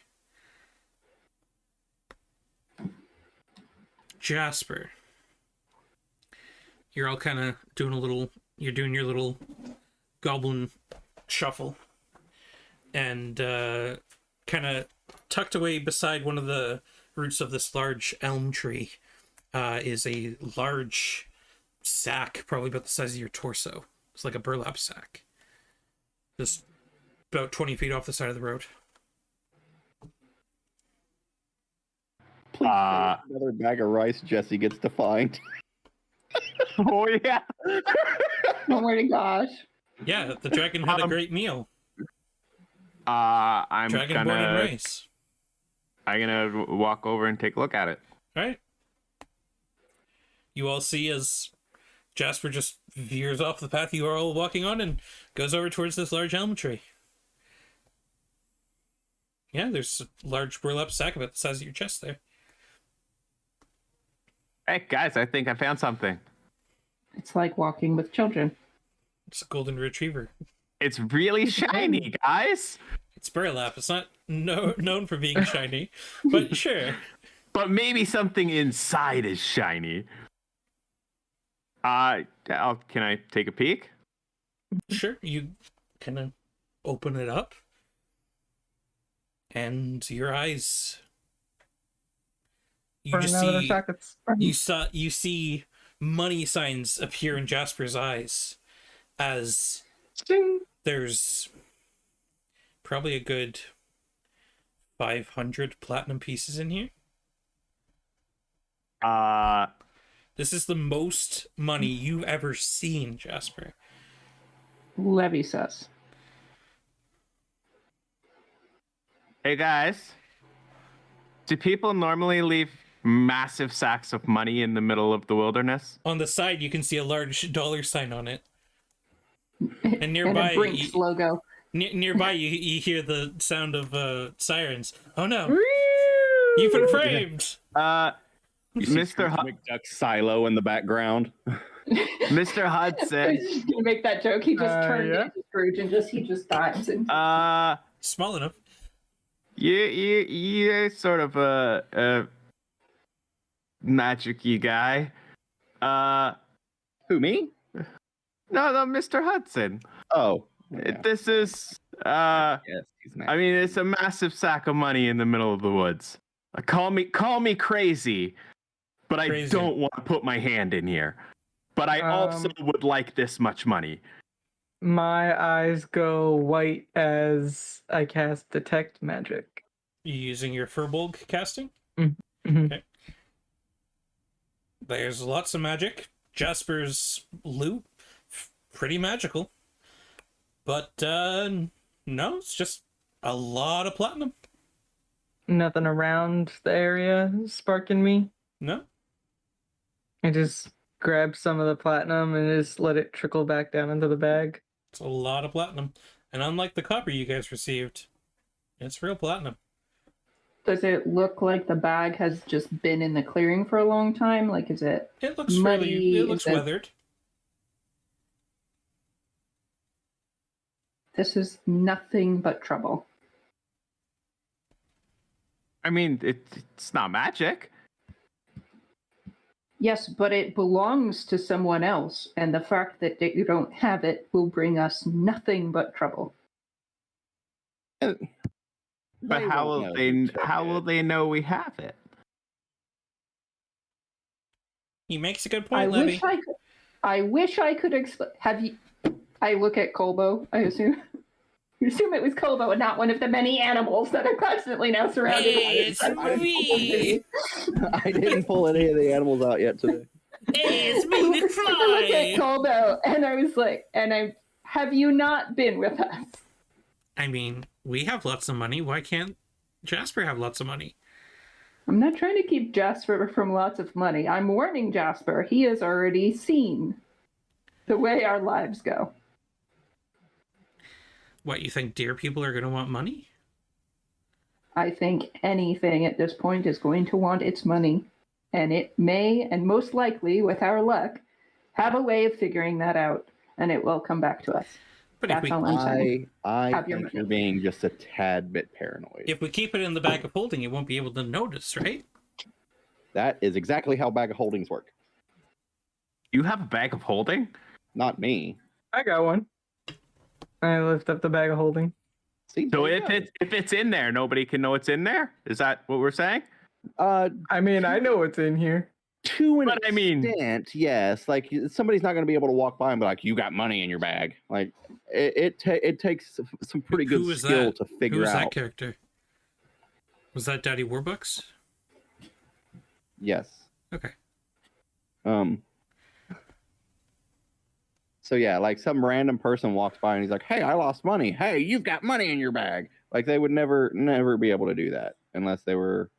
Jasper, you're all kind of doing your little goblin shuffle, and kind of tucked away beside one of the roots of this large elm tree is a large sack, probably about the size of your torso. It's like a burlap sack, just about 20 feet off the side of the road. Please say it's another bag of rice Jesse gets to find. Oh yeah. Oh my gosh. Yeah, the dragon had a great meal. I'm Dragonborn and rice. I'm gonna walk over and take a look at it. All right. You all see as Jasper just veers off the path you are all walking on and goes over towards this large elm tree. Yeah, there's a large burlap sack about the size of your chest there. Hey guys, I think I found something. It's like walking with children. It's a golden retriever. It's really shiny, guys. It's burlap. It's not known for being shiny, but sure. But maybe something inside is shiny. Can I take a peek? Sure, you kind of open it up, and your eyes. You just see you see money signs appear in Jasper's eyes, as there's probably a good 500 platinum pieces in here. This is the most money you've ever seen, Jasper. Levy says. Hey guys, do people normally leave massive sacks of money in the middle of the wilderness? On the side, you can see a large dollar sign on it. And And nearby, a Brinks logo. nearby you hear the sound of sirens. Oh no! You've been framed! You see Mr. Scrooge McDuck's silo in the background. Mr. I Hudson, was just gonna make that joke. He just turned yeah. into Scrooge and he just dives in. Small enough. you're sort of a magic-y guy. Who, me? No, Mr. Hudson. Oh. Yeah. This is Yes, he's I mean, it's a massive sack of money in the middle of the woods. Call me crazy, but I don't want to put my hand in here. But I also would like this much money. My eyes go white as I cast Detect Magic. You using your Furbolg casting? Mm-hmm. Okay. There's lots of magic. Jasper's loot, pretty magical. But, no, it's just a lot of platinum. Nothing around the area sparking me. No? I just grab some of the platinum and just let it trickle back down into the bag. It's a lot of platinum. And unlike the copper you guys received, it's real platinum. Does it look like the bag has just been in the clearing for a long time? Like, is it It looks muddy? it looks weathered. This is nothing but trouble. I mean, it's not magic. Yes, but it belongs to someone else, and the fact that you don't have it will bring us nothing but trouble. But They how won't will know they? who took How will it. they know we have it? He makes a good point, Levy. I wish I could explain. Have you? I look at Colbo. I assume. You assume it was Colbo and not one of the many animals that are constantly now surrounded. Hey, it's me! I didn't pull any of the animals out yet today. Hey, it's I me, looked at McFly! Colbo and I was like, have you not been with us? I mean, we have lots of money. Why can't Jasper have lots of money? I'm not trying to keep Jasper from lots of money. I'm warning Jasper. He has already seen the way our lives go. What, you think deer people are going to want money? I think anything at this point is going to want its money. And it may, and most likely, with our luck, have a way of figuring that out. And it will come back to us. But if That's we, all I'm saying. I Have your think money. you're being just a tad bit paranoid. if we keep it in the bag of holding, it won't be able to notice, right? That is exactly how bag of holdings work. You have a bag of holding? Not me. I got one. I lift up the bag of holding. See, So there you if it's in there, nobody can know it's in there. Is that what we're saying? go. I mean, I know what's in here. To an But I mean- extent, yes. Like somebody's not going to be able to walk by and be like, "You got money in your bag." Like it takes some pretty good Who was skill that? to Who figure was that out. character? Was that Daddy Warbucks? Yes. Okay. So yeah, like some random person walks by and he's like, "Hey, I lost money. Hey, you've got money in your bag." Like they would never be able to do that unless they were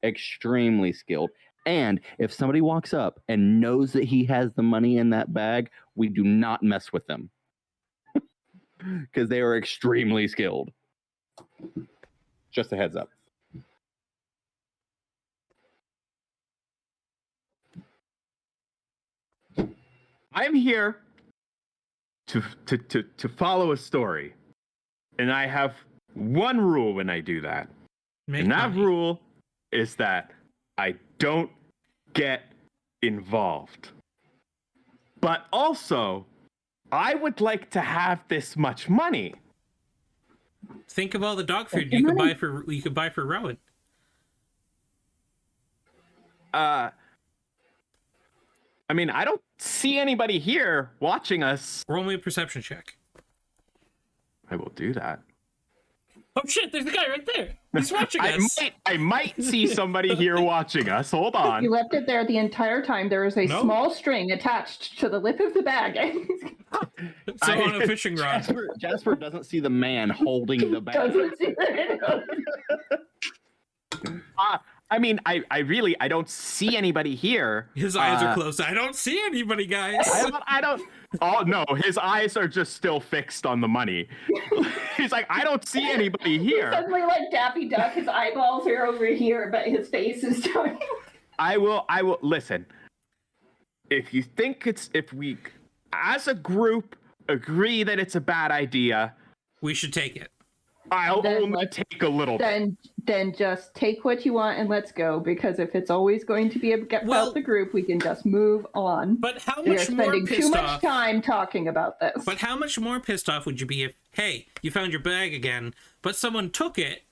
extremely skilled. And if somebody walks up and knows that he has the money in that bag, we do not mess with them because they are extremely skilled. Just a heads up. I'm here to follow a story, and I have one rule when I do that. Make And that money. rule is that I don't get involved. But also, I would like to have this much money. Think of all the dog food Take you your could buy for Rowan. I mean, I don't see anybody here watching us. Roll me a perception check. I will do that. Oh shit, there's a guy right there. He's watching us. I might see somebody here watching us. Hold on. You left it there the entire time. There is a No. small string attached to the lip of the bag. So on a fishing rod. Jasper doesn't see the man holding the bag. Doesn't see it. I mean, I don't see anybody here. His eyes are closed. I don't see anybody, guys. I don't. Oh no, his eyes are just still fixed on the money. He's like, I don't see anybody here. Suddenly, like Daffy Duck, his eyeballs are over here, but his face is doing. I will listen. If we, as a group, agree that it's a bad idea, We should take it. I'll Then only let's- take a little bit. Then just take what you want and let's go. Because if it's always going to be about Well- the group, we can just move on. But how We are much more spending too pissed much off? time talking about this. But how much more pissed off would you be if, hey, you found your bag again, but someone took it,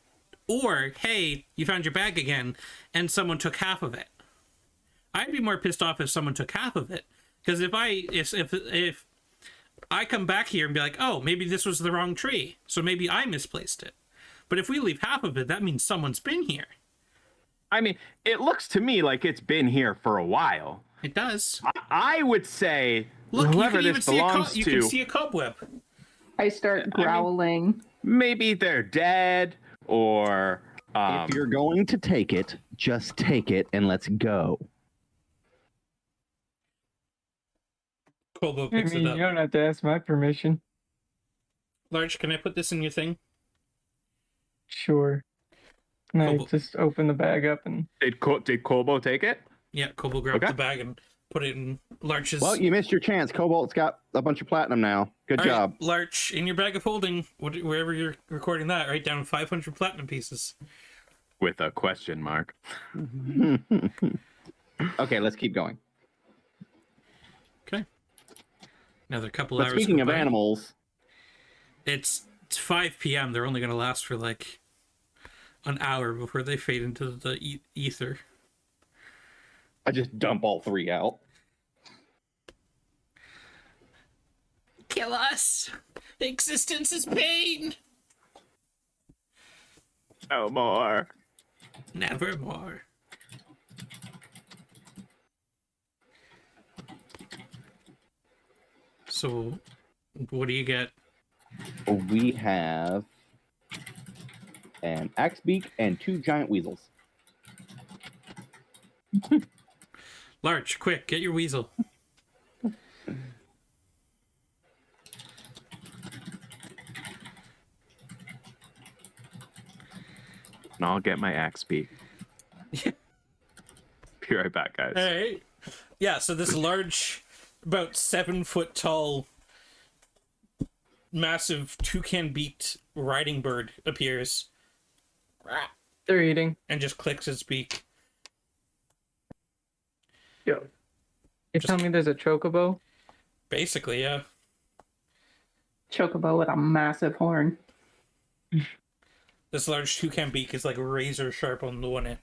or hey, you found your bag again, and someone took half of it? I'd be more pissed off if someone took half of it, because if I come back here and be like, oh, maybe this was the wrong tree, so maybe I misplaced it. But if we leave half of it, that means someone's been here. I mean, it looks to me like it's been here for a while. It does. I would say Look, you whoever can even this see belongs you to, can see a cobweb. I start growling. maybe they're dead, or If you're going to take it, just take it and let's go. Kobo I picks mean, it you up. don't have to ask my permission. Large, can I put this in your thing? Sure. And I Kobo. just open the bag up and did Kobo take it? Yeah, Kobo grabbed Okay. the bag and put it in Larch's. Well, you missed your chance. Cobalt's got a bunch of platinum now. Good All right, job. Larch, in your bag of holding, wherever you're recording that, write down 500 platinum pieces. With a question mark. Okay, let's keep going. Okay. Another couple But hours. speaking go of by. animals, It's 5 p.m. They're only going to last for like an hour before they fade into the ether. I just dump all three out. Kill us! Existence is pain! No more. Nevermore. So, what do you get? We have an axe beak and 2 giant weasels. Larch, quick, get your weasel. And I'll get my axe beak. Be right back, guys. Alright. Yeah, so this large, about 7 foot tall, massive toucan-beaked riding bird appears. they're eating. And just clicks its beak. Yo. You Just- tell me there's a chocobo? Basically, yeah. Chocobo with a massive horn. This large toucan beak is like razor sharp on the one end.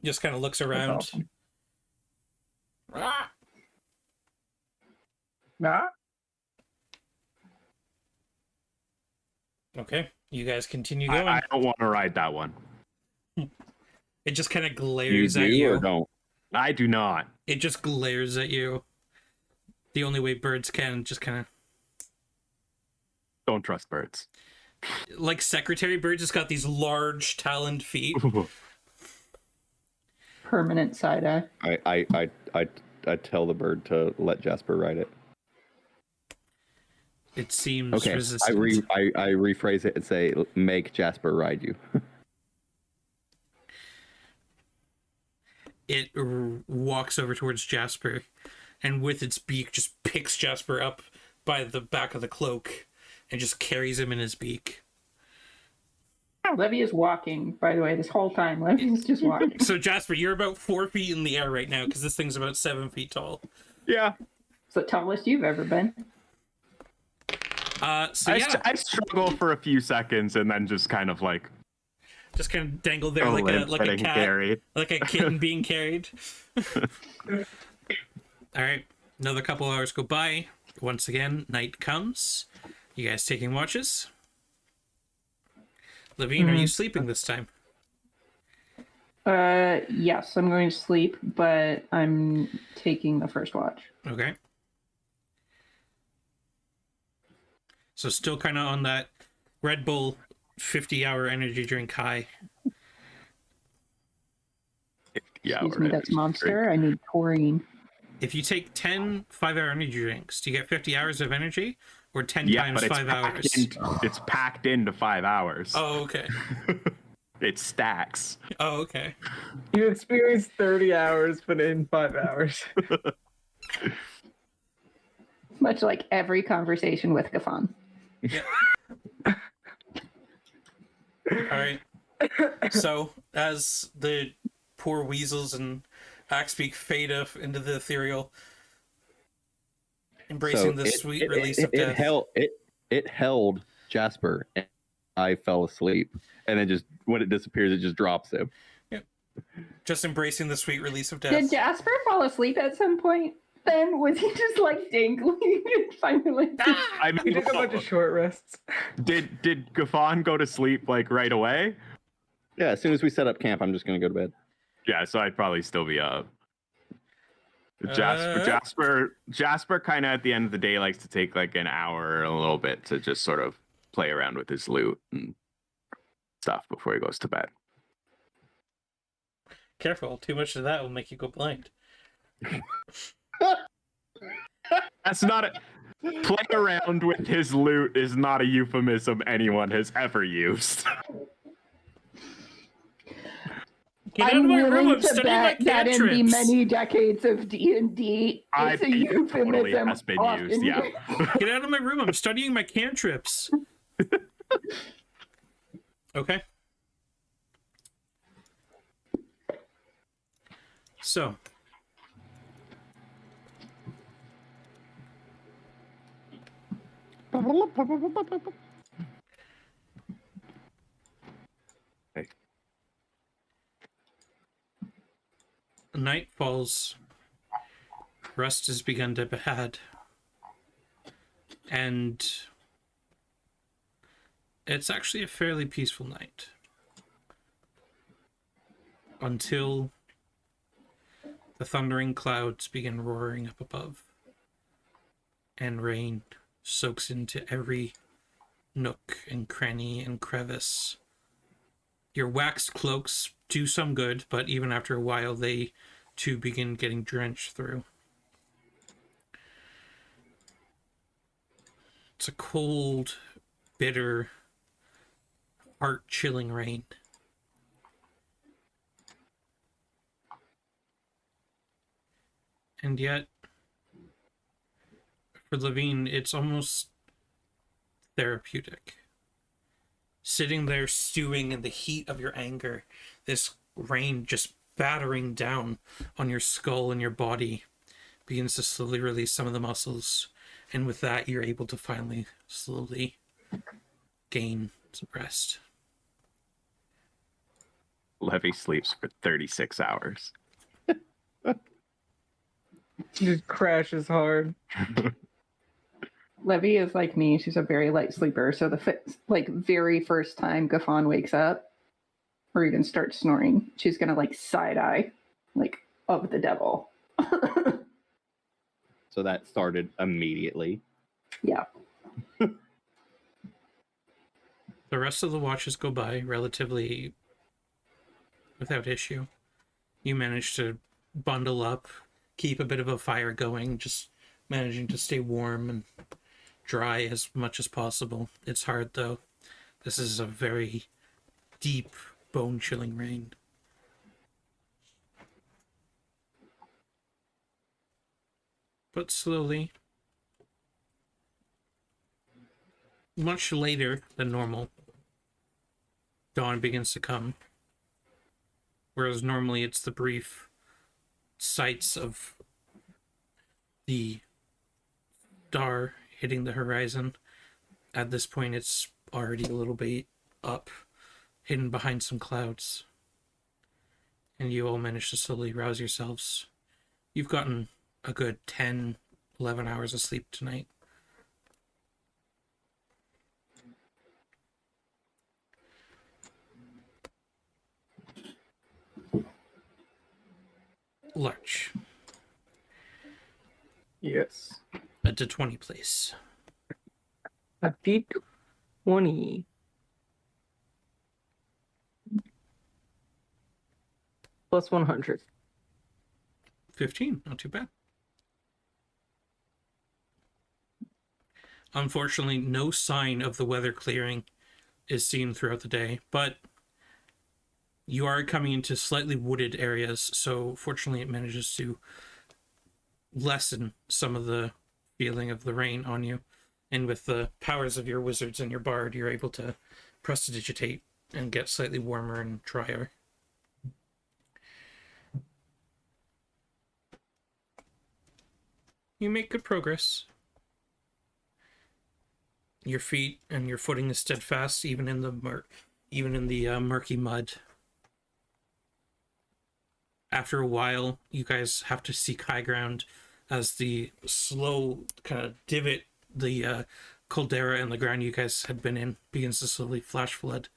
Just kind of looks around. awesome. Ah! Ah. Okay, you guys continue going. I don't want to ride that one. It just kind of You glares at do you. or don't? I do not. It just glares at you. The only way birds can, just kind of Don't trust birds. like secretary birds. Just got these large taloned feet. Permanent side eye. I tell the bird to let Jasper ride it. It seems Okay, resistant. I rephrase it and say, make Jasper ride you. It walks over towards Jasper, and with its beak, just picks Jasper up by the back of the cloak, and just carries him in his beak. Levy is walking, by the way, this whole time. Levy is just walking. So Jasper, you're about 4 feet in the air right now because this thing's about 7 feet tall. Yeah. It's the tallest you've ever been. So yeah, I struggle for a few seconds and then just kind of like just kind of dangle there go like a limp, getting cat, carried. like a kitten being carried. All right, another couple hours go by. Once again, night comes. You guys taking watches? Levine, are you sleeping this time? Yes, I'm going to sleep, but I'm taking the first watch. Okay. So still kind of on that Red Bull 50-hour energy drink high. Yeah. Excuse me, that's Monster. I need taurine. If you take 10 5-hour energy drinks, do you get 50 hours of energy? Or 10 Yeah, times but it's 5 hours? it's packed into 5 hours. Oh, okay. It stacks. Oh, okay. You experienced 30 hours, but in 5 hours. Much like every conversation with Gafan. Yeah. All right. So, as the poor weasels and Axbeak fade off into the ethereal, embracing the sweet release of death. It held Jasper, and I fell asleep. And then just when it disappears, it just drops him. Just embracing the sweet release of death. Did Jasper fall asleep at some point? Then was he just like dangling and finally? I He mean, took a bunch of short rests. did Gafon go to sleep like right away? Yeah, as soon as we set up camp, I'm just gonna go to bed. Yeah, so I'd probably still be up. Uh, Jasper kind of at the end of the day likes to take like an hour or a little bit to just sort of play around with his loot and stuff before he goes to bed. Careful, too much of that will make you go blind. That's not a play around with his loot is not a euphemism anyone has ever used. Get out I'm of my room! willing I'm to studying my bet that in the cantrips! many decades of D&D, I it's a think it euphemism. totally has been often used, yeah. Get out of my room! I'm studying my cantrips! Okay. So. Night falls. Rust has begun to be had. And it's actually a fairly peaceful night. Until the thundering clouds begin roaring up above. And rain soaks into every nook and cranny and crevice. Your waxed cloaks do some good, but even after a while, they too begin getting drenched through. It's a cold, bitter, heart-chilling rain. And yet, for Levine, it's almost therapeutic. Sitting there stewing in the heat of your anger, this rain just battering down on your skull and your body begins to slowly release some of the muscles, and with that you're able to finally slowly gain some rest. Levy sleeps for 36 hours. Just crashes hard. Levy is like me. She's a very light sleeper. So the very first time Gafon wakes up or even starts snoring, she's going to like side eye, like of the devil. So that started immediately. Yeah. The rest of the watches go by relatively without issue. You manage to bundle up, keep a bit of a fire going, just managing to stay warm and dry as much as possible. It's hard though. This is a very deep, bone-chilling rain. But slowly, much later than normal, dawn begins to come. Whereas normally it's the brief sights of the star hitting the horizon. At this point, it's already a little bit up, hidden behind some clouds. And you all manage to slowly rouse yourselves. You've gotten a good 10, 11 hours of sleep tonight. Larch, Yes. at the 20 place. A D20. Plus 100. 15, not too bad. Unfortunately, no sign of the weather clearing is seen throughout the day, but you are coming into slightly wooded areas, so fortunately it manages to lessen some of the feeling of the rain on you. And with the powers of your wizards and your bard, you're able to prestidigitate and get slightly warmer and drier. You make good progress. Your feet and your footing is steadfast, even in the murky mud. After a while, you guys have to seek high ground as the slow kind of divot, the caldera in the ground you guys had been in begins to slowly flash flood.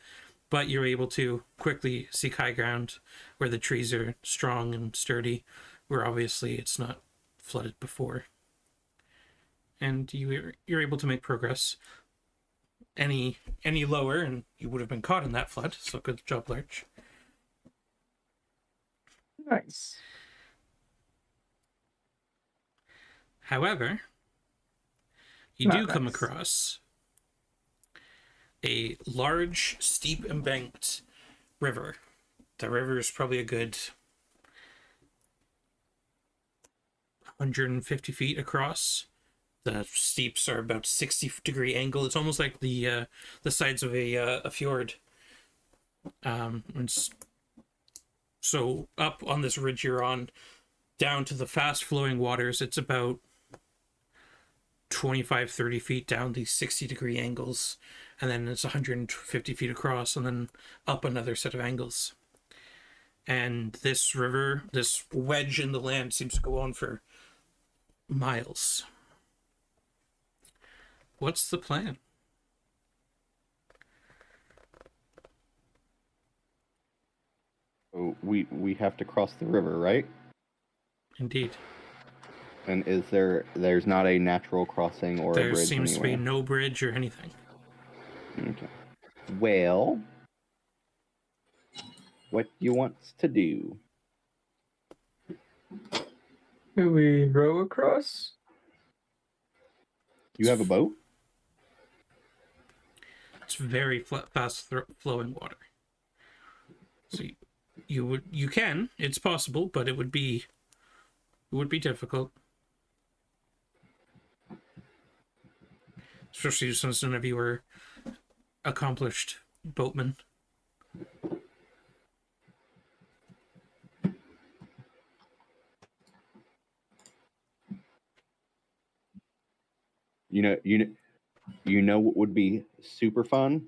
But you're able to quickly seek high ground where the trees are strong and sturdy, where obviously it's not flooded before. And you're able to make progress. Any lower, and you would have been caught in that flood. So good job, Larch. Nice. However, you Not do come nice. across a large, steep embanked river. The river is probably a good 150 feet across. The steeps are about 60-degree angle. It's almost like the sides of a fjord. So up on this ridge you're on, down to the fast-flowing waters, it's about 25-30 feet down these 60-degree angles, and then it's 150 feet across, and then up another set of angles. And this river, this wedge in the land, seems to go on for miles. What's the plan? So we have to cross the river, right? Indeed. And there's not a natural crossing or a There bridge seems to be anywhere? no bridge or anything. Okay. Well, what do you want us to do? Do we row across? You have a boat? It's very fast flowing water. So you can. It's possible, but it would be difficult. Especially since none of you are accomplished boatmen. You know what would be super fun?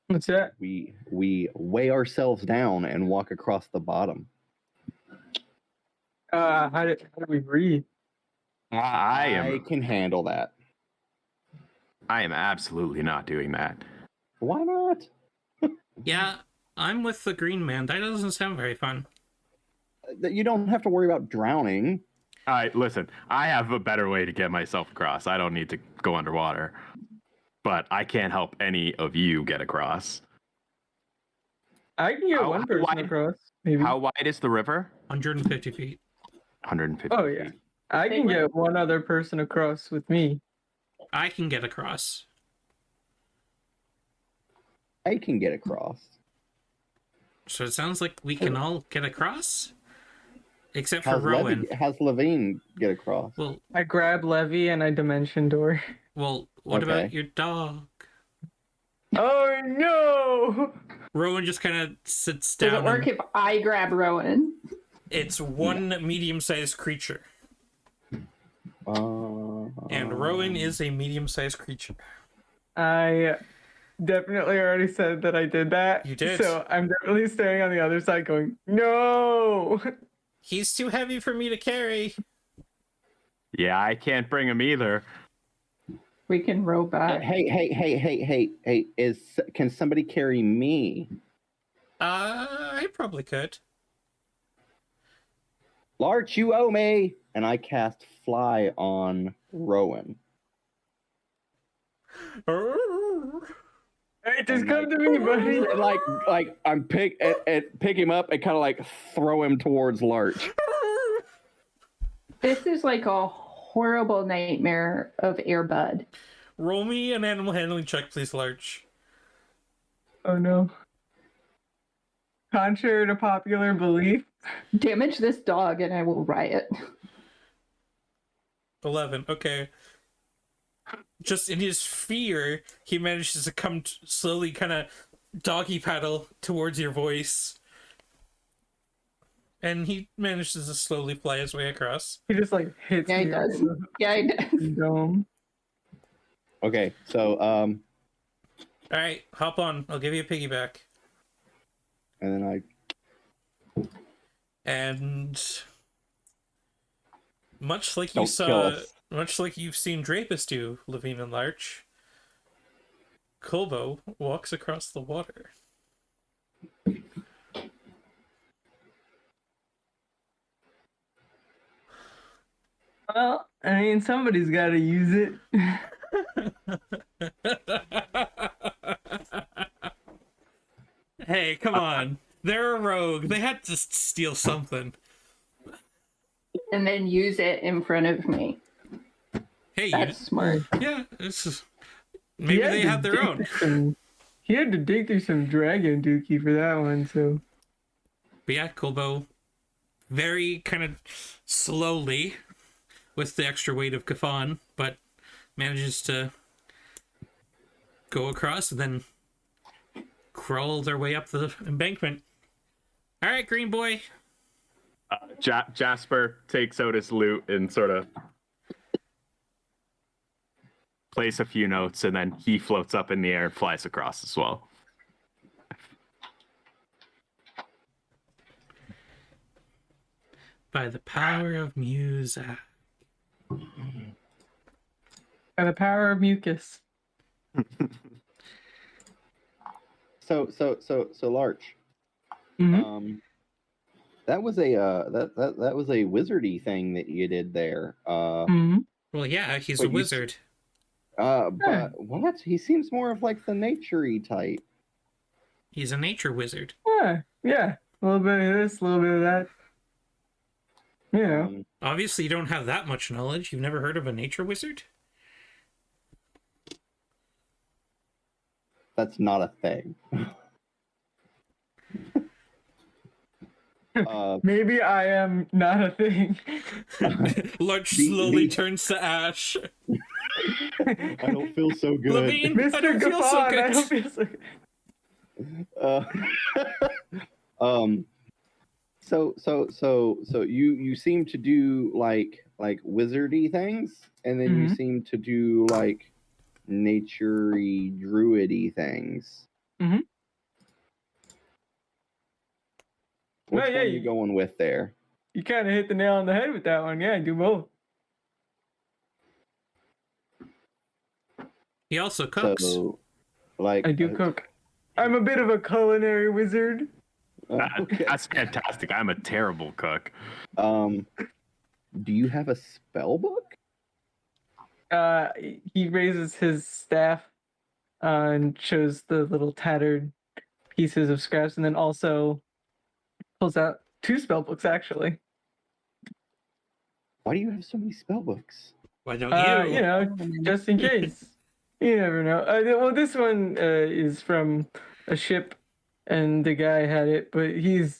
What's that? We weigh ourselves down and walk across the bottom. How do we breathe? I can handle that. I am absolutely not doing that. Why not? Yeah, I'm with the green man. That doesn't sound very fun. You don't have to worry about drowning. All right, listen. I have a better way to get myself across. I don't need to go underwater. But I can't help any of you get across. I can get one person across, maybe. How wide is the river? 150 feet. 150 Oh, yeah. feet. I can get one other person across with me. I can get across. I can get across. So it sounds like we can all get across? Except for Rowan. How's Levine get across? Well, I grab Levy and I dimension door. what Okay. about your dog? Oh no! Rowan just kind of sits Does down. it work if I grab Rowan? It's one medium-sized creature. And Rowan is a medium-sized creature. I definitely already said that I did that. You did. So I'm definitely staring on the other side going, no! He's too heavy for me to carry. Yeah, I can't bring him either. We can row back. Hey! Can somebody carry me? I probably could. Larch, you owe me. And I cast Fly on Rowan. Hey, just come to me, buddy. And like I'm pick him up and kind of like throw him towards Larch. This is like a horrible nightmare of Airbud. Roll me an animal handling check, please, Larch. Oh no. Contrary to popular belief. Damage this dog and I will riot. 11. Okay. Just in his fear, he manages to come slowly, kind of doggy paddle towards your voice. And he manages to slowly fly his way across. He just like hits Yeah, he me does. right in Yeah, he does. the dome. Okay, so Alright, hop on. I'll give you a piggyback. and then And Much like Don't you kill saw, us. much like you've seen Drapus do, Levine and Larch, Kulbo walks across the water. Well, I mean, somebody's got to use it. Hey, come on. They're a rogue. They had to steal something. And then use it in front of me. Hey, That's smart. yeah, this is... Maybe they had their own. He had to dig through some dragon dookie for that one, so. But yeah, Kulbo, very kind of slowly, with the extra weight of Kafan, but manages to go across and then crawl their way up the embankment. All right, Green Boy. Jasper takes out his lute and sort of plays a few notes, and then he floats up in the air and flies across as well. By the power of music. By the power of mucus. So Larch. Mm-hmm. That was a that was a wizardy thing that you did there. Mm-hmm. Well, yeah, he's But a wizard. But what? He seems more of like the nature-y type. He's a nature wizard. Yeah. A little bit of this, a little bit of that. You know. Obviously, you don't have that much knowledge. You've never heard of a nature wizard? That's not a thing. Maybe I am not a thing. Larch slowly turns to ash. I don't feel so good. Levine, I Mr. don't feel so Gafon, I don't good. feel so good. So you seem to do like wizardy things, and then you seem to do like nature-y, druidy things. Mm-hmm. Which Well, yeah, one are you going with there? You kind of hit the nail on the head with that one. Yeah, I do both. He also cooks. So, like I do cook. I'm a bit of a culinary wizard. Okay. That's fantastic. I'm a terrible cook. Do you have a spell book? He raises his staff and shows the little tattered pieces of scraps, and then also pulls out 2 spell books, actually. Why do you have so many spell books? Why don't you? You know, just in case. You never know. Well, this one is from a ship, and the guy had it, but he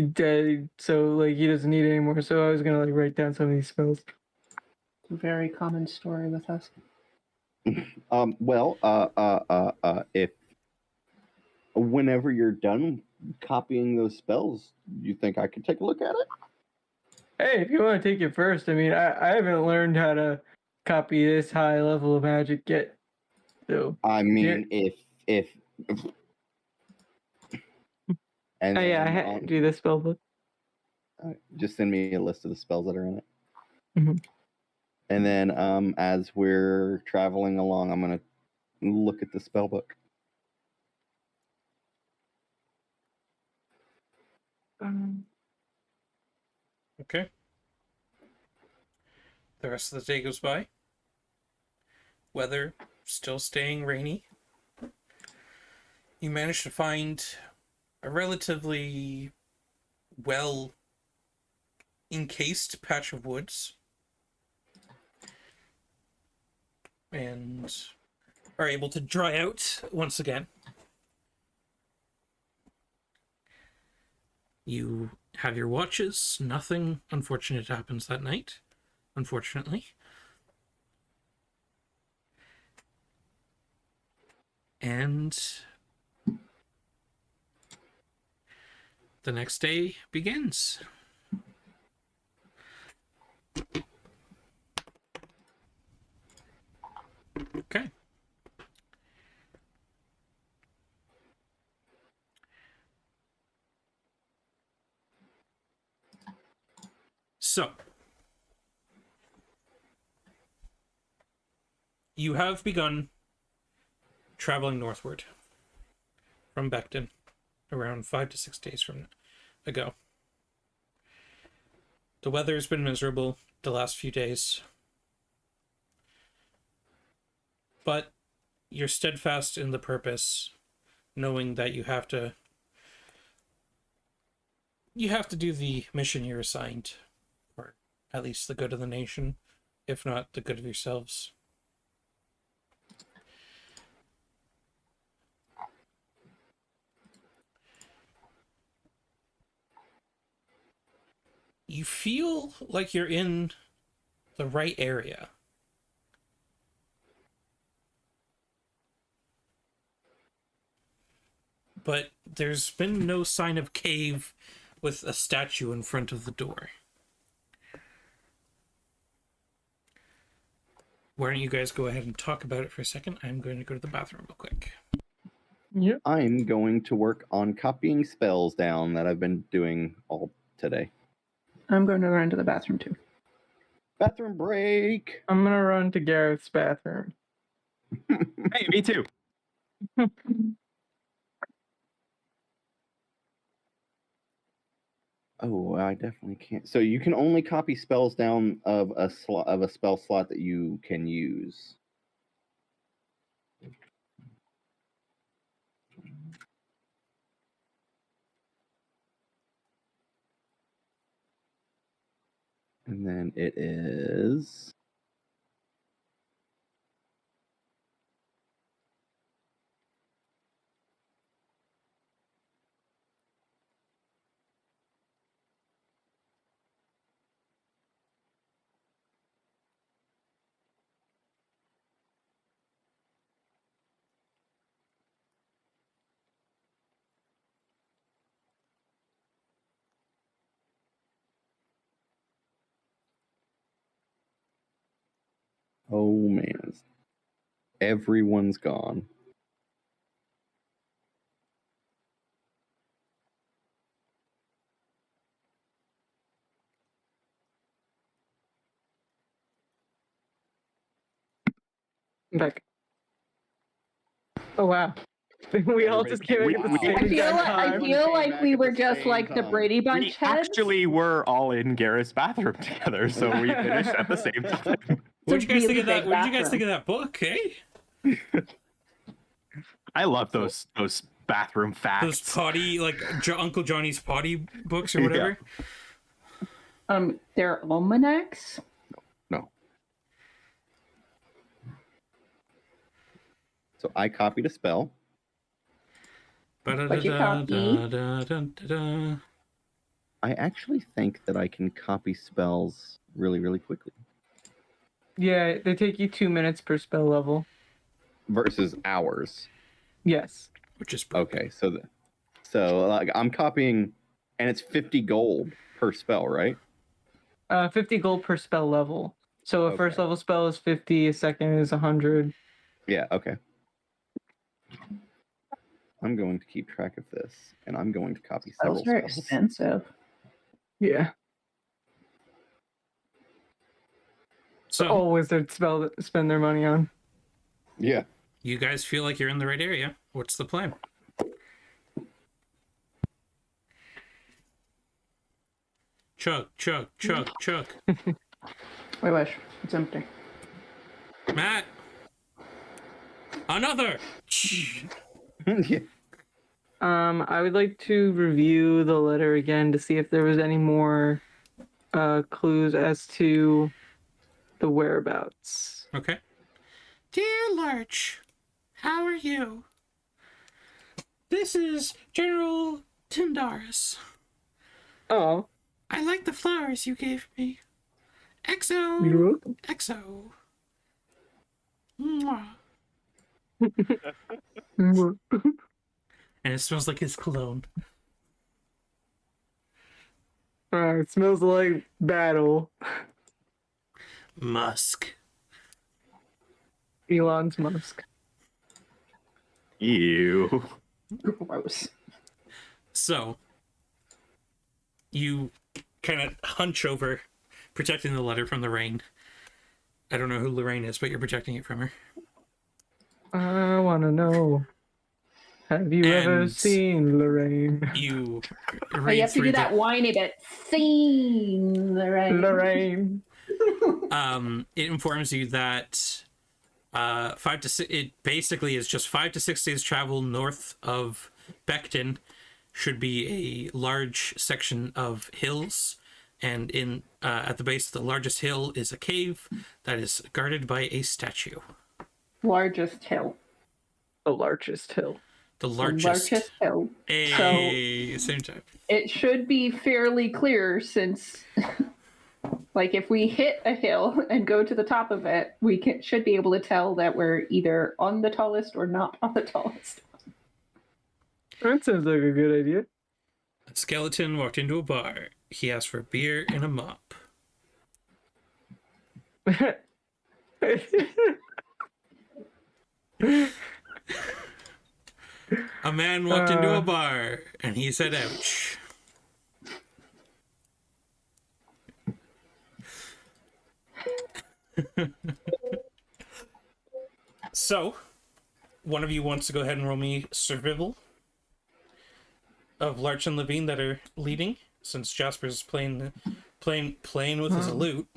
dead, so like he doesn't need it anymore. So I was gonna like write down some of these spells. It's a very common story with us. If whenever you're done copying those spells, you think I could take a look at it? Hey, if you want to take it first, I mean, I haven't learned how to copy this high level of magic yet. So I mean, if and yeah, I had to do the spell book. just send me a list of the spells that are in it. Mm-hmm. And then as we're traveling along, I'm gonna look at the spell book. Okay. The rest of the day goes by. Weather still staying rainy. You manage to find a relatively well encased patch of woods and are able to dry out once again. You have your watches. Nothing unfortunate happens that night, unfortunately. And the next day begins. Okay. So, you have begun traveling northward from Becton around 5 to 6 days from ago. The weather's been miserable the last few days, but you're steadfast in the purpose, knowing that you have to do the mission you're assigned, for at least the good of the nation, if not the good of yourselves. You feel like you're in the right area. But there's been no sign of cave with a statue in front of the door. Why don't you guys go ahead and talk about it for a second? I'm going to go to the bathroom real quick. Yep. I'm going to work on copying spells down that I've been doing all today. I'm going to run to the bathroom too. Bathroom break. I'm gonna run to Gareth's bathroom. Hey, me too. Oh, I definitely can't. So you can only copy spells down of a spell slot that you can use. And then it is oh man. Everyone's gone. Back. Oh wow. We all just came back at the we- same I feel exact like time. we were just like the Brady We Bunch heads. actually were all in Garrett's bathroom together, so we finished at the same time. What did you guys really think of that? big What did you guys bathroom. think of that book? Hey, I love those bathroom those facts. potty, like Uncle Johnny's potty books or whatever. They're almanacs. No. So I copied a spell. What'd you copy? Ba-da-da-da-da-da-da-da. I actually think that I can copy spells really, really quickly Yeah, they take you 2 minutes per spell level. versus hours. Yes. Which is broken. Okay, so like I'm copying, and it's 50 gold per spell, right? 50 gold per spell level. So a first Okay. level spell is 50, a second is 100. Yeah. Okay. I'm going to keep track of this, and I'm going to copy several Those are spells. expensive. Yeah. So All wizards spend their money on. Yeah. you guys feel like you're in the right area. What's the plan? Chug, chug, chug, chug. I wish. It's empty. Matt! Another! Yeah. I would like to review the letter again to see if there was any more clues as to the whereabouts. Okay. Dear Larch, how are you? This is General Tindaris. Oh, I like the flowers you gave me. XO. you're welcome. XO. Mwah. And it smells like his cologne. It smells like battle. Musk. Elon's Musk. Ew. Gross. So, you kind of hunch over, protecting the letter from the rain. I don't know who Lorraine is, but you're projecting it from her. I want to know. Have you ever And seen Lorraine? You Oh, read you have to through do that whiny bit. Scene, right? Lorraine. It informs you that 5 to 6. It basically is just 5 to 6 days travel north of Becton. Should be a large section of hills, and in at the base of the largest hill is a cave that is guarded by a statue. Largest hill. The largest hill. The The largest. largest hill. Hey, same time. It should be fairly clear since, like, if we hit a hill and go to the top of it, we should be able to tell that we're either on the tallest or not on the tallest. That sounds like a good idea. A skeleton walked into a bar. He asked for a beer and a mop. A man walked into a bar and he said, ouch. So, one of you wants to go ahead and roll me survival of Larch and Levine that are leading, since Jasper's playing with his loot.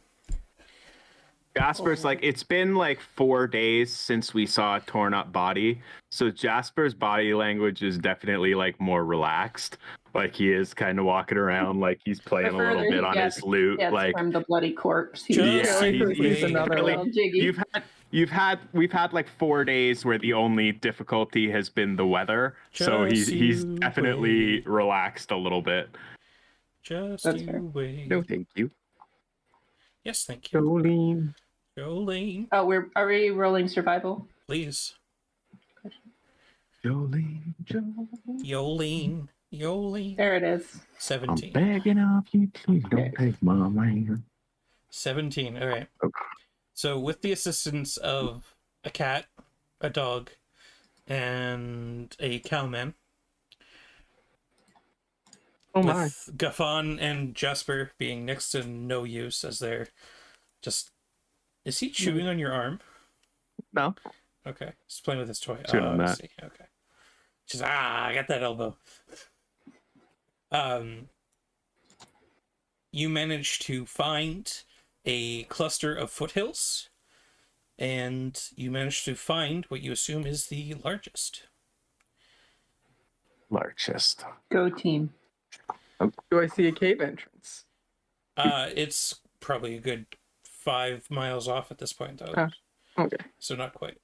Jasper's like, it's been like 4 days since we saw a torn up body. So Jasper's body language is definitely like more relaxed. Like he is kind of walking around like he's playing a little bit on his loot. Like from the bloody corpse. Just he's another really, one. Jiggy. we've had like 4 days where the only difficulty has been the weather. So Just he's you definitely wait. relaxed a little bit. Just That's you fair. wait. No, thank you. Yes, thank you. Jolene. Jolene, Oh, are we rolling survival? please. Jolene. Yolene. There it is. 17. begging of you, please don't take my man. 17. All right. Okay. So, with the assistance of a cat, a dog, and a cowman, Oh my. with Gaffon and Jasper being next to no use as they're just. Is he chewing on your arm? No. Okay. He's playing with his toy. Chewing on I that. see. Okay. She's I got that elbow. You managed to find a cluster of foothills, and you managed to find what you assume is the largest. Largest. Go team. Do I see a cave entrance? It's probably a good 5 miles off at this point, though. Oh, okay. So not quite.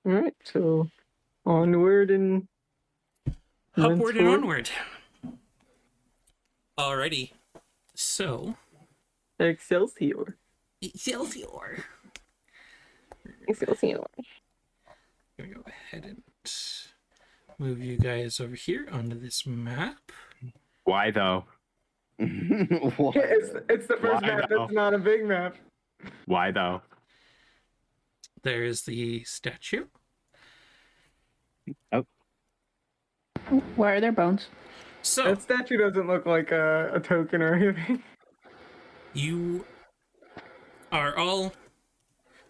All right. So onward and Upward and thenceforward. onward. Alrighty. So. Excelsior. Excelsior. Excelsior. Gonna go ahead and move you guys over here onto this map. Why though? What? It's the first Why map though? that's not a big map. Why though? There's the statue. Where are their bones? So That statue doesn't look like a token or anything. you are all,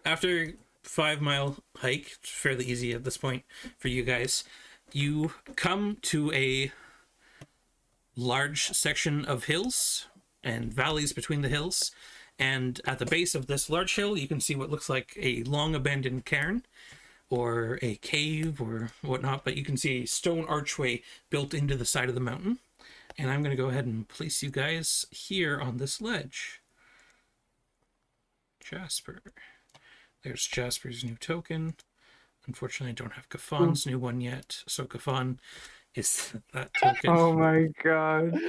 after 5-mile hike, fairly easy at this point for you guys, you come to a large section of hills and valleys between the hills, and at the base of this large hill you can see what looks like a long abandoned cairn or a cave or whatnot, but you can see a stone archway built into the side of the mountain. And I'm going to go ahead and place you guys here on this ledge. Jasper. There's Jasper's new token. Unfortunately, I don't have Gafon's new one yet. So Gafon is that token. Oh my god.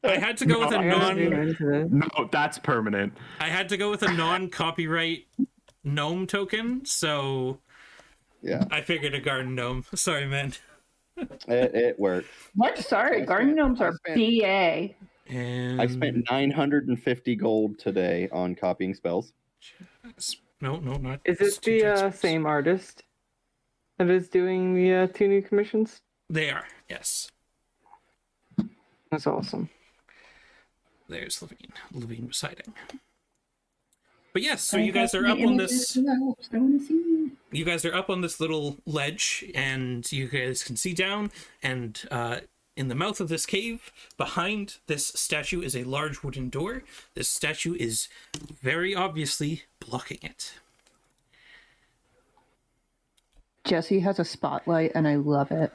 I had to go with a I gotta do non. into this. No, that's permanent. I had to go with a non-copyright gnome token. So Yeah, I figured a garden gnome. Sorry, man. it worked. What? Sorry, I garden spent- gnomes I are spent- BA. And I spent 950 gold today on copying spells. No, not. Is it's it two the Jaspers. same artist that is doing the 2 new commissions? They are, yes. That's awesome. There's Levine reciting. But yes, so you guys are up on this. You guys are up on this little ledge, and you guys can see down. And in the mouth of this cave, behind this statue, is a large wooden door. This statue is very obviously blocking it. Jesse has a spotlight, and I love it.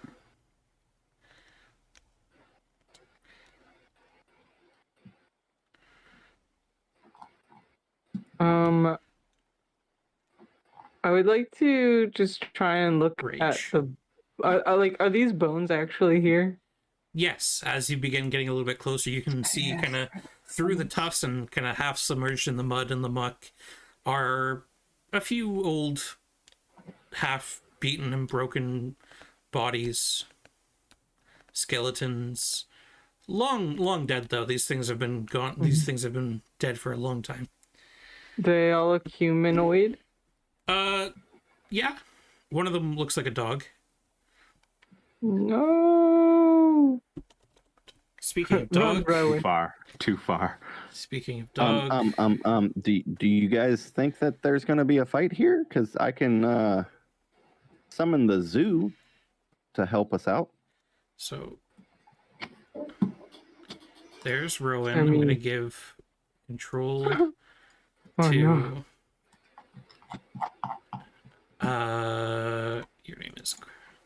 I would like to just try and look Rage. at the. Are these bones actually here? Yes, as you begin getting a little bit closer, you can see kind of through the tufts and kind of half submerged in the mud and the muck are a few old, half beaten and broken bodies, skeletons. Long dead though. These things have been gone. These things have been dead for a long time. They all look humanoid. Yeah. One of them looks like a dog. No. Speaking of Run, dog, Rowan. Too far. speaking of dog, Do you guys think that there's gonna be a fight here? Because I can summon the zoo to help us out. so there's Rowan. I I'm gonna mean- give control Oh to no. your name is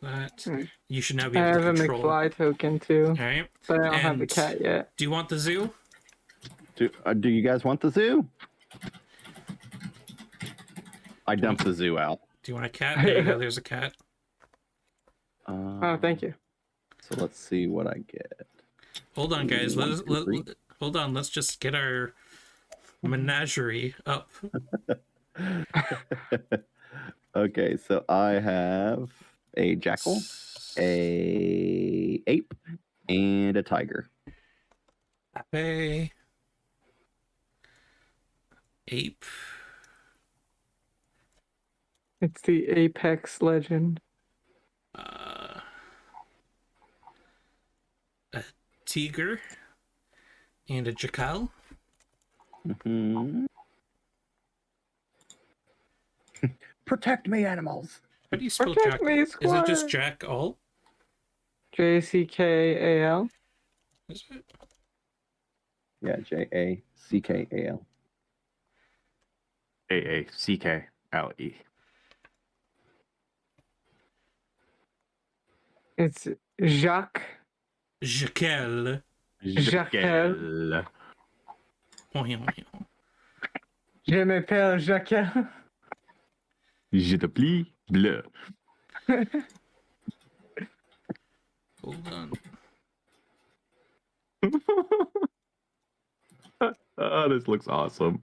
that. Hmm. You should now be I able have to a control. McFly token too, All right. but I don't have the And- cat yet. Do you want the zoo? Do you guys want the zoo? I dumped the zoo out. Do you want a cat? There you go. There's a cat. Oh, thank you. So let's see what I get. Hold on, guys. One, Let's two, three. hold on. Let's just get our menagerie up. Okay, so I have a jackal, a ape, and a tiger. Ape. Ape. It's the Apex legend. A tiger. And a jackal. Mhm. Protect me, animals. How do you spell Protect jack? me, Is it just squire. Jack all? JCKAL. Is it? Yeah, Jackal. AACKLE. It's Jacques. Jackal. Jackal. Oh, Je m'appelle Jacques. Je te plie bleu. Hold on. Oh, this looks awesome.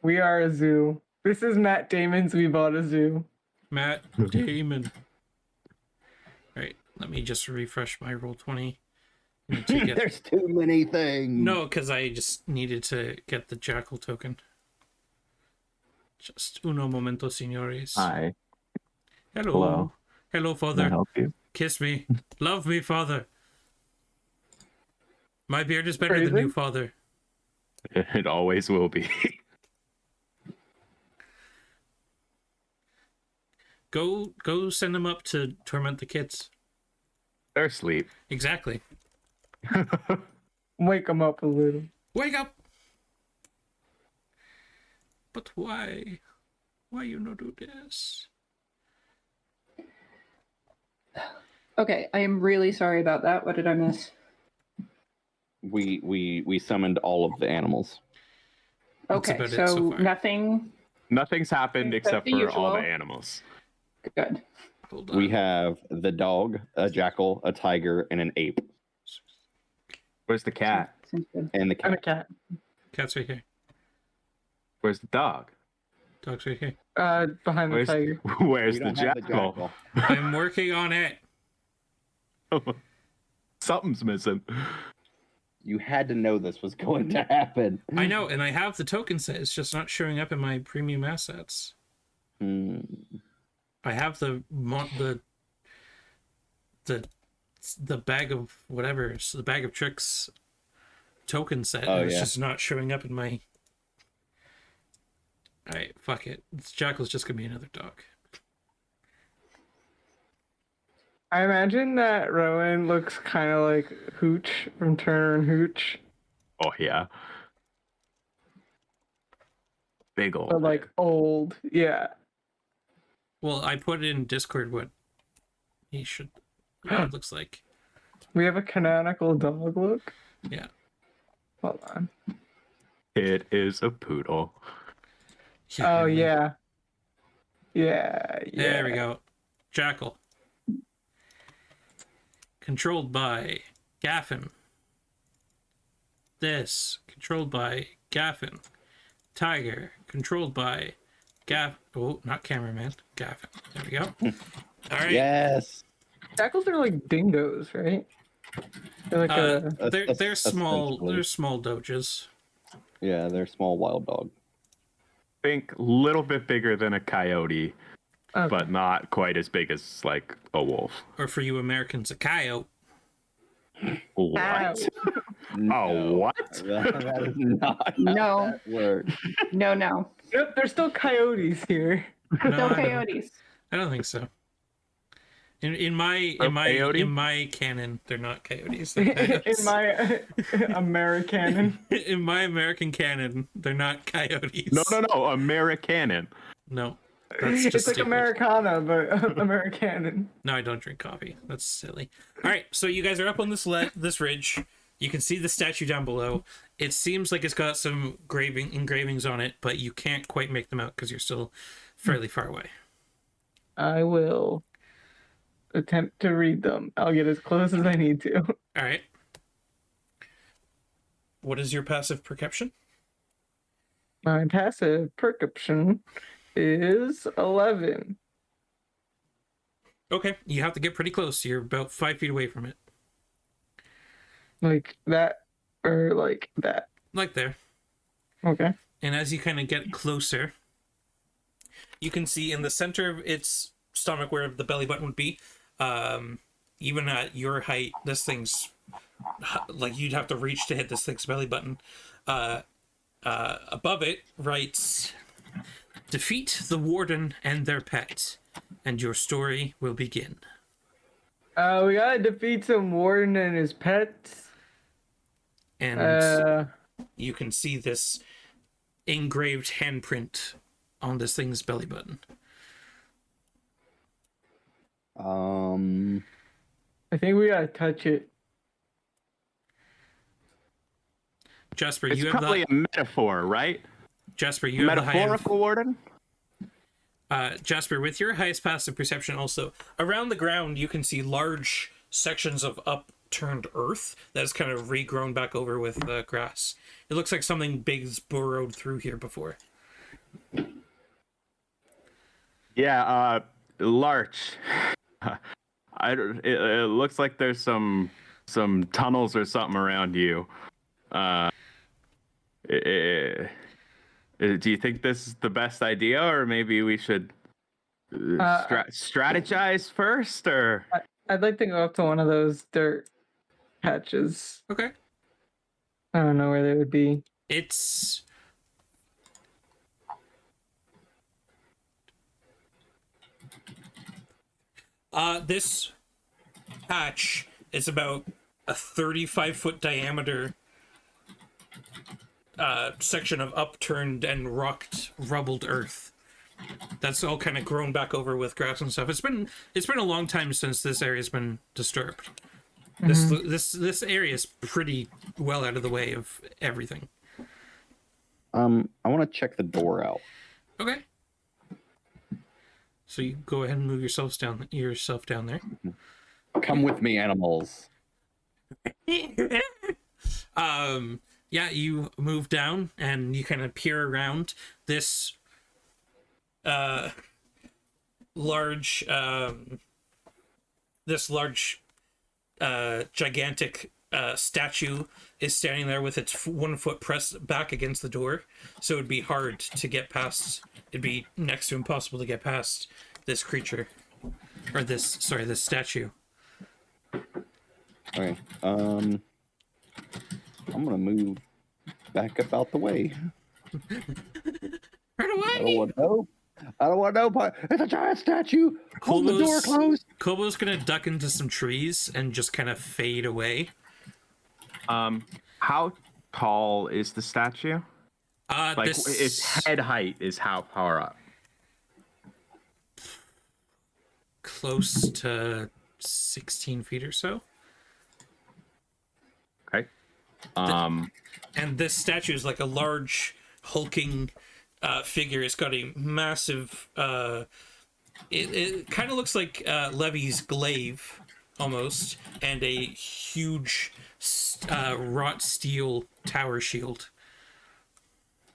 We are a zoo. This is Matt Damon's We Bought a Zoo. Matt Damon. Alright, let me just refresh my roll 20. To get... There's too many things. No, because I just needed to get the jackal token. Just uno momento, señores. Hi. Hello. Hello. Hello, Can I father. help you? Kiss me. Love me, father. My beard is better than Crazy. you, father. It always will be. Go send them up to torment the kids. They're asleep. Exactly. Wake them up a little. Wake up! But why? Why you not do this? Okay, I am really sorry about that. What did I miss? We summoned all of the animals. That's Okay, about it so so far. nothing Nothing's happened Except except the for all the usual. animals. good. Hold on. We have the dog, a jackal, a tiger, and an ape, Where's the cat? Seems good. and the I'm a cat. cat. Cat's right here. Where's the dog? Dog's right here. Behind the Where's, tiger. where's We the don't have jackal? I'm working on it. Something's missing. You had to know this was going to happen. I know, and I have the token set. It's just not showing up in my premium assets. Hmm. I have the bag of whatever, so the bag of tricks token set. Oh, And it's yeah. just not showing up in my. Alright, fuck it. Jackal's just gonna be another dog. I imagine that Rowan looks kind of like Hooch from Turner and Hooch, Oh yeah. Big old. but like old. Yeah. Well, I put in Discord what it looks like. We have a canonical dog look. Yeah. Hold on. It is a poodle. Oh yeah. Yeah. There we go. Jackal. Controlled by Gaffin. This. Controlled by Gaffin. Tiger. Controlled by Oh, not cameraman. Gaffin. There we go. Alright. Yes. Jackals are like dingoes, right? They're like They're small. Essentially. They're small doges. Yeah, they're small wild dog. Think a little bit bigger than a coyote, okay. but not quite as big as like a wolf. Or for you Americans, a coyote. What? Oh, what? That is not how No. that works. No. Nope, there's still coyotes here. No I coyotes. don't think so. In my canon, they're not coyotes. They're In coyotes. my American. In my American canon, they're not coyotes. No, Americanin. No, that's just It's like stupid. Americana, but American. No, I don't drink coffee. That's silly. All right, so you guys are up on this ridge. You can see the statue down below. It seems like it's got some engravings on it, but you can't quite make them out because you're still fairly far away. I will attempt to read them. I'll get as close as I need to. All right. What is your passive perception? My passive perception is 11. Okay, you have to get pretty close. You're about 5 feet away from it. Like that, or like that. Like there. Okay. And as you kind of get closer, you can see in the center of its stomach where the belly button would be, even at your height, this thing's like you'd have to reach to hit this thing's belly button. Above it writes, "Defeat the warden and their pet, and your story will begin." We gotta defeat some warden and his pets. And you can see this engraved handprint on this thing's belly button. I think we gotta touch it. Jasper, It's you have probably a metaphor, right? Jasper, you have the Metaphorical warden? Jasper, with your highest passive perception also, around the ground you can see large sections of upturned earth that is kind of regrown back over with grass. It looks like something big's burrowed through here before. Yeah, Larch. It looks like there's some tunnels or something around you. Do you think this is the best idea, or maybe we should strategize first? Or I'd like to go up to one of those dirt patches. Okay. I don't know where they would be. It's this patch is about a 35-foot diameter section of upturned and rocked, rubbled earth. That's all kind of grown back over with grass and stuff. It's been a long time since this area's been disturbed. This area is pretty well out of the way of everything. I want to check the door out. Okay. So you go ahead and move yourself down there. Come with me, animals. Yeah, you move down and you kind of peer around this large gigantic statue is standing there with its 1 foot pressed back against the door, so it'd be hard to get past. It'd be next to impossible to get past this creature, or this statue. Okay. I'm gonna move back up out the way. Right away! I don't want to know. I don't want to know, but it's a giant statue. Hold the door closed. Kobo's gonna duck into some trees and just kind of fade away. How tall is the statue? Like its head height is how far up? Close to 16 feet or so. Okay. And this statue is like a large, hulking figure. It's got a massive. It kind of looks like Levi's glaive, almost, and a huge wrought steel tower shield.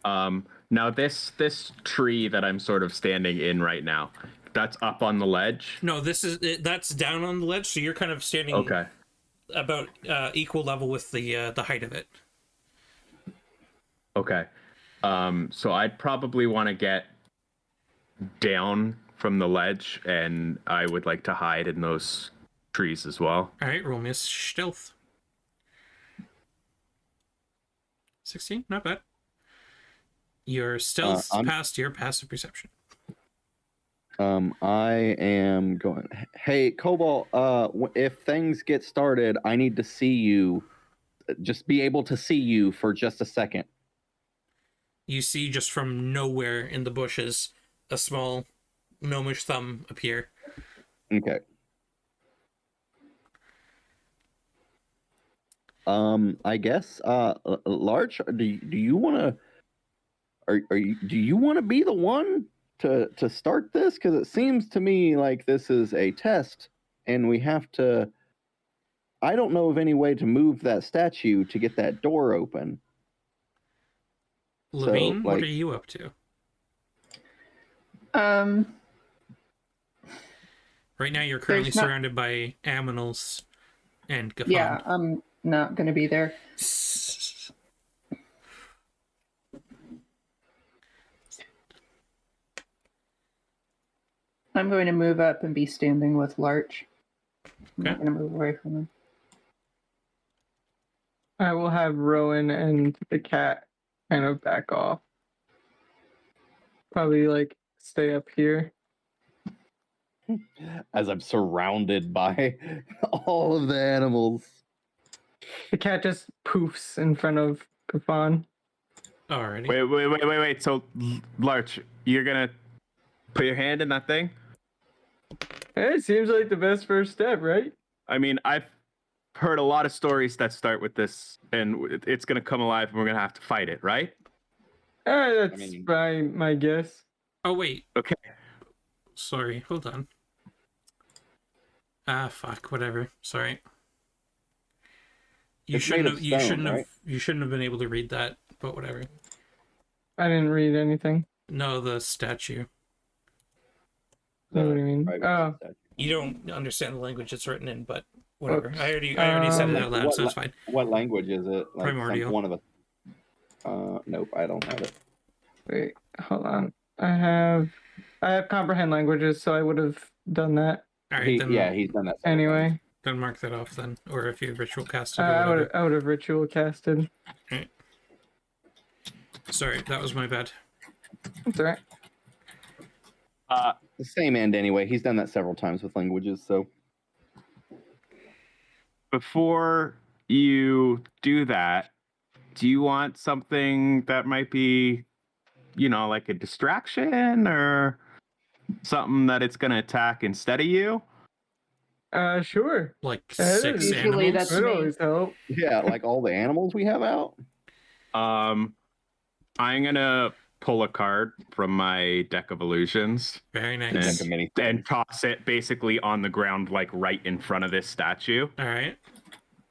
Now this tree that I'm sort of standing in right now, that's up on the ledge. No, that's down on the ledge, so you're kind of standing about equal level with the height of it. Okay. So I'd probably want to get down from the ledge, and I would like to hide in those trees as well. All right, roll me a stealth. 16, not bad. Your stealth past your passive perception. I am going. Hey, Cobalt. If things get started, I need to see you. Just be able to see you for just a second. You see, just from nowhere in the bushes, a small gnomish thumb appear. Okay. I guess. Larch, do you want to? Do you want to be the one to start this? Because it seems to me like this is a test, and we have to. I don't know of any way to move that statue to get that door open. Levine, what are you up to? Right now, you're currently surrounded by aminals and Gaffon. Yeah, I'm not going to be there. I'm going to move up and be standing with Larch. I'm not going to move away from him. I will have Rowan and the cat kind of back off. Probably like stay up here. As I'm surrounded by all of the animals. The cat just poofs in front of Gaffon. Alrighty. Wait. So, Larch, you're gonna put your hand in that thing? It seems like the best first step, right? I mean, I've heard a lot of stories that start with this, and it's gonna come alive, and we're gonna have to fight it, right? That's my guess. Oh wait. Okay. Sorry. Hold on. Fuck. Whatever. Sorry. You shouldn't have been able to read that, but whatever. I didn't read anything. No, the statue. What do you mean? Oh. You don't understand the language it's written in, but whatever. I already said it out loud, so it's fine. What language is it? Like Primordial. One of the. Nope, I don't have it. Wait, hold on. I have comprehend languages, so I would have done that. All right, he's done that. Anyway, then mark that off then, or if you ritual casted. I would have ritual casted. All right. Sorry, that was my bad. That's all right. The same end anyway. He's done that several times with languages. So before you do that, do you want something that might be, like a distraction or something that it's going to attack instead of you? Sure. Like 6 Usually animals? that's That me. always help. yeah, like all the animals we have out. I'm going to pull a card from my deck of illusions. Very nice. And toss it basically on the ground, like right in front of this statue. All right.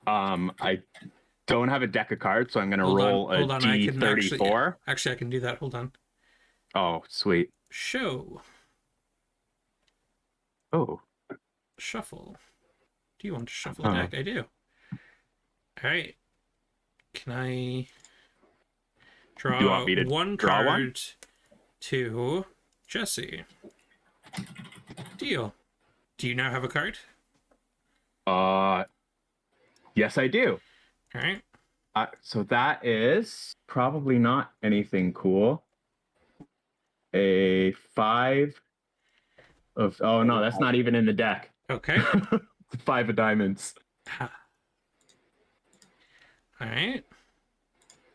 I don't have a deck of cards, so I'm going to roll a D34. Actually, I can do that. Hold on. Oh, sweet. Show. Oh. Shuffle. Do you want to shuffle a deck? I do. All right. Can I draw you want me to one draw card one? to Jesse? Deal. Do you now have a card? Yes, I do. All right. So that is probably not anything cool. A 5 of... Oh, no, that's not even in the deck. Okay. 5 of diamonds. All right.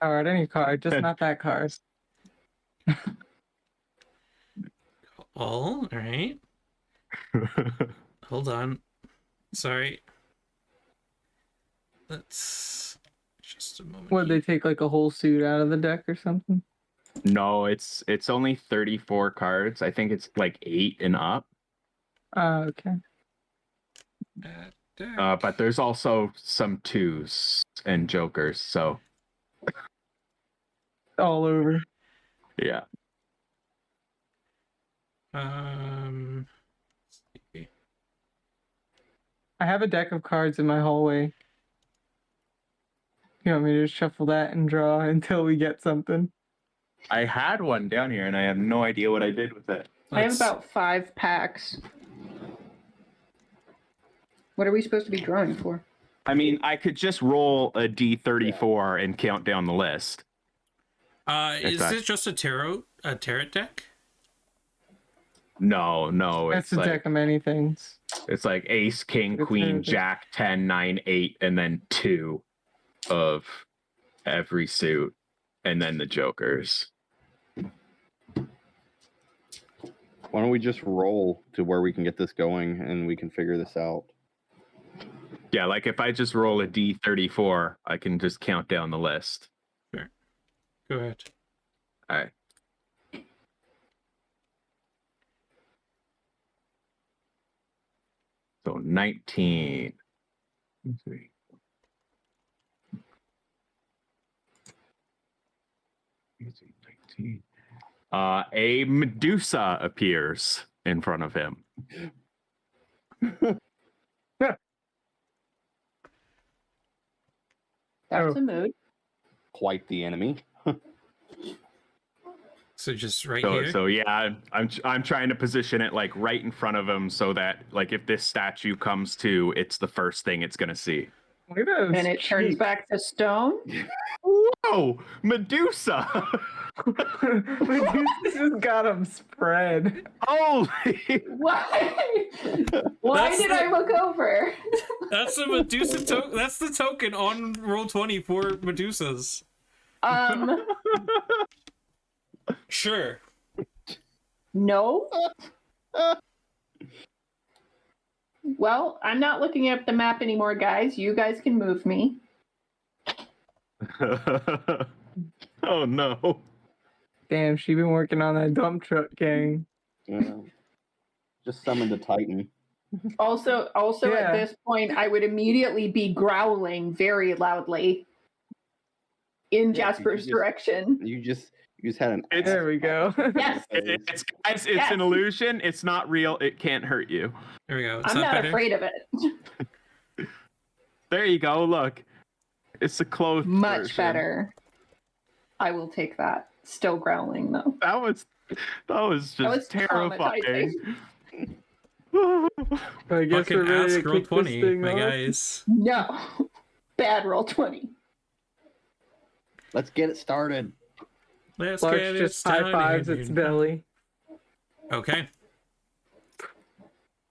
All right, any card, just not that card. All right. Hold on. Sorry. Let's just a moment. Would they here. take like a whole suit out of the deck or something? No, it's only 34 cards. I think it's like 8 and up. Okay. Deck. But there's also some 2s and jokers, so All over. yeah. Let's see. I have a deck of cards in my hallway. You want me to just shuffle that and draw until we get something? I had one down here and I have no idea what I did with it. I have Let's- about 5 packs. What are we supposed to be drawing for? I mean, I could just roll a D34 and count down the list. Is this just a tarot deck? No, That's it's a like deck of many things. it's like ace, king, It's queen, everything. jack, 10, 9, 8, and then 2 of every suit, and then the jokers. Why don't we just roll to where we can get this going and we can figure this out? Yeah, like if I just roll a D34, I can just count down the list. Go ahead. All right. So 19. Let's see. Let's see, 19. A Medusa appears in front of him. That's a mood. Quite the enemy. So just right So, here. so yeah, I'm trying to position it like right in front of him so that like if this statue comes to, it's the first thing it's gonna see. Look at those And it turns cheeks. back to stone. Whoa, Medusa! Medusa's got them spread. Holy! Why? Why That's did I look over? That's the Medusa token. That's the token on Roll20 for Medusas. Sure. No. Well, I'm not looking at the map anymore, guys. You guys can move me. Oh no. Damn, she been working on that dump truck gang. Yeah. Just summon the Titan. Also Yeah. at this point, I would immediately be growling very loudly in Yeah, Jasper's you just- direction. You just had an. There we go. Yes, It's guys, it's Yes. an illusion. It's not real. It can't hurt you. There we go. Is I'm that not better? afraid of it. There you go. Look, it's a clothed Much version. better. I will take that. Still growling though. That was just That was terrifying. I guess Fucking we're ready ask to roll kick 20, this thing my off. guys. No. Bad roll 20. Let's get it started. Let's Larch get it just high started. fives its belly Okay.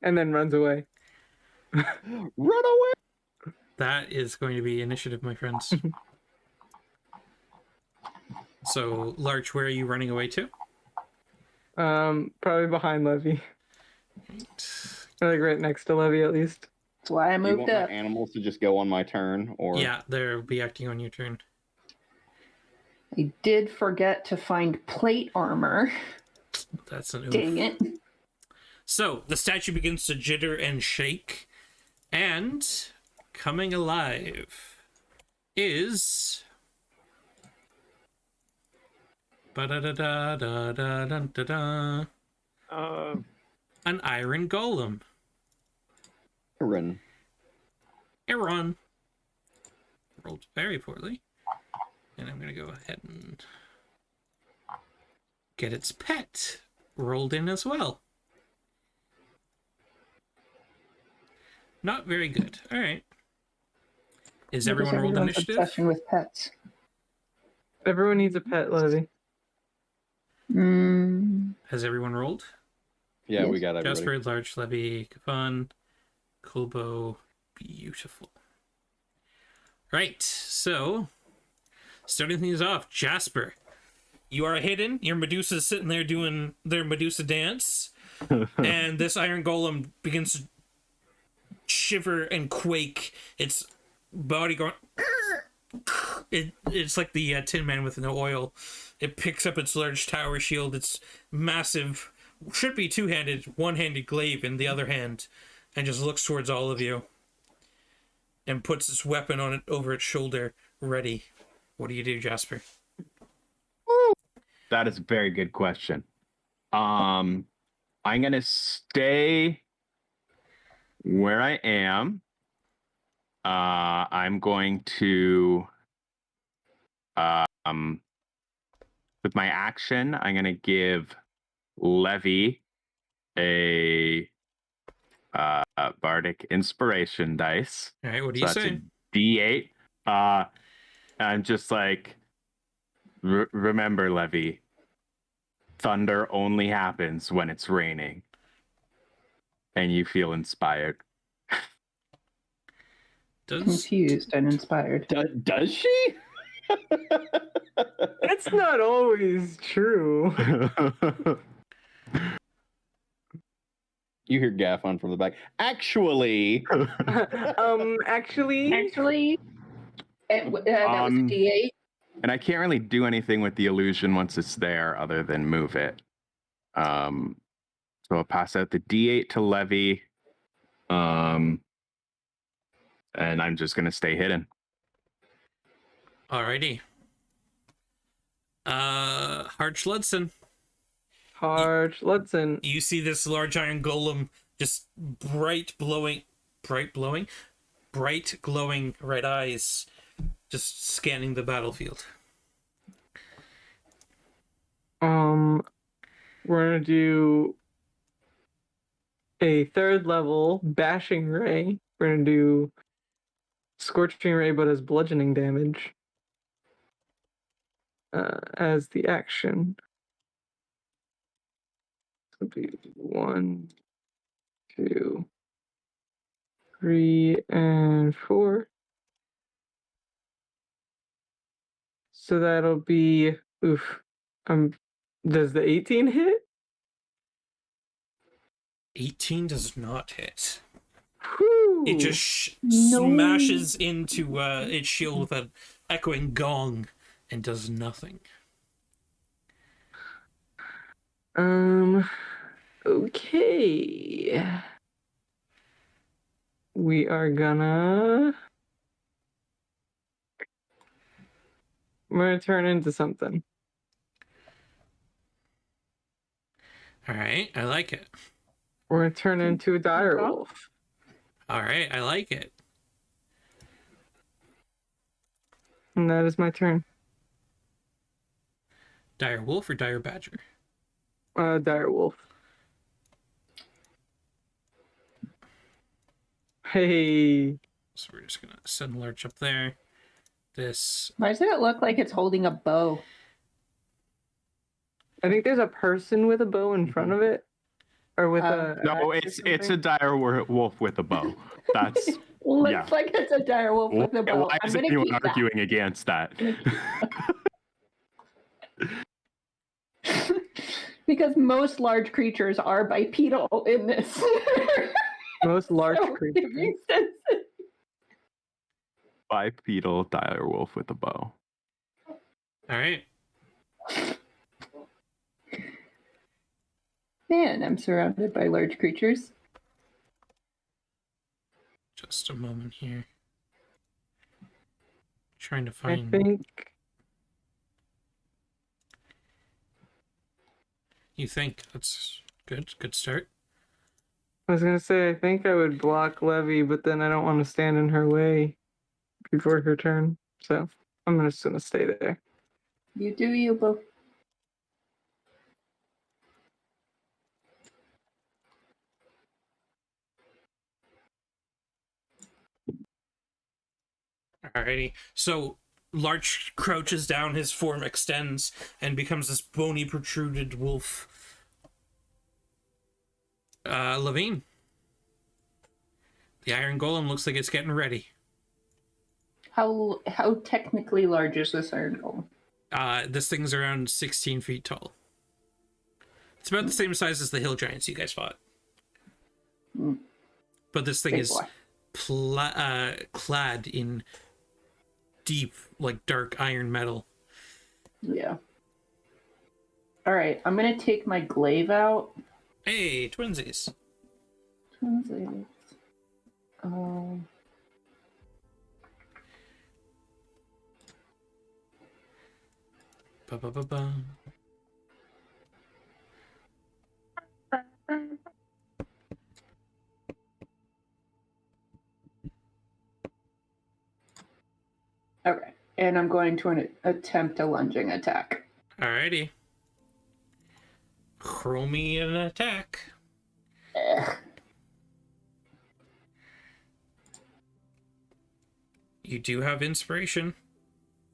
and then runs away. Run away! That is going to be initiative, my friends. So, Larch, where are you running away to? Probably behind Levy. Or like right next to Levy at least. That's why I Do you moved want up. my animals to just go on my turn, or Yeah, they'll be acting on your turn. I did forget to find plate armor. That's an oof. Dang it. So, the statue begins to jitter and shake, and coming alive is... Ba-da-da-da-da-da-da-da. An iron golem. Run? Aaron rolled very poorly. And I'm going to go ahead and get its pet rolled in as well. Not very good. All right. Is What is everyone rolled everyone's initiative? obsession with pets? Everyone needs a pet, Levy. Has everyone rolled? Yeah, we Yes. got everybody. Jasper, Large, Levy, Kafan, Kulbo, beautiful. Right, so starting things off, Jasper, you are hidden. Your Medusa's sitting there doing their Medusa dance, and this iron golem begins to shiver and quake. Its body going. It's like the Tin Man with no oil. It picks up its large tower shield. Its massive, should be two-handed, one-handed glaive in the other hand, and just looks towards all of you. And puts its weapon on it over its shoulder, ready. What do you do, Jasper? That is a very good question. I'm gonna stay where I am. I'm going to with my action, I'm gonna give Levy a bardic inspiration dice. All right, what do So you that's say? a D8. I'm just like, remember, Levy, thunder only happens when it's raining, and you feel inspired. Confused and inspired. Does she? That's not always true. You hear Gaffon from the back. Actually, Actually, Actually, that was a D8. And I can't really do anything with the illusion once it's there other than move it. So I'll pass out the D8 to Levy. And I'm just going to stay hidden. Alrighty. Harch Ludson. Harch Ludson. You see this large iron golem just bright glowing red eyes just scanning the battlefield. We're gonna do a third level bashing ray. We're gonna do scorching ray, but as bludgeoning damage as the action. So it'll be 1, 2, 3, and 4. So that'll be does the 18 hit? 18 does not hit. Whew. It just No. smashes into its shield with an echoing gong and does nothing. Okay. We are gonna... We're gonna turn into something. Alright, I like it. We're gonna turn into a dire wolf. Alright, I like it. And that is my turn. Dire wolf or dire badger? Dire wolf. Hey. So we're just gonna send Lurch up there. This. Why does it look like it's holding a bow? I think there's a person with a bow in front of it. Or with a... No, axe or it's a something. dire wolf with a bow. That's Looks Yeah. like it's a dire wolf with a bow. why I'm is gonna anyone keep arguing against that? that. Because most large creatures are bipedal in this. Most large So it creatures. makes sense. Bipedal dire wolf with a bow. Alright. Man, I'm surrounded by large creatures. Just a moment here. Trying to I find. think... You think that's good? Good start. I was gonna say, I think I would block Levy, but then I don't want to stand in her way before her turn. So I'm just gonna stay there. You do you, Bo. Alrighty. So Larch crouches down, his form extends, and becomes this bony, protruded wolf. Levine. The iron golem looks like it's getting ready. How technically large is this iron golem? This thing's around 16 feet tall. It's about the same size as the hill giants you guys fought. But this thing Big is boy. clad in deep, like dark iron metal. Yeah. All right, I'm gonna take my glaive out. Hey, twinsies. Twinsies. Ba-ba-ba-ba. Okay, and I'm going to attempt a lunging attack. Alrighty. Throw me an attack. Ugh. You do have inspiration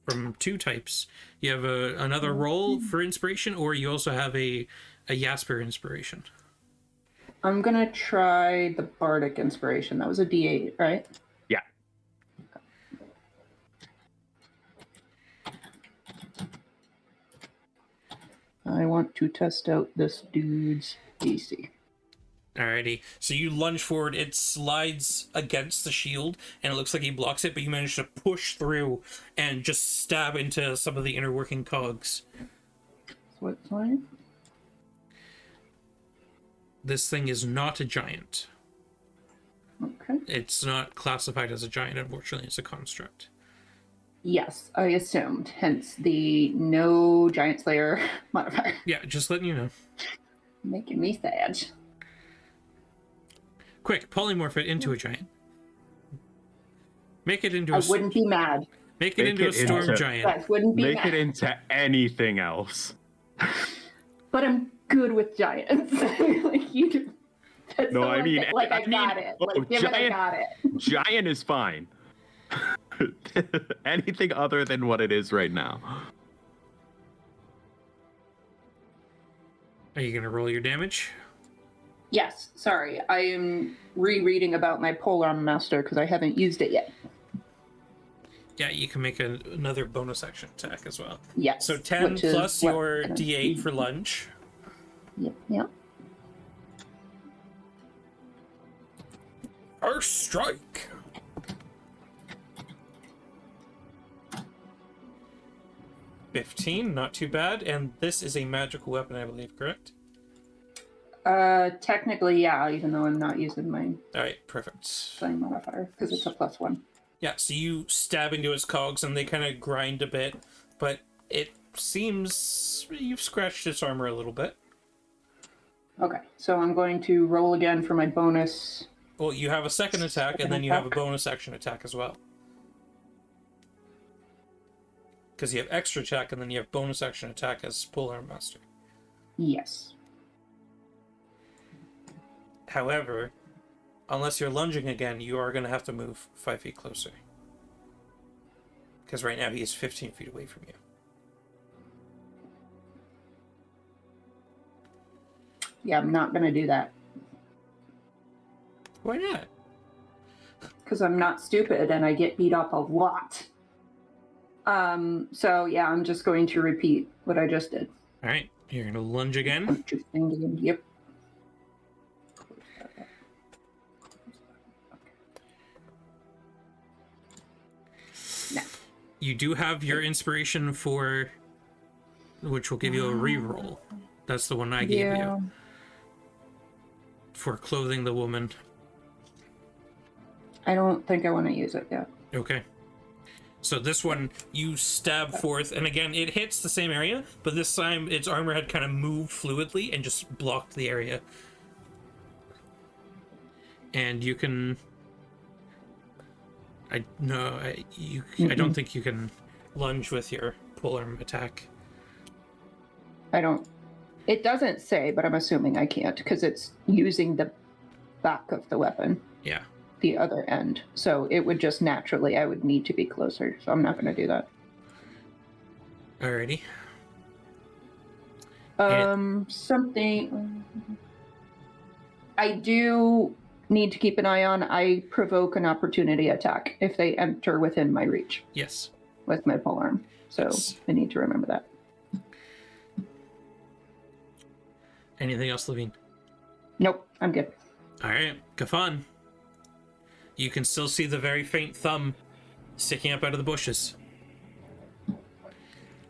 from two types. You have another roll for inspiration, or you also have a Jasper inspiration. I'm gonna try the bardic inspiration. That was a D8, right? Yeah. I want to test out this dude's DC. Alrighty. So you lunge forward, it slides against the shield, and it looks like he blocks it, but you manage to push through and just stab into some of the inner working cogs. What size? This thing is not a giant. Okay. It's not classified as a giant, unfortunately. It's a construct. Yes, I assumed. Hence the no giant slayer modifier. Yeah, just letting you know. Making me sad. Quick, polymorph it into a giant. Make it into I wouldn't be mad. Make it into a storm giant. Guys, wouldn't be Make mad. it into anything else. But I'm good with giants. Like you do. That's No, the I one mean, thing. Like I got it. Like give it, I got it. Giant is fine. Anything other than what it is right now. Are you gonna roll your damage? Yes, sorry. I am rereading about my polearm master because I haven't used it yet. Yeah, you can make another bonus action attack as well. Yes. So 10 which is plus what your I'm D8 using. for lunge. Yep. First strike. $15, not too bad. And this is a magical weapon, I believe, correct? Technically, yeah, even though I'm not using my Alright, perfect. flame modifier because it's a +1. Yeah, so you stab into his cogs and they kind of grind a bit, but it seems you've scratched its armor a little bit. Okay, so I'm going to roll again for my bonus. Well, you have a second attack, and then you have a bonus action attack as well. Because you have extra attack, and then you have bonus action attack as Polearm Master. Yes. However, unless you're lunging again, you are going to have to move 5 feet closer. Because right now he is 15 feet away from you. Yeah, I'm not going to do that. Why not? Because I'm not stupid and I get beat up a lot. So yeah, I'm just going to repeat what I just did. Alright, you're going to lunge again. Yep. Now. You do have your inspiration for... which will give you a reroll. That's the one I gave you. For clothing the woman. I don't think I want to use it yet. Okay. So this one, you stab forth, and again, it hits the same area, but this time its armor had kind of moved fluidly and just blocked the area. And you can... I don't think you can lunge with your polearm attack. I don't... It doesn't say, but I'm assuming I can't, because it's using the back of the weapon. Yeah. the other end. So it would just naturally, I would need to be closer. So I'm not going to do that. Alrighty. Something I do need to keep an eye on. I provoke an opportunity attack if they enter within my reach. Yes. With my polearm. So Yes. I need to remember that. Anything else, Levine? Nope, I'm good. Alright, Kafan. You can still see the very faint thumb sticking up out of the bushes.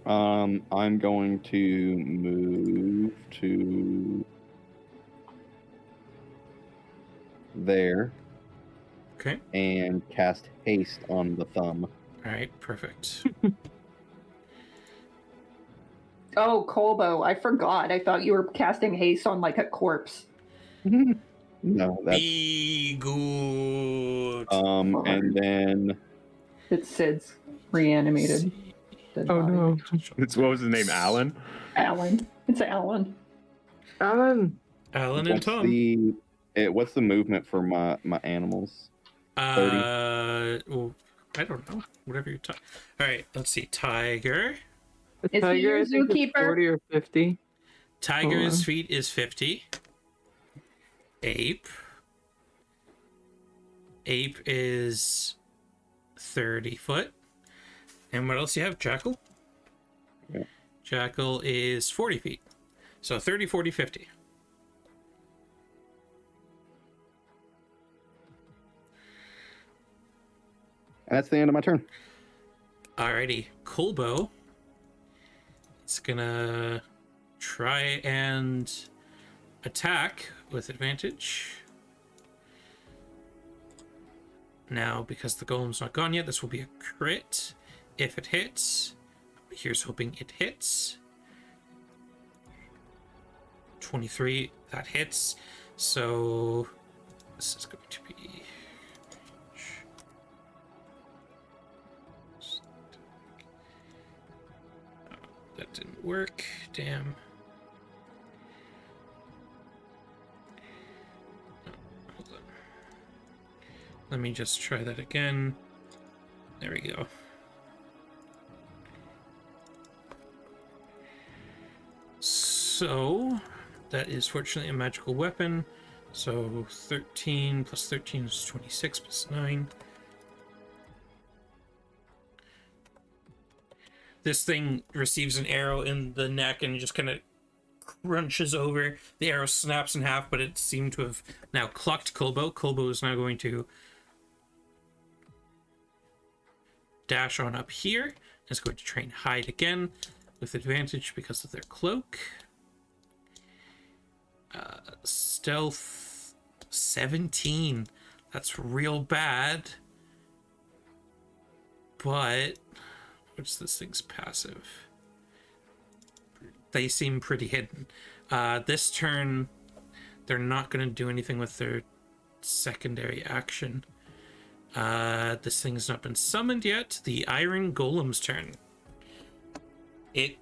I'm going to move to there. Okay. And cast haste on the thumb. Alright, perfect. Oh, Colbo, I forgot. I thought you were casting haste on like a corpse. No, that's Be good. and then It's Sid's reanimated. Dead Oh body. no. What was his name? Alan? Alan. It's Alan. Alan. Alan and what's Tom. what's the movement for my animals? 30? Well, I don't know. Whatever you're talking. Alright, let's see. Tiger. The Is he tiger, your I think, is zookeeper? 40 or 50. Tiger's on. feet is 50. Ape. Ape is 30 foot. And what else you have? Jackal? Yeah. Jackal is 40 feet. So 30, 40, 50. And that's the end of my turn. Alrighty. Kulbo is gonna try and attack with advantage. Now, because the golem's not gone yet, this will be a crit. If it hits, here's hoping it hits. 23, that hits. So this is going to be... That didn't work. Damn. Hold on. Let me just try that again. There we go. So, that is fortunately a magical weapon. So, 13 plus 13 is 26 plus 9. This thing receives an arrow in the neck and just kind of crunches over. The arrow snaps in half, but it seemed to have now clucked Kulbo. Kulbo is now going to dash on up here. It's going to try and hide again with advantage because of their cloak. Stealth 17. That's real bad. But what's this thing's passive? They seem pretty hidden. This turn, they're not going to do anything with their secondary action. This thing has not been summoned yet. The Iron Golem's turn. It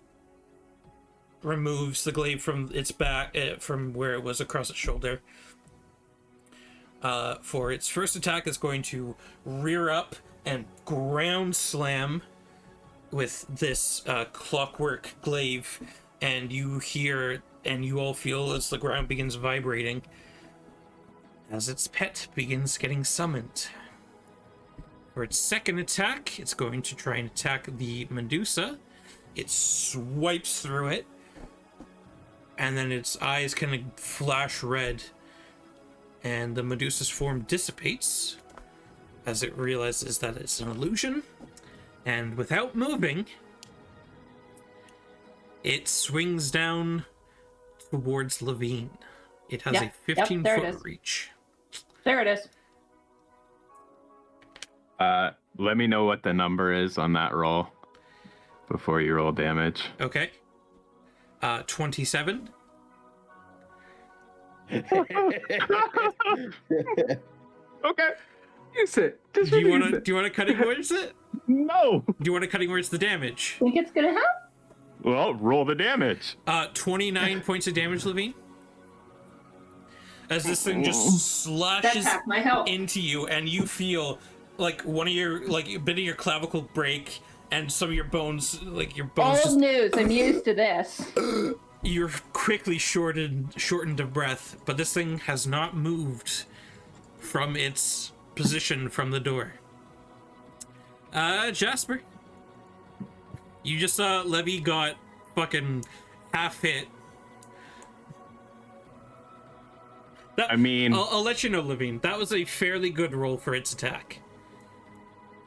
removes the glaive from its back, from where it was across its shoulder. For its first attack, it's going to rear up and ground slam with this clockwork glaive, and you hear and you all feel as the ground begins vibrating as its pet begins getting summoned. For its second attack, it's going to try and attack the Medusa. It swipes through it, and then its eyes kind of flash red, and the Medusa's form dissipates as it realizes that it's an illusion. And without moving, it swings down towards Levine. It has a 15-foot reach. There it is. Let me know what the number is on that roll before you roll damage. Okay. 27. Okay. Use it. Just Do you use want it. to cutting words it? No. Do you want to cutting words the damage? Think it's gonna help? Well, roll the damage. 29 points of damage, Levine. as this thing just That's slashes half my health. into you, and you feel like one of your, like, a bit of your clavicle break, and some of your bones, like your bones Old just, news. I'm used to this. you're quickly shortened of breath, but this thing has not moved from its position from the door. Jasper, you just saw Levy got fucking half hit. That, I mean, I'll let you know, Levine. That was a fairly good roll for its attack.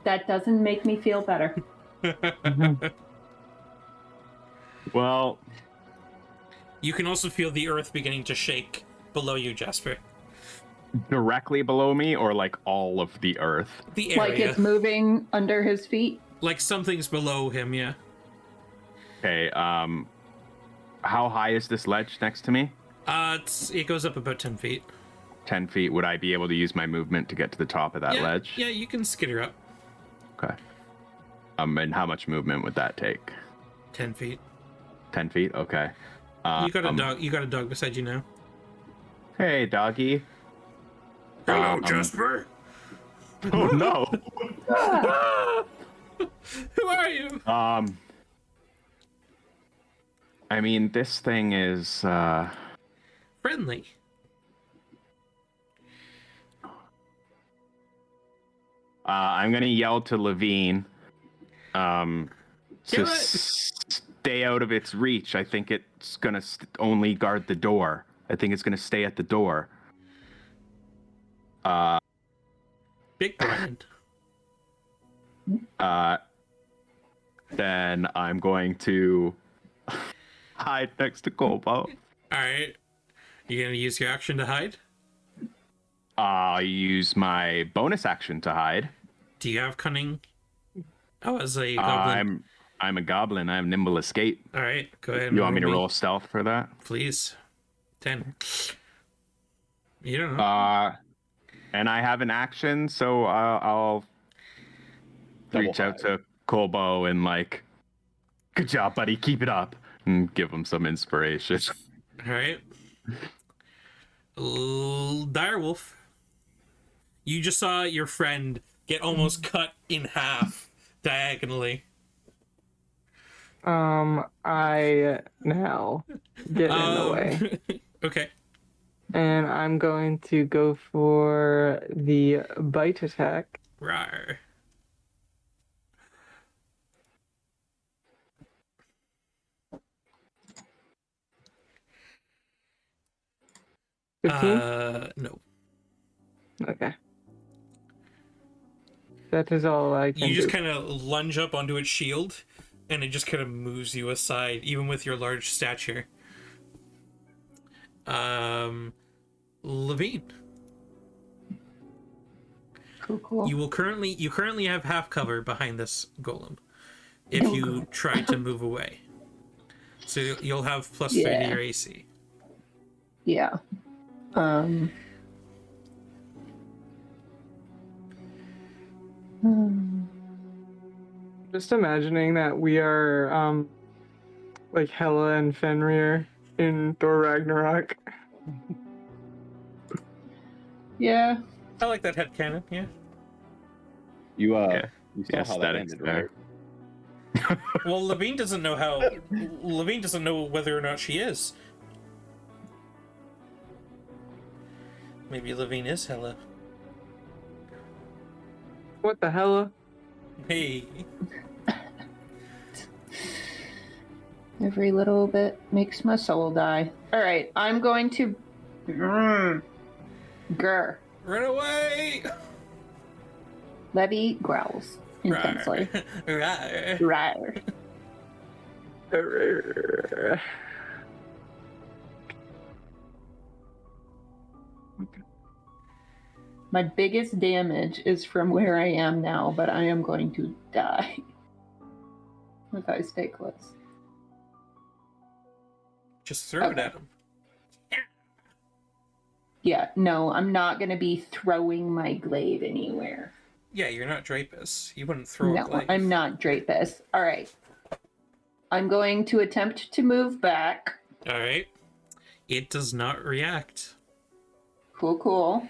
That doesn't make me feel better. well, You can also feel the earth beginning to shake below you, Jasper. directly below me or like all of the earth? The area. Like it's moving under his feet. Like something's below him, yeah. Okay, how high is this ledge next to me? It goes up about 10 feet. 10 feet. Would I be able to use my movement to get to the top of that yeah, ledge? Yeah, you can skitter up. Okay. And how much movement would that take? 10 feet. 10 feet? Okay. You got a dog. You got a dog beside you now. Hey, doggy. Hello, Jasper. Oh, no. Who are you? I mean, this thing is, Friendly. I'm gonna yell to Levine, to Kill it. stay out of its reach. I think it's gonna only guard the door. I think it's gonna stay at the door. Big blind. Then I'm going to hide next to Colbo. All right. You gonna use your action to hide? I'll use my bonus action to hide. Do you have cunning? Oh, as a goblin. I'm a goblin. I have nimble escape. All right, go ahead. And You want me to roll stealth for that? Please. 10. You don't know. And I have an action, so I'll Double reach out hide. to Colbo and like, good job, buddy. Keep it up, and give him some inspiration. All right. Direwolf. You just saw your friend get almost cut in half diagonally. I now get in the way. Okay. And I'm going to go for the bite attack. Rawr. No. Okay. That is all I can You just do. kind of lunge up onto its shield, and it just kind of moves you aside, even with your large stature. Levine. Cool. You currently have half cover behind this golem if you try to move away. So you'll have plus 3 to your AC. Yeah. Just imagining that we are like Hela and Fenrir in Thor Ragnarok. Yeah. I like that headcanon, yeah. You Yeah, you the saw how that aesthetics ended, there. right? Well, Levine doesn't know whether or not she is. Maybe Levine is Hela. What the hell? Hey. Every little bit makes my soul die. All right, I'm going to. Grr. Run away! Levy growls intensely. Rawr. Rawr. My biggest damage is from where I am now, but I am going to die if I stay close. Just throw it at him. Yeah, no, I'm not going to be throwing my glaive anywhere. Yeah, you're not Drapus. You wouldn't throw a No, glaive. I'm not Drapus. All right. I'm going to attempt to move back. All right. It does not react. Cool, cool.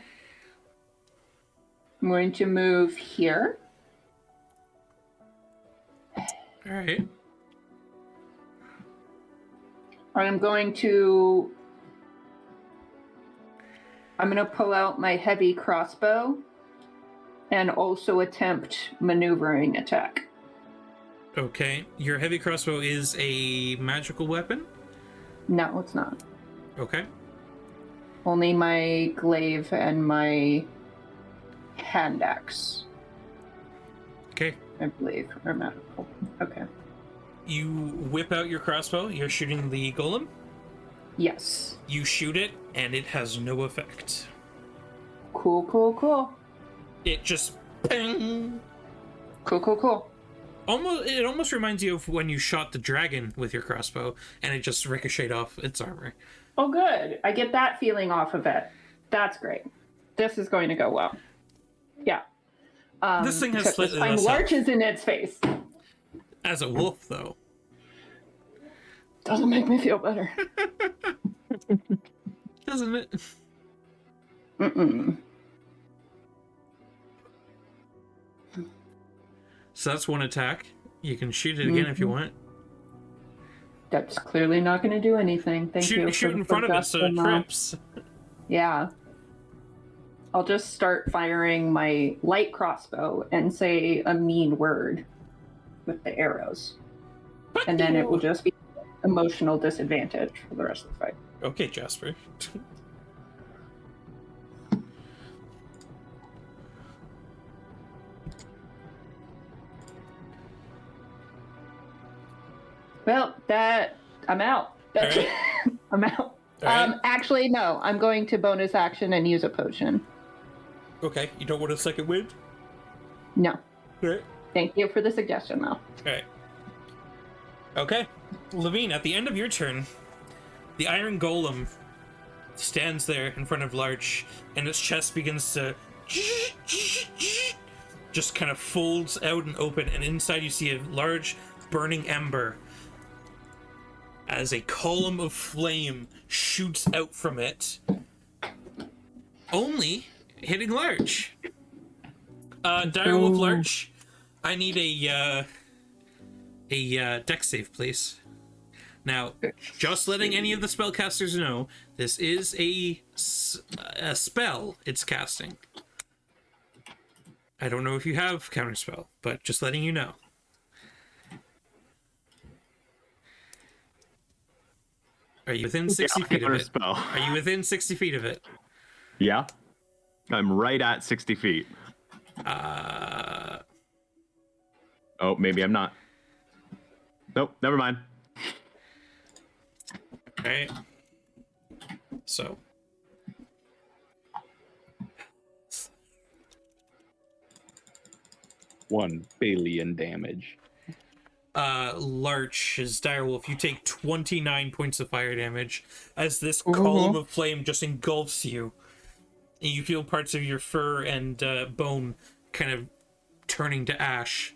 I'm going to move here. All right. I'm going to pull out my heavy crossbow and also attempt maneuvering attack. Okay. Your heavy crossbow is a magical weapon? No, it's not. Okay. Only my glaive and my hand axe, Okay. I believe, are magical. Okay. You whip out your crossbow. You're shooting the golem. Yes. You shoot it, and it has no effect. Cool, cool, cool. It just bang. Cool, cool, cool. It almost reminds you of when you shot the dragon with your crossbow, and it just ricocheted off its armor. Oh, good. I get that feeling off of it. That's great. This is going to go well. Yeah. This thing has except this slightly time less larches in its face. As a wolf, though. Doesn't make me feel better. Doesn't it? Mm-mm. So that's one attack. You can shoot it again if you want. That's clearly not going to do anything. Thank you. Shoot in front of it so it trips. Yeah. I'll just start firing my light crossbow and say a mean word with the arrows. And then it will just be emotional disadvantage for the rest of the fight. Okay, Jasper. Well, I'm out. That's All I'm out. All right. Actually, no. I'm going to bonus action and use a potion. Okay, you don't want a second wind? No. All right. Thank you for the suggestion, though. All right. Okay, Levine, at the end of your turn, the iron golem stands there in front of Larch, and its chest begins to just kind of folds out and open, and inside you see a large burning ember as a column of flame shoots out from it, only hitting Larch. Direwolf Larch, I need a dex save, please. Now, just letting any of the spellcasters know, this is a spell it's casting. I don't know if you have counterspell, but just letting you know. Are you within 60 feet of it? Counterspell. Are you within 60 feet of it? Yeah. I'm right at 60 feet. Oh, maybe I'm not. Nope, never mind. Alright. So. $1 billion damage. Larch, as Direwolf, you take 29 points of fire damage as this column of flame just engulfs you. And you feel parts of your fur and bone kind of turning to ash.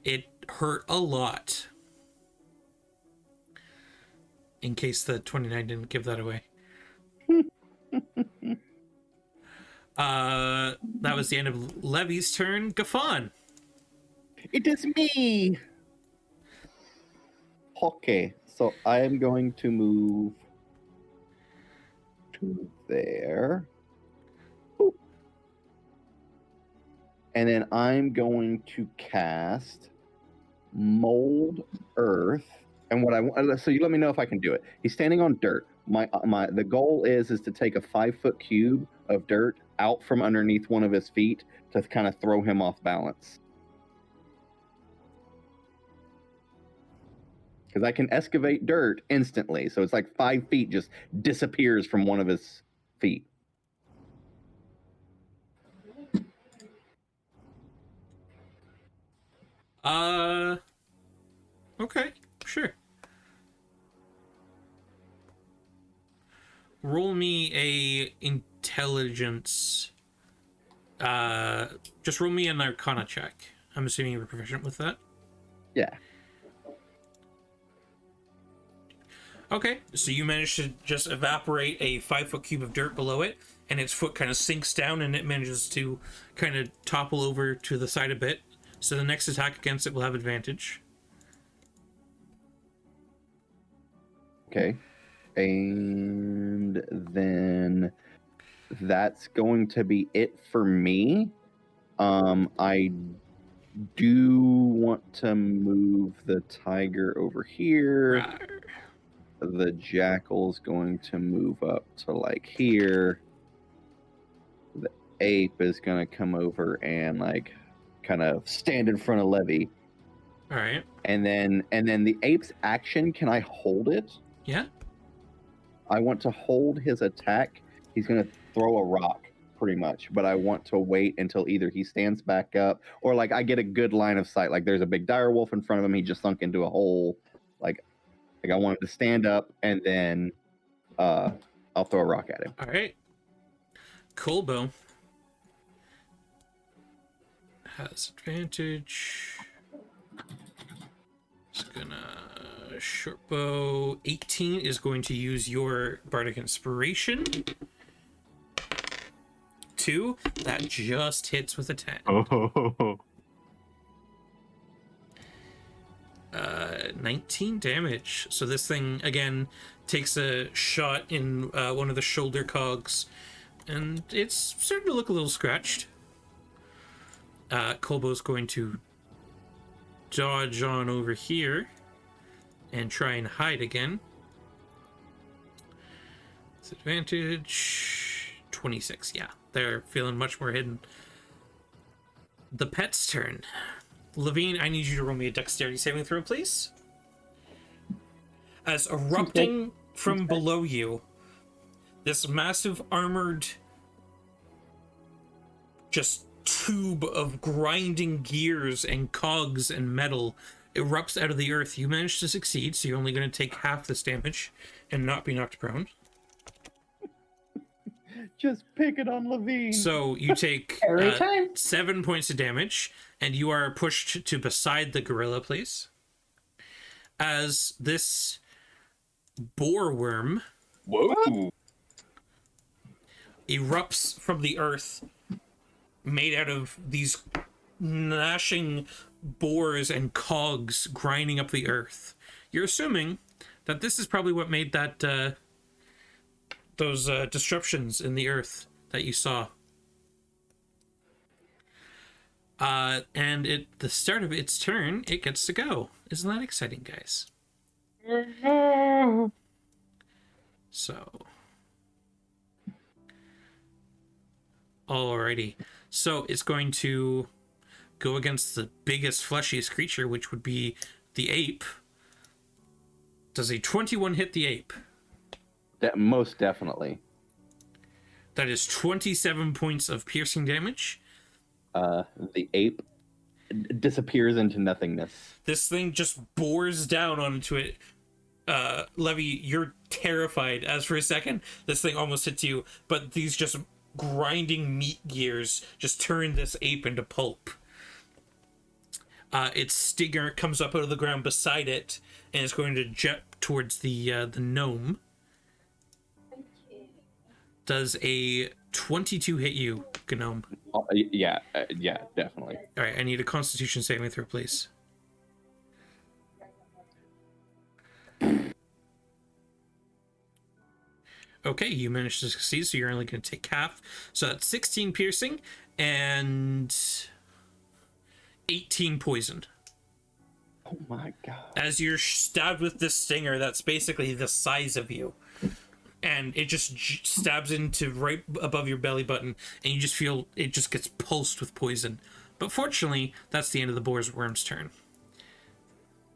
It hurt a lot. In case the 29 didn't give that away. That was the end of Levy's turn. Gaffon. It is me. Okay, so I am going to move to there. Boop. And then I'm going to cast Mold Earth. And what I want, so you let me know if I can do it. He's standing on dirt. The goal is to take a 5-foot cube of dirt out from underneath one of his feet to kind of throw him off balance. Because I can excavate dirt instantly. So it's like 5 feet just disappears from one of his feet. Okay, sure. Roll me a intelligence. Just roll me an Arcana check. I'm assuming you're proficient with that. Yeah. Okay, so you manage to just evaporate a 5-foot cube of dirt below it, and its foot kind of sinks down, and it manages to kind of topple over to the side a bit. So the next attack against it will have advantage. Okay. And then that's going to be it for me. I do want to move the tiger over here. Rawr. The jackal's going to move up to like here. The ape is going to come over and like kind of stand in front of Levy. All right. And then the ape's action, can I hold it? Yeah. I want to hold his attack. He's going to throw a rock pretty much, but I want to wait until either he stands back up or like I get a good line of sight. Like there's a big dire wolf in front of him. He just sunk into a hole. Like I want him to stand up and then I'll throw a rock at him. All right. Colbo has advantage. Just gonna short bow. 18 is going to use your bardic inspiration. 2, that just hits with a 10. Oh. 19 damage. So this thing again takes a shot in one of the shoulder cogs, and it's starting to look a little scratched. Colbo's going to dodge on over here and try and hide again. Disadvantage 26. Yeah, they're feeling much more hidden. The pet's turn. Levine, I need you to roll me a dexterity saving throw, please. As erupting from below you, this massive armored just tube of grinding gears and cogs and metal erupts out of the earth. You manage to succeed, so you're only going to take half this damage and not be knocked prone. Just pick it on Levine. So you take Every time. 7 points of damage, and you are pushed to beside the gorilla, please. As this boar worm Whoa. erupts from the earth, made out of these gnashing boars and cogs grinding up the earth. You're assuming that this is probably what made that those disruptions in the earth that you saw. And at the start of its turn, it gets to go. Isn't that exciting, guys? So. Alrighty. So it's going to go against the biggest, fleshiest creature, which would be the ape. Does a 21 hit the ape? Most definitely. That is 27 points of piercing damage. The ape disappears into nothingness. This thing just bores down onto it. Levy, you're terrified as for a second this thing almost hits you, but these just grinding meat gears just turn this ape into pulp. Its stinger comes up out of the ground beside it and is going to jet towards the gnome. Does a 22 hit you, gnome? Yeah, definitely. All right, I need a Constitution saving throw, please. Okay, you managed to succeed, so you're only going to take half. So that's 16 piercing and 18 poison. Oh my god. As you're stabbed with this stinger that's basically the size of you. And it just stabs into right above your belly button, and you just feel it just gets pulsed with poison. But fortunately, that's the end of the boar's worm's turn.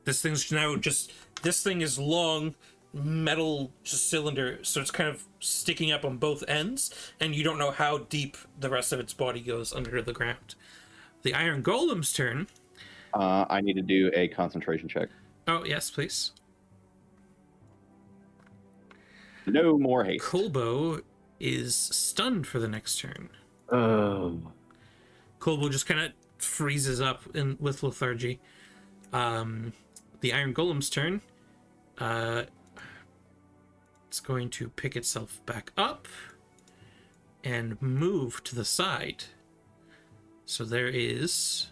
This thing's now just... This thing is long, metal cylinder, so it's kind of sticking up on both ends, and you don't know how deep the rest of its body goes under the ground. The Iron Golem's turn. I need to do a concentration check. Oh, yes, please. No more haste. Colbo is stunned for the next turn. Oh. Colbo just kind of freezes up with lethargy. The Iron Golem's turn. it's going to pick itself back up and move to the side. So there is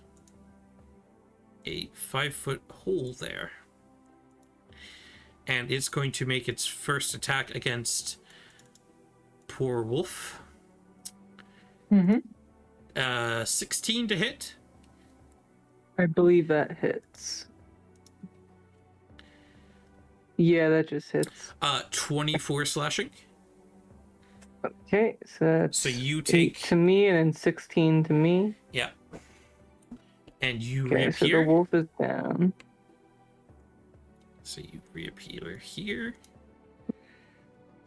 a 5-foot hole there. And it's going to make its first attack against poor Wolf. 16 to hit. I believe that hits. Yeah, that just hits. 24 slashing. Okay, so that's So you 8 take... to me and then 16 to me. Yeah. And you Okay, so the reappear. wolf is down. So you reappear here.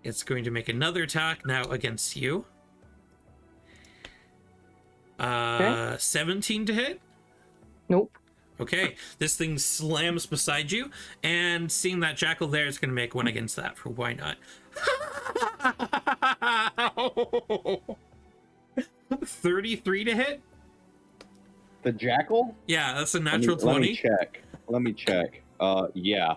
It's going to make another attack now against you. 17 to hit. Nope. Okay, this thing slams beside you, and seeing that jackal there, it's going to make one against that, for why not? 33 to hit? The jackal? Yeah, that's a natural 20. Let me check. Yeah.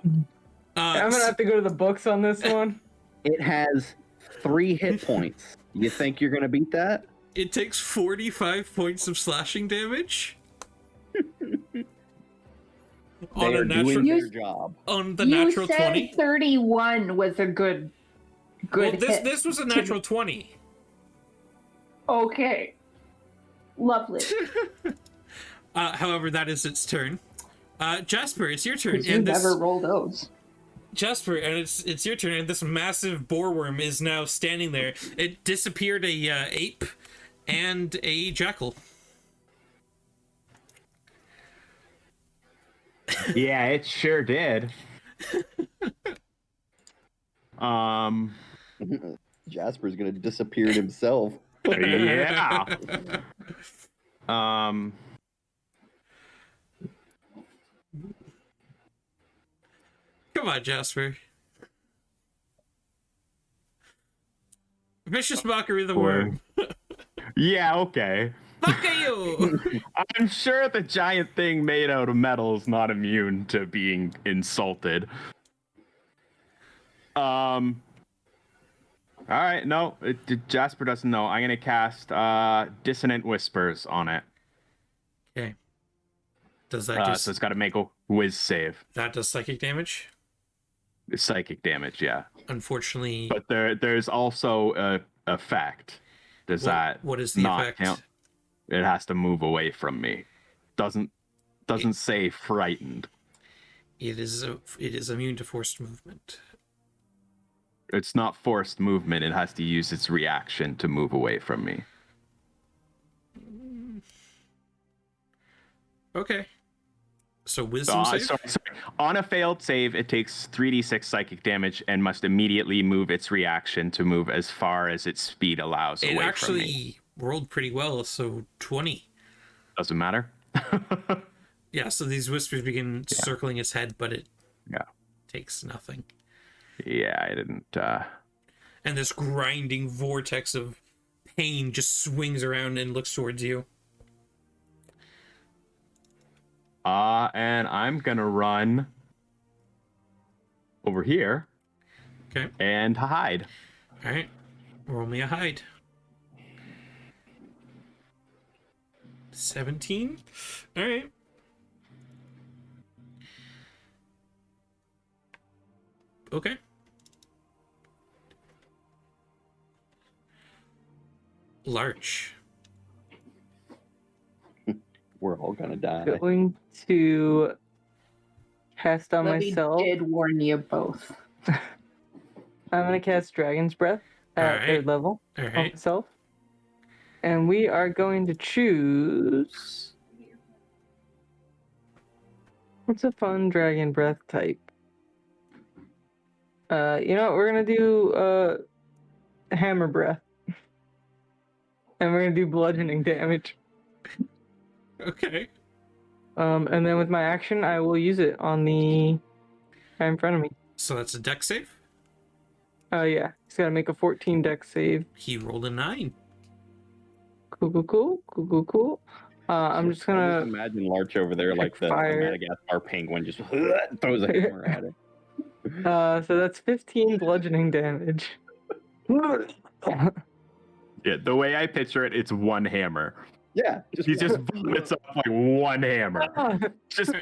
I'm gonna have to go to the books on this one. It has 3 hit points. You think you're gonna beat that? It takes 45 points of slashing damage. They are doing their job. On the natural you said 20. 31 was a good Well, hit. this was a natural 20. Okay. Lovely. However, that is its turn. Jasper, it's your turn. Because you And never roll those. Jasper, and it's your turn, and this massive boar worm is now standing there. It disappeared a ape and a jackal. Yeah, it sure did. Jasper's gonna disappear himself. Yeah. Come on, Jasper. Vicious mockery of the worm. Yeah, okay. Fuck you! I'm sure the giant thing made out of metal is not immune to being insulted. All right, no, Jasper doesn't know. I'm gonna cast Dissonant Whispers on it. Okay. Does that just... So it's got to make a whiz save. That does psychic damage? Psychic damage, yeah. Unfortunately... But there's also a effect. Does that what is the not effect? count? It has to move away from me. Doesn't say frightened. It is immune to forced movement. It's not forced movement. It has to use its reaction to move away from me. Okay. So wisdom save? Sorry. On a failed save, it takes 3d6 psychic damage and must immediately move its reaction to move as far as its speed allows away from me. It actually rolled pretty well, so 20. Doesn't matter. Yeah, so these whispers begin circling its head, but it takes nothing. Yeah, I didn't... And this grinding vortex of pain just swings around and looks towards you. And I'm gonna run over here. Okay. And hide. All right. Roll me a hide. 17. All right. Okay. Larch. We're all gonna die. Going to cast on Libby myself. did warn you both. I'm gonna cast Dragon's Breath at Alright. 3rd level on Alright. myself. And we are going to choose... What's a fun Dragon Breath type? You know what? We're gonna do Hammer Breath. And we're gonna do bludgeoning damage. Okay. And then with my action, I will use it on the guy in front of me. So that's a dex save. Yeah. He's gotta make a 14 dex save. He rolled a 9. Cool. I'm just I gonna... just imagine Larch over there like the fire. Madagascar penguin just throws a hammer at it. So that's 15 bludgeoning damage. Yeah, the way I picture it, it's one hammer. Yeah, He just vomits up like one hammer. Just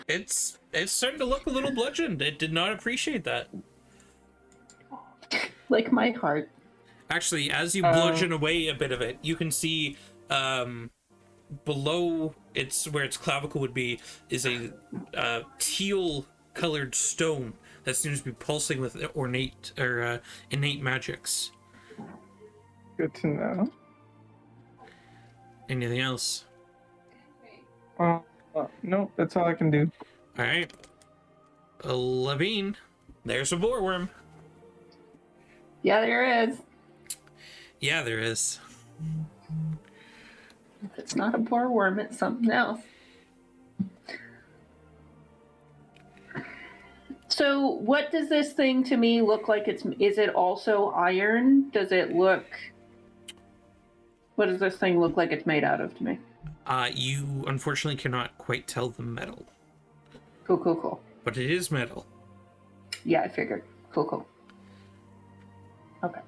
It's starting to look a little bludgeoned. It did not appreciate that. Like my heart. Actually, as you bludgeon away a bit of it, you can see below where its clavicle would be is a teal colored stone that seems to be pulsing with innate magics. Good to know. Anything else? Nope, that's all I can do. All right, Levine, there's a boarworm. Yeah, there is. Yeah, there is. If it's not a boarworm, it's something else. So what does this thing to me look like? Is it also iron? Does it look... What does this thing look like it's made out of to me? You unfortunately cannot quite tell the metal. Cool. But it is metal. Yeah, I figured. Cool. Okay.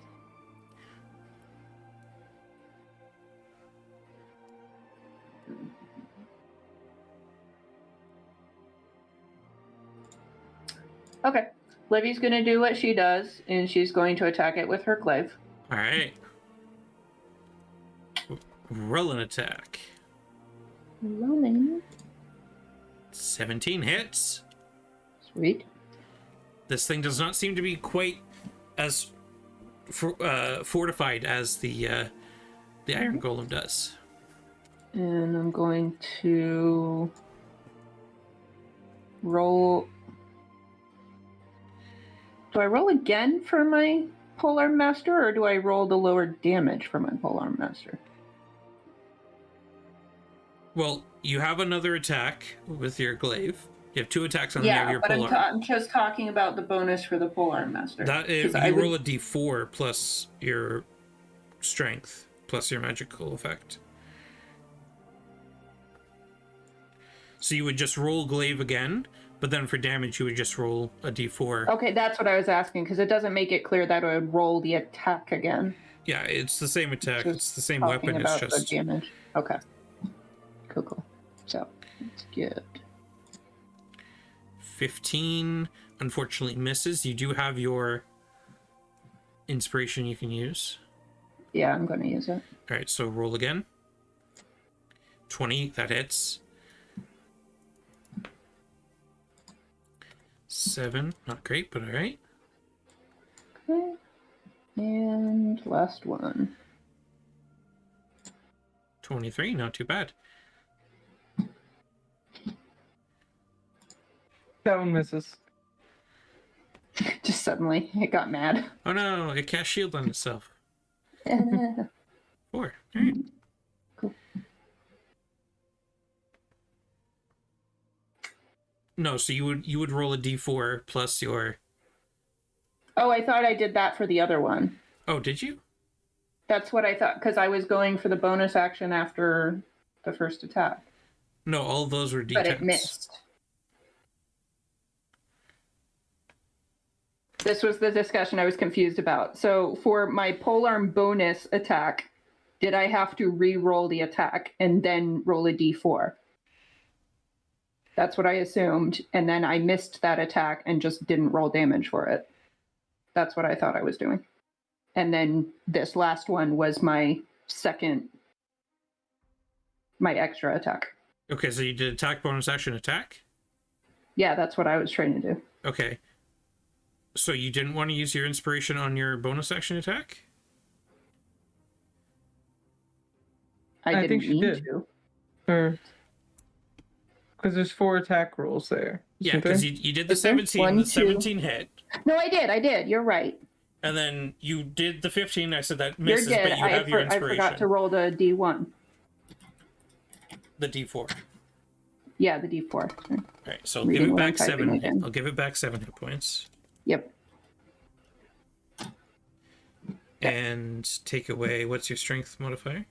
Okay. Livy's going to do what she does, and she's going to attack it with her glaive. All right. Roll an attack. Rolling. 17 hits. Sweet. This thing does not seem to be quite as fortified as the iron golem does. And I'm going to roll. Do I roll again for my polearm master, or do I roll the lower damage for my polearm master? Well, you have another attack with your glaive. You have 2 attacks on your but polearm. I'm just talking about the bonus for the polearm master. That is, you roll a d4 plus your strength plus your magical effect. So you would just roll glaive again, but then for damage you would just roll a d4. Okay, that's what I was asking, because it doesn't make it clear that I would roll the attack again. Yeah, it's the same attack. Just it's the same talking weapon. It's about just the damage. Okay. Cool. So it's good. 15 unfortunately misses. You do have your inspiration you can use. Yeah, I'm going to use it. All right, so roll again. 20, that hits. 7, not great, but all right. Okay. And last one. 23, not too bad. That one misses. Just suddenly, it got mad. Oh no, it cast shield on itself. 4, all right. Cool. No, so you would roll a d4 plus your... Oh, I thought I did that for the other one. Oh, did you? That's what I thought, because I was going for the bonus action after the first attack. No, all those were d10s. But it missed. This was the discussion I was confused about. So for my polearm bonus attack, did I have to re-roll the attack and then roll a d4? That's what I assumed. And then I missed that attack and just didn't roll damage for it. That's what I thought I was doing. And then this last one was my extra attack. Okay, so you did attack, bonus action, attack? Yeah, that's what I was trying to do. Okay. So you didn't want to use your inspiration on your bonus action attack? I didn't think she mean did. to. Because there's 4 attack rolls there. Yeah, because you did the Is there 17, one, the two? 17 hit. No, I did. You're right. And then you did the 15, I said that You're misses, good. but you have your I inspiration. forgot to roll the d1. The d4. Yeah, the d4. Alright, so I'll give Reading it what I'm back typing 7. again. I'll give it back 7 hit points. Yep. And take away, what's your strength modifier?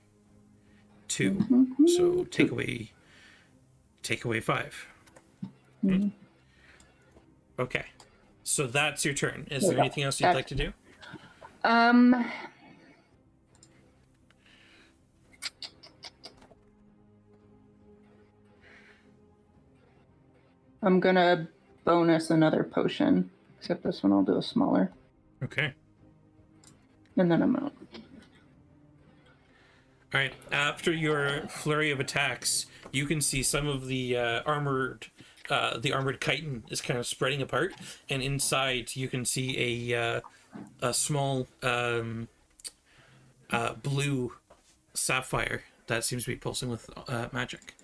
2. Mhm. So take away 5. Mhm. Okay. So that's your turn. Is there anything else you'd like to do? I'm gonna bonus another potion, except this one I'll do a smaller. Okay. And then I'm out. All right. After your flurry of attacks, you can see some of the armored chitin is kind of spreading apart, and inside you can see a small blue sapphire that seems to be pulsing with magic.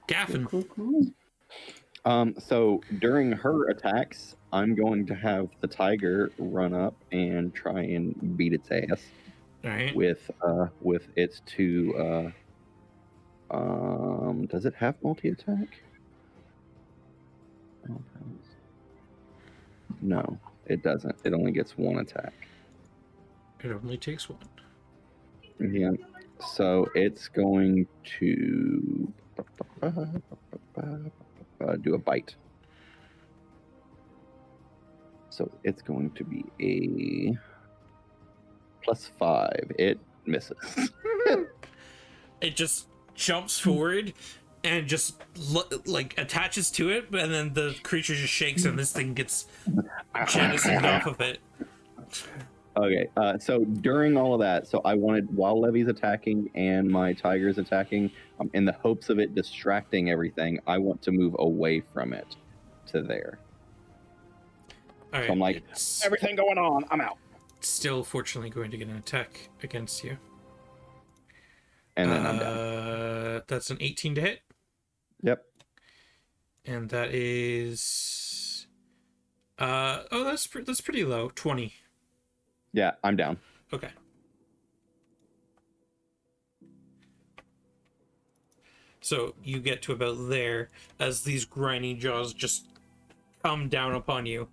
Gaffin. Cool. So during her attacks, I'm going to have the tiger run up and try and beat its ass All right. with its two. Does it have multi-attack? No, it doesn't. It only gets one attack. It only takes one. Yeah. So it's going to do a bite. So it's going to be a +5. It misses. It just jumps forward and just like attaches to it, and then the creature just shakes and this thing gets jettisoned off of it. Okay, so during all of that, so I wanted, while Levy's attacking and my tiger's attacking, in the hopes of it distracting everything, I want to move away from it to there. All right, So I'm like, it's everything going on, I'm out. still fortunately going to get an attack against you. And then I'm down. That's an 18 to hit, Yep. and that is that's pretty low. 20. Yeah, I'm down. Okay. So you get to about there as these grinding jaws just come down upon you,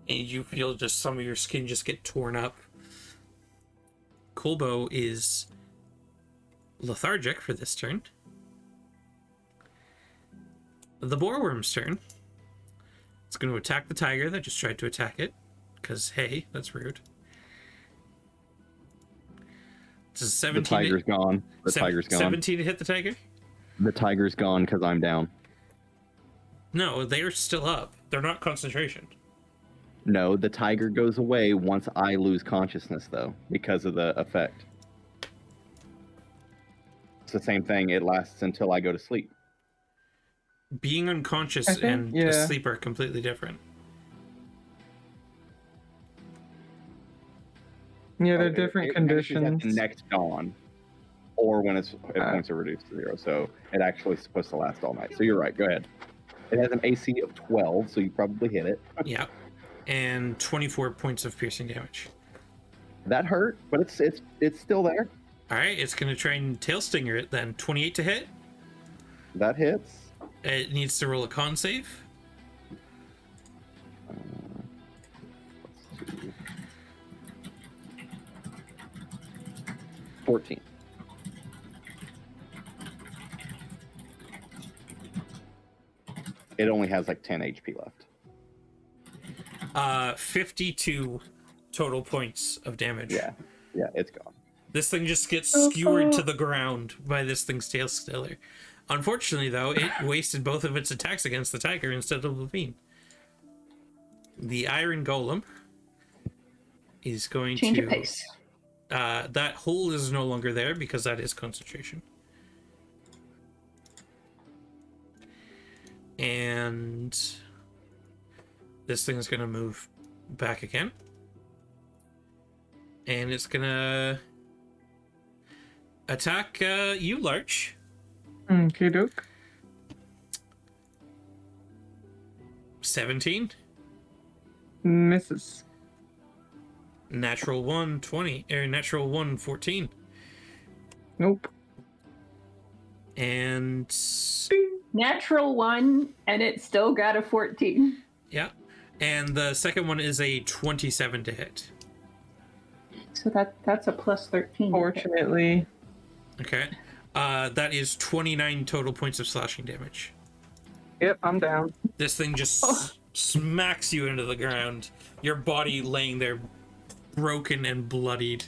and you feel just some of your skin just get torn up. Kolbo is lethargic for this turn. The boarworm's turn. It's going to attack the tiger that just tried to attack it, because hey, that's rude. It's a 17. The tiger's gone. The tiger's gone. 17 to hit the tiger? The tiger's gone because I'm down. No, they're still up. They're not concentration. No, the tiger goes away once I lose consciousness, though, because of the effect. It's the same thing. It lasts until I go to sleep. Being unconscious think, and yeah. asleep are completely different. Yeah, they're Okay, different it finishes at conditions. the next dawn, or when its points are reduced to 0. So it actually is supposed to last all night. So you're right. Go ahead. It has an AC of 12, so you probably hit it. Yeah. And 24 points of piercing damage. That hurt, but it's still there. Alright, it's going to try and tail stinger it then. 28 to hit. That hits. It needs to roll a con save. Let's see. 14. It only has like 10 HP left. 52 total points of damage. Yeah, it's gone. This thing just gets skewered to the ground by this thing's tail stiller. Unfortunately, though, it wasted both of its attacks against the tiger instead of Levine. The iron golem is going Change to... of pace. That hole is no longer there because that is concentration. And this thing is going to move back again. And it's going to attack you, Larch. Okay, doke. 17. Misses. Natural 1, 20. Or natural 1, 14. Nope. And... Natural 1, and it still got a 14. yeah. And the second one is a 27 to hit. So that's a plus 13. Fortunately. Okay. That is 29 total points of slashing damage. Yep, I'm down. This thing just smacks you into the ground. Your body laying there broken and bloodied.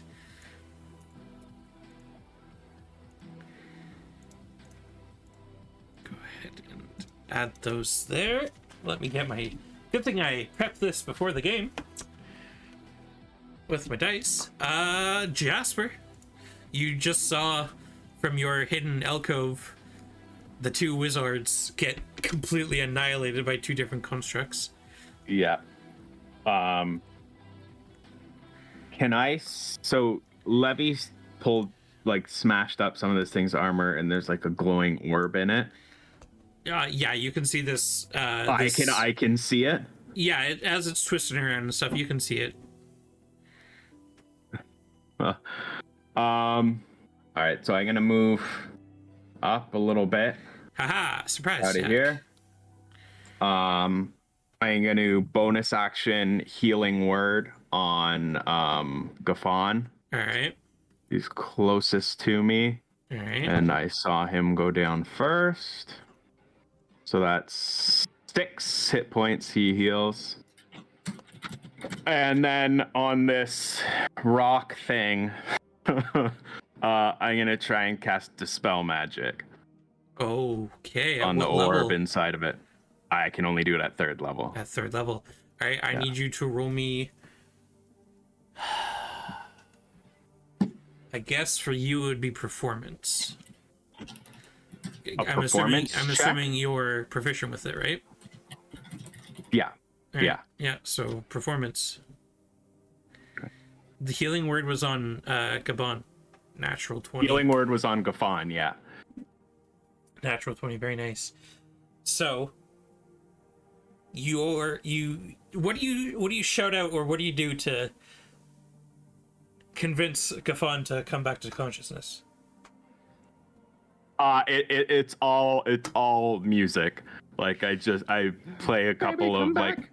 Go ahead and add those there. Let me get my... Good thing I prepped this before the game. With my dice. Jasper. You just saw from your hidden alcove the two wizards get completely annihilated by two different constructs. Yeah. Can I? So Levy's pulled, like, smashed up some of this thing's armor, and there's like a glowing orb in it. Yeah, you can see this. I can see it. Yeah, as it's twisting around and stuff, you can see it. All right, so I'm gonna move up a little bit. Haha! Surprise! Out of here. I'm gonna bonus action healing word on Gaffon. All right. He's closest to me. All right. And I saw him go down first. So that's 6 hit points he heals. And then on this rock thing, I'm gonna try and cast Dispel Magic Okay. on the what orb level? inside of it. I can only do it at 3rd level. At 3rd level. All right. I need you to roll me. I guess for you it would be performance. I'm performance check? assuming you're proficient with it, right? Yeah. Right. Yeah. Yeah. So performance. Okay. The healing word was on Gabon. Natural 20. Healing word was on Gaffon, yeah. Natural 20. Very nice. So what do you shout out, or what do you do to convince Gaffon to come back to consciousness? It's all music. Like I play a couple of like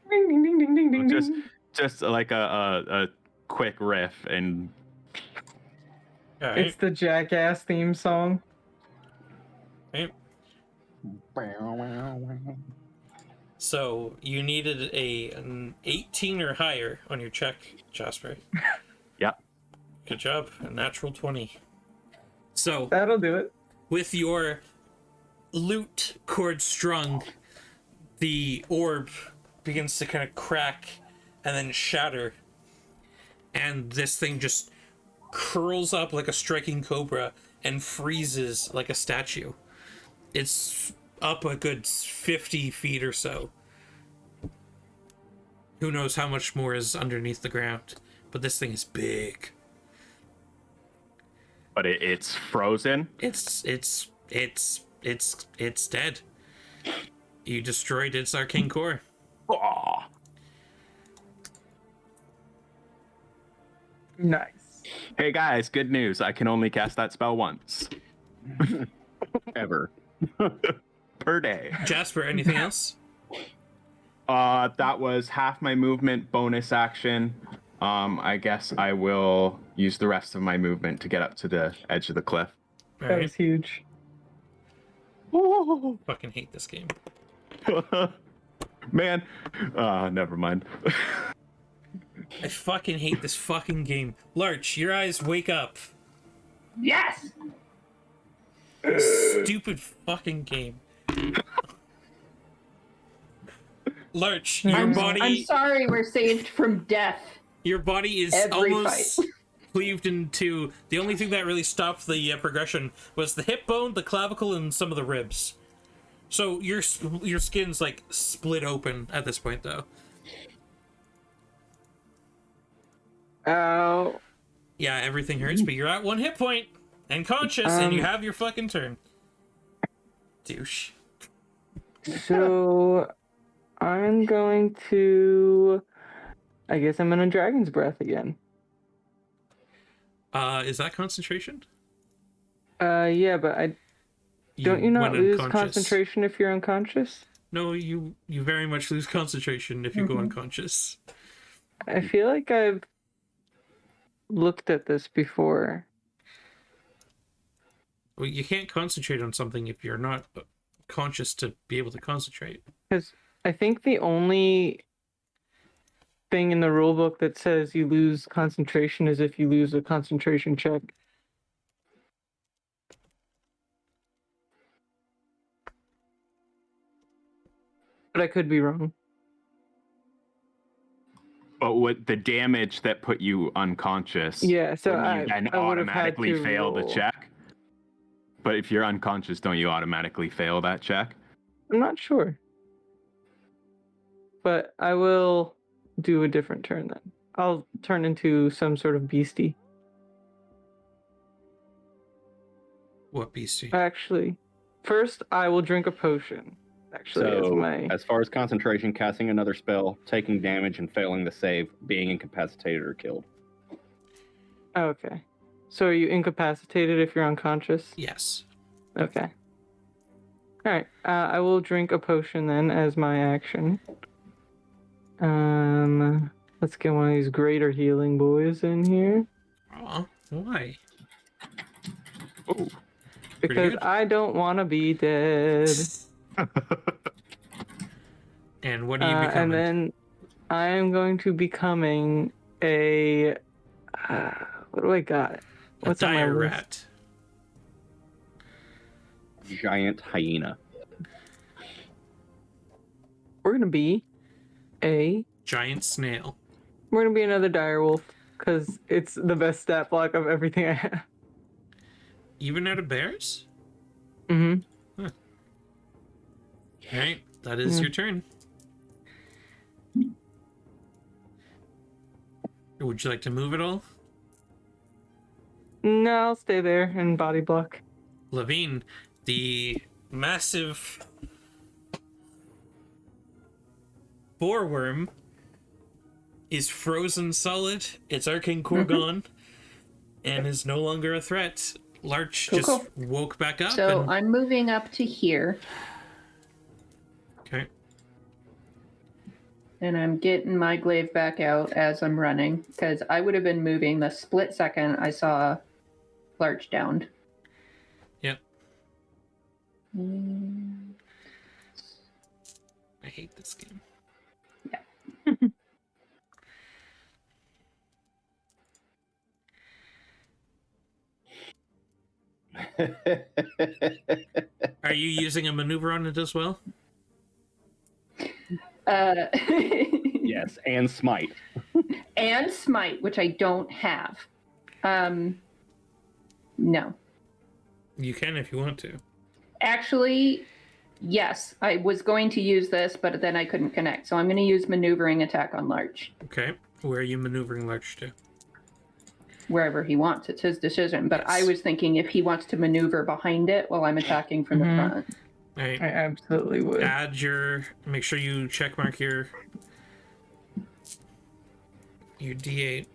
Ding, ding, ding, ding, ding, ding, ding. just like a quick riff and All right. It's the Jackass theme song. Right. So you needed an 18 or higher on your check, Jasper. Yep. Good job. A natural 20. So That'll do it. with your lute cord strung, the orb begins to kind of crack and then shatter. And this thing just curls up like a striking cobra and freezes like a statue. It's up a good 50 feet or so. Who knows how much more is underneath the ground, but this thing is big. but it's frozen. It's dead. You destroyed its arcane core. Aw. Nice. Hey guys, good news. I can only cast that spell once. Ever. Per day. Jasper, anything else? That was half my movement bonus action. I guess I will use the rest of my movement to get up to the edge of the cliff. All That right. was huge. Fucking hate this game. Man. Never mind. I fucking hate this fucking game. Larch, your eyes wake up. Yes. Stupid fucking game. Larch, your I'm body sorry we're saved from death. your body is Every almost fight. cleaved in two. The only thing that really stopped the progression was the hip bone, the clavicle, and some of the ribs. So your skin's like split open at this point, though. Ow. Yeah, everything hurts, but you're at 1 hit point and conscious, and you have your fucking turn. Douche. So I'm going to. I guess I'm gonna Dragon's Breath again. Is that concentration? Yeah, but don't you not went lose unconscious. concentration if you're unconscious? No, you very much lose concentration if you go unconscious. I feel like I've looked at this before. Well, you can't concentrate on something if you're not conscious to be able to concentrate. Because I think the only thing in the rulebook that says you lose concentration is if you lose a concentration check. But I could be wrong. But what the damage that put you unconscious? Yeah, so wouldn't you then I would have had automatically to fail the roll. check. But if you're unconscious, don't you automatically fail that check? I'm not sure. But I will do a different turn then. I'll turn into some sort of beastie. What beastie? Actually, first I will drink a potion. Actually, as So, my as far as concentration, casting another spell, taking damage, and failing the save, being incapacitated or killed. okay. So are you incapacitated if you're unconscious? Yes. Okay. All right. I will drink a potion then as my action. Let's get one of these greater healing boys in here Oh, why? Oh, because good. I don't want to be dead. And what are you becoming? And then I am going to becoming a. What do I got? What's a on my dire list? rat. Giant hyena. We're gonna be a. Giant snail. We're gonna be another dire wolf because it's the best stat block of everything I have. Even out of bears? Mm-hmm. All right, that is your turn. Would you like to move at all? No, I'll stay there and body block. Levine, the massive boar worm is frozen solid. Its arcane core gone and is no longer a threat. Larch Cool, just cool. woke back up. So and... I'm moving up to here, Okay. and I'm getting my glaive back out as I'm running, because I would have been moving the split second I saw Larch downed. Yep. I hate this game. Are you using a maneuver on it as well? Yes, and smite. And smite, which I don't have. No. You can if you want to. Actually, yes, I was going to use this, but then I couldn't connect. So I'm going to use maneuvering attack on Larch. Okay. Where are you maneuvering Larch to? Wherever he wants. It's his decision. But Yes. I was thinking if he wants to maneuver behind it while I'm attacking from the front. All right. I absolutely would. Add your. Make sure you check mark your D8.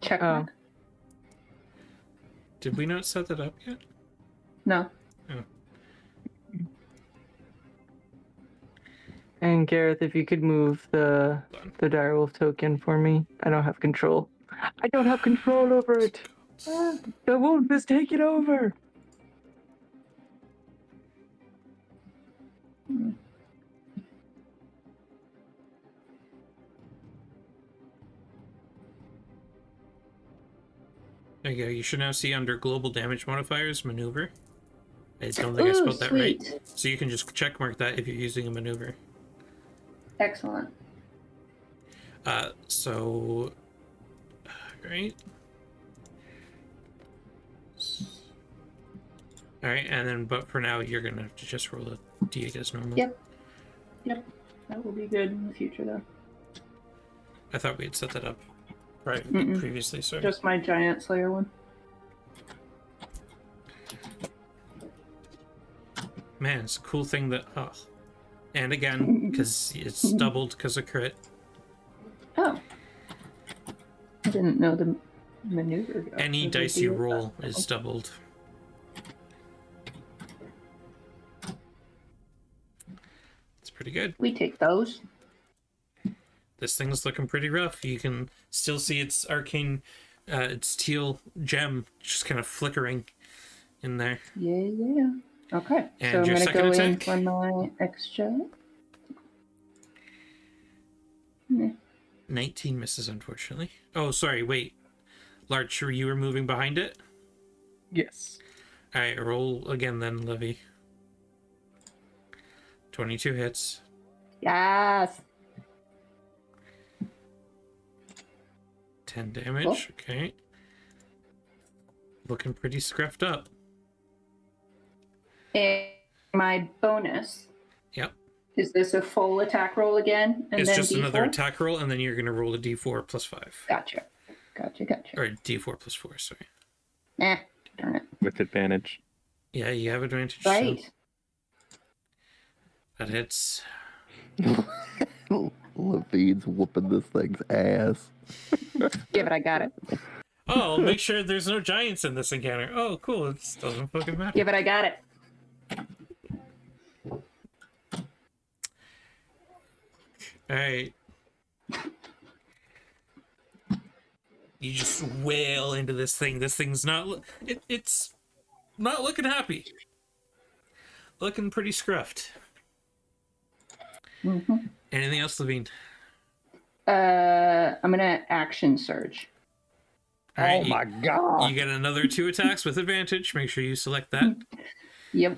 Check Oh. mark. Did we not set that up yet? No. And Gareth, if you could move the direwolf token for me. I don't have control. I don't have control over it. The wolf is taking over. There you go. You should now see under global damage modifiers, maneuver. I don't think I spelled that right. Sweet. So you can just check mark that if you're using a maneuver. Excellent. Right. All right, and then, but for now, you're gonna have to just roll a d8 as normal. Yep. That will be good in the future, though. I thought we had set that up right Mm-mm. previously. Sorry. Just my giant slayer one. Man, it's a cool thing that. Oh. And again, because it's doubled because of crit. Oh. I didn't know the maneuver. Any would dice be you with roll that. is doubled. It's pretty good. We take those. This thing's looking pretty rough. You can still see its arcane, its teal gem just kind of flickering in there. Yeah. Okay. And so I'm your going to second go in attack? for my extra. 19 misses, unfortunately. Oh, sorry, wait. Larch, you were moving behind it? Yes. Alright, roll again then, Livy. 22 hits. Yes. 10 damage, Cool. okay. Looking pretty scruffed up. And my bonus. Yep. Is this a full attack roll again? And It's then just D4? another attack roll, and then you're going to roll a d4 plus 5. Gotcha. Or d4 plus 4, sorry. Darn it. With advantage. Yeah, you have advantage. Right. So that hits. Levine's whooping this thing's ass. Give it, I got it. Oh, I'll make sure there's no giants in this encounter. Oh, cool. It doesn't fucking matter. Give it, I got it. Alright. You just wail into this thing. This thing's not... It's not looking happy. Looking pretty scruffed. Mm-hmm. Anything else, Levine? I'm going to action surge. All right, Oh my god! You get another 2 attacks with advantage. Make sure you select that. Yep.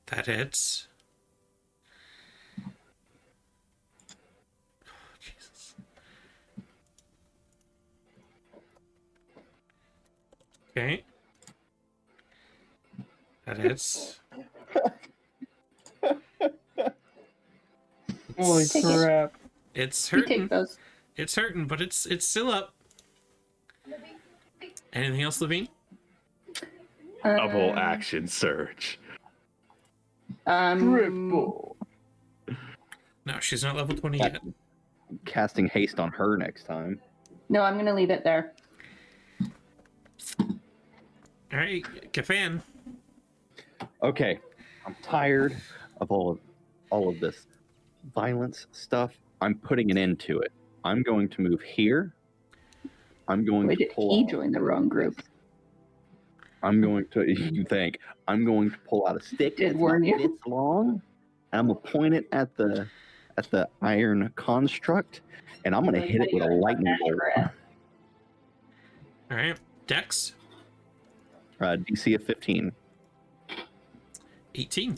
That hits. Oh, Jesus. Okay. That hits. Holy Take it. crap. It's You hurting. take those. It's hurting, but it's still up. Anything else, Levine? Double action surge. Triple. No, she's not level 20 yet. Casting haste on her next time. No, I'm going to leave it there. All right, Kafan. Okay, I'm tired of all of this violence stuff. I'm putting an end to it. I'm going to move here. I'm going Why to did pull he out. join the wrong group? I'm going to. You think I'm going to pull out a stick Did that's warn about you. this long, and I'm gonna point it at the iron construct, and I'm gonna hit it with a lightning bolt. All right, Dex. DC of 15. 18.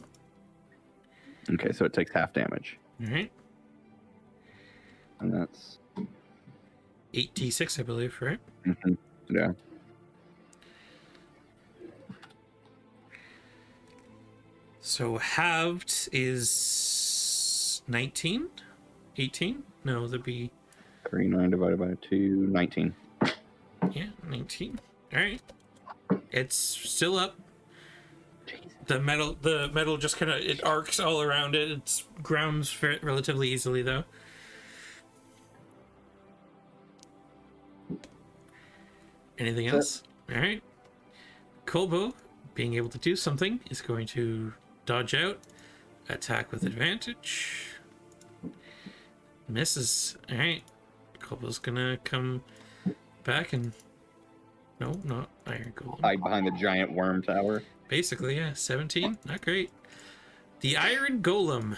Okay, so it takes half damage, All right. and that's 8d6, I believe, right? yeah. So halved is 19? 18? No, that'd be 39 divided by 2, 19. yeah, 19. All right. It's still up. The metal just kind of it arcs all around it. It grounds relatively easily though. Anything else? All right. Kolbo, being able to do something, is going to dodge out, attack with advantage. Misses. All right. Kolbo's gonna come back and no, not Iron Golem. Hide behind the giant worm tower. Basically, yeah. 17. Not great. The Iron Golem.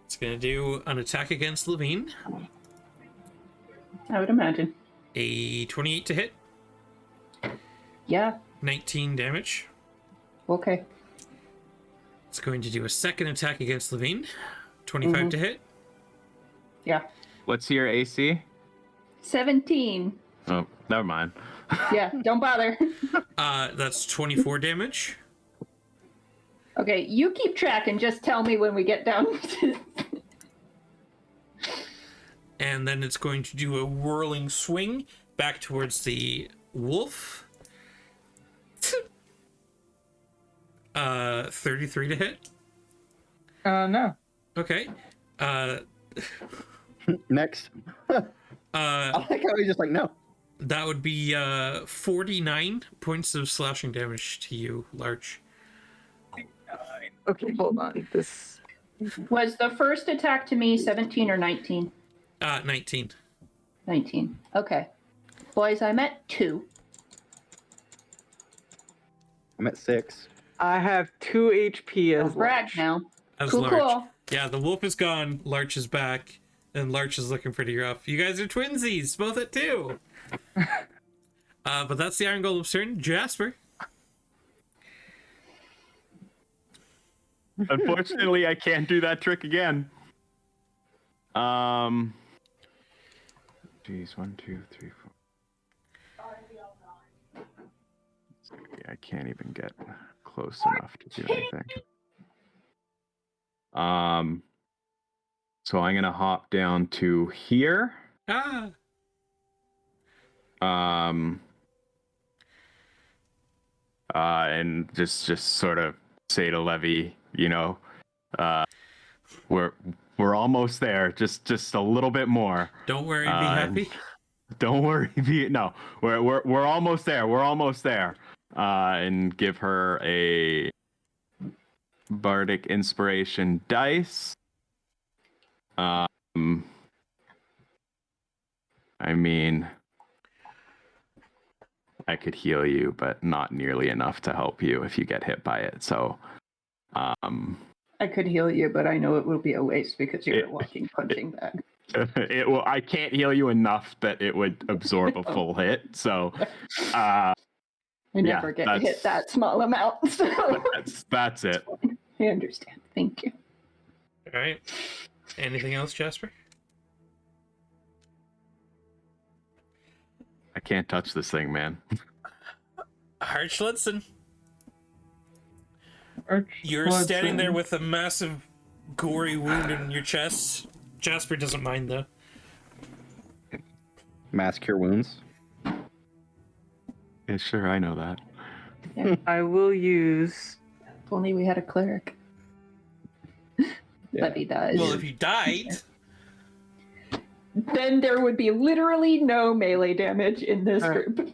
It's gonna do an attack against Levine. I would imagine. A 28 to hit. Yeah. 19 damage. Okay. It's going to do a second attack against Levine. 25 to hit. Yeah. What's your AC? 17. Oh, never mind. Yeah, don't bother. That's 24 damage. Okay, you keep track and just tell me when we get down to... And then it's going to do a whirling swing back towards the wolf. 33 to hit. No. Okay. Next. I like how he's just like, no. That would be 49 points of slashing damage to you, Larch. Okay, hold on. This. Was the first attack to me 17 or 19? 19. 19. Okay. Boys, I'm at 2. I'm at 6. I have 2 HP as Don't brag Larch. now. As Cool, Larch. cool. Yeah, the wolf is gone. Larch is back, and Larch is looking pretty rough. You guys are twinsies, both at 2. But that's the Iron Golem's turn. Jasper. Unfortunately, I can't do that trick again. Geez, 1, 2, 3, 4. I can't even get close enough to do anything. So I'm gonna hop down to here. Ah. And just sort of say to Levy, you know, we're almost there. Just a little bit more. Don't worry, be happy. Don't worry, we're almost there. We're almost there. And give her a bardic inspiration dice. I mean, I could heal you, but not nearly enough to help you if you get hit by it. So, I could heal you, but I know it will be a waste because you're a walking punching bag. it will. I can't heal you enough that it would absorb a full hit. So, I never get hit that small amount. So that's it. I understand. Thank you. All right. Anything else, Jasper? I can't touch this thing, man. Harchlitson. You're standing there with a massive, gory wound in your chest. Jasper doesn't mind, though. Mass cure wounds. Yeah, sure, I know that. Yeah. I will use. If only we had a cleric. Levy does. Well, if you died... Then there would be literally no melee damage in this group.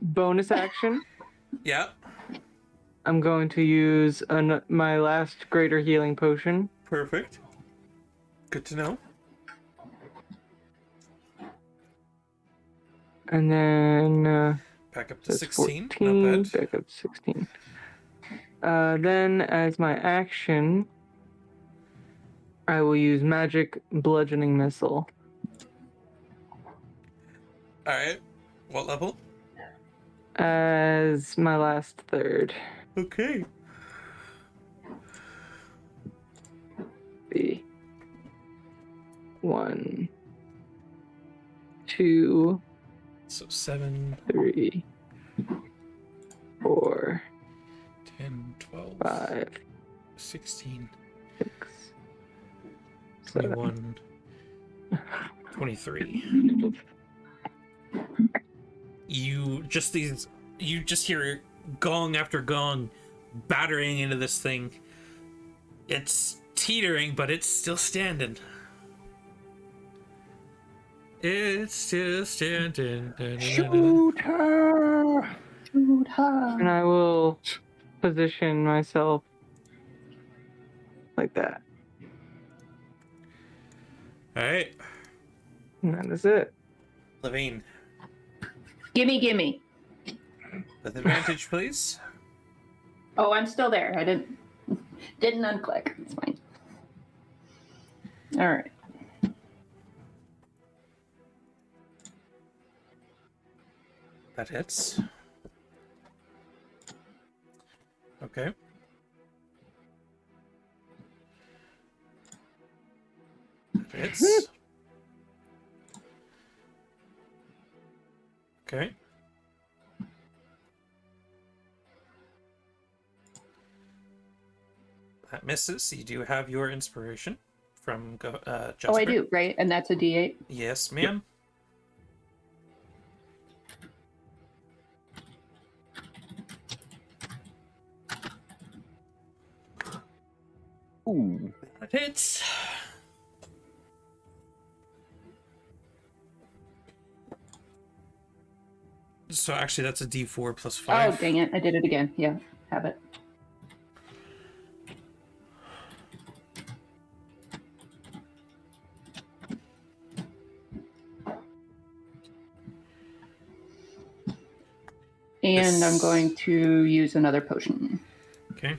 Bonus action. Yeah. I'm going to use my last greater healing potion. Perfect. Good to know. And then Back up to that's 16. 14, Not bad. back up to 16. Then as my action, I will use magic bludgeoning missile. Alright. What level? As my last third. Okay. The 1, 2, So 7, 3, 4, 10, 12, 5, 16, 6, 7. 21, 23. You just hear gong after gong battering into this thing. It's teetering, but it's still standing. It's still standing. Shoot her! Shoot her. And I will position myself like that. Alright. And that is it. Levine, Gimme. with advantage, please. Oh, I'm still there. I didn't unclick. It's fine. All right. That hits. Okay. That hits. Okay. That misses. You do have your inspiration from Jasper. Oh, I do, right? And that's a D8. Yes, ma'am. Ooh. That hits. So actually, that's a D4 plus 5. Oh, dang it. I did it again. Yeah, have it. And I'm going to use another potion. Okay.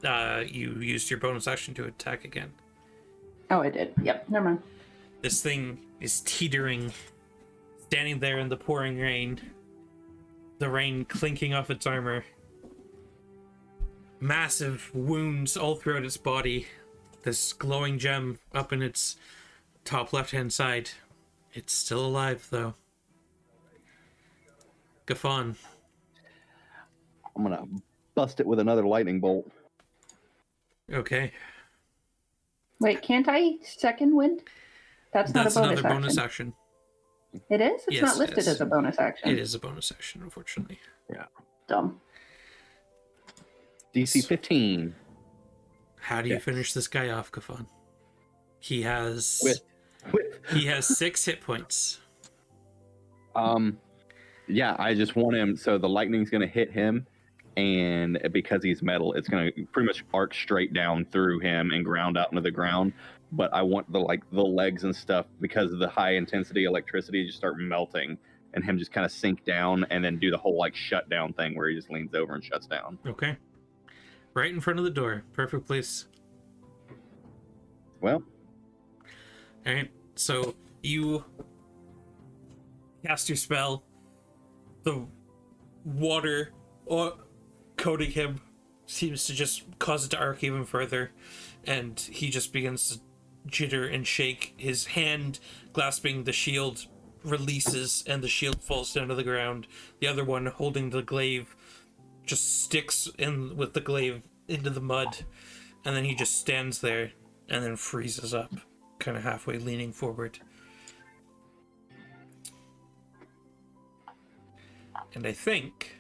You used your bonus action to attack again. Oh, I did. Yep, never mind. This thing is teetering, standing there in the pouring rain. The rain clinking off its armor. Massive wounds all throughout its body. This glowing gem up in its top left-hand side. It's still alive, though. Gafon. I'm gonna bust it with another lightning bolt. Okay. Wait, can't I second wind? That's not a bonus another action. bonus action. It is? It's Yes, not it listed is. as a bonus action. It is a bonus action, unfortunately. Dumb. DC 15. How do you Yes. finish this guy off, Gafon? He has With he has 6 hit points. Yeah, I just want him. So the lightning's gonna hit him, and because he's metal, it's gonna pretty much arc straight down through him and ground out into the ground. But I want the legs and stuff, because of the high intensity electricity, just start melting, and him just kind of sink down, and then do the whole shutdown thing where he just leans over and shuts down. Okay. Right in front of the door. Perfect place. Well, Alright. So you cast your spell. The water coating him seems to just cause it to arc even further, and he just begins to jitter and shake. His hand grasping the shield releases, and the shield falls down to the ground. The other one, holding the glaive, just sticks in with the glaive into the mud, and then he just stands there and then freezes up, kind of halfway leaning forward. And I think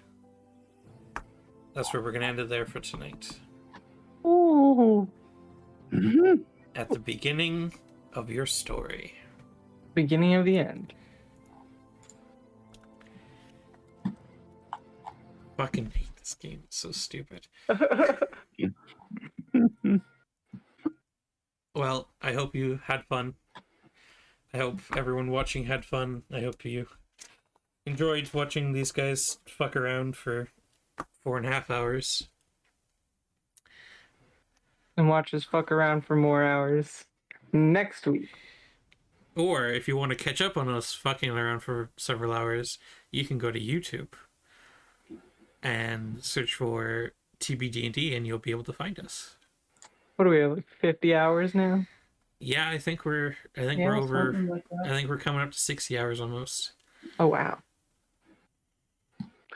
that's where we're gonna end it there for tonight. Ooh. At the beginning of your story. Beginning of the end. Fucking hate this game. It's so stupid. Well, I hope you had fun. I hope everyone watching had fun. I hope you enjoyed watching these guys fuck around for 4.5 hours. And watch us fuck around for more hours next week. Or if you want to catch up on us fucking around for several hours, you can go to YouTube and search for TBD&D, and you'll be able to find us. What do we have, like 50 hours now? Yeah, I think we're Yeah, over. something like that. I think we're coming up to 60 hours almost. Oh, wow.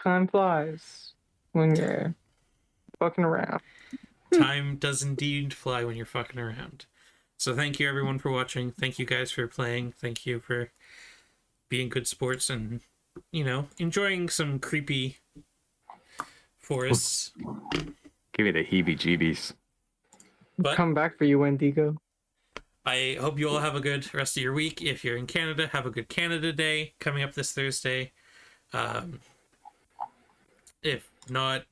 Time flies when you're fucking around. Time does indeed fly when you're fucking around. So thank you everyone for watching. Thank you guys for playing. Thank you for being good sports and, enjoying some creepy forests. Give me the heebie-jeebies. But Come back for you, Wendigo. I hope you all have a good rest of your week. If you're in Canada, have a good Canada Day coming up this Thursday. If not,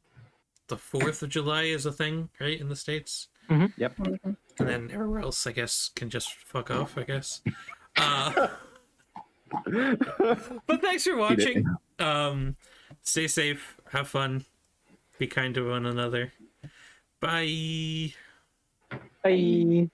the 4th of July is a thing, right, in the States? Yep. And then everywhere else, I guess, can just fuck off, I guess. But thanks for watching. Stay safe, have fun, be kind to one another. Bye. Bye.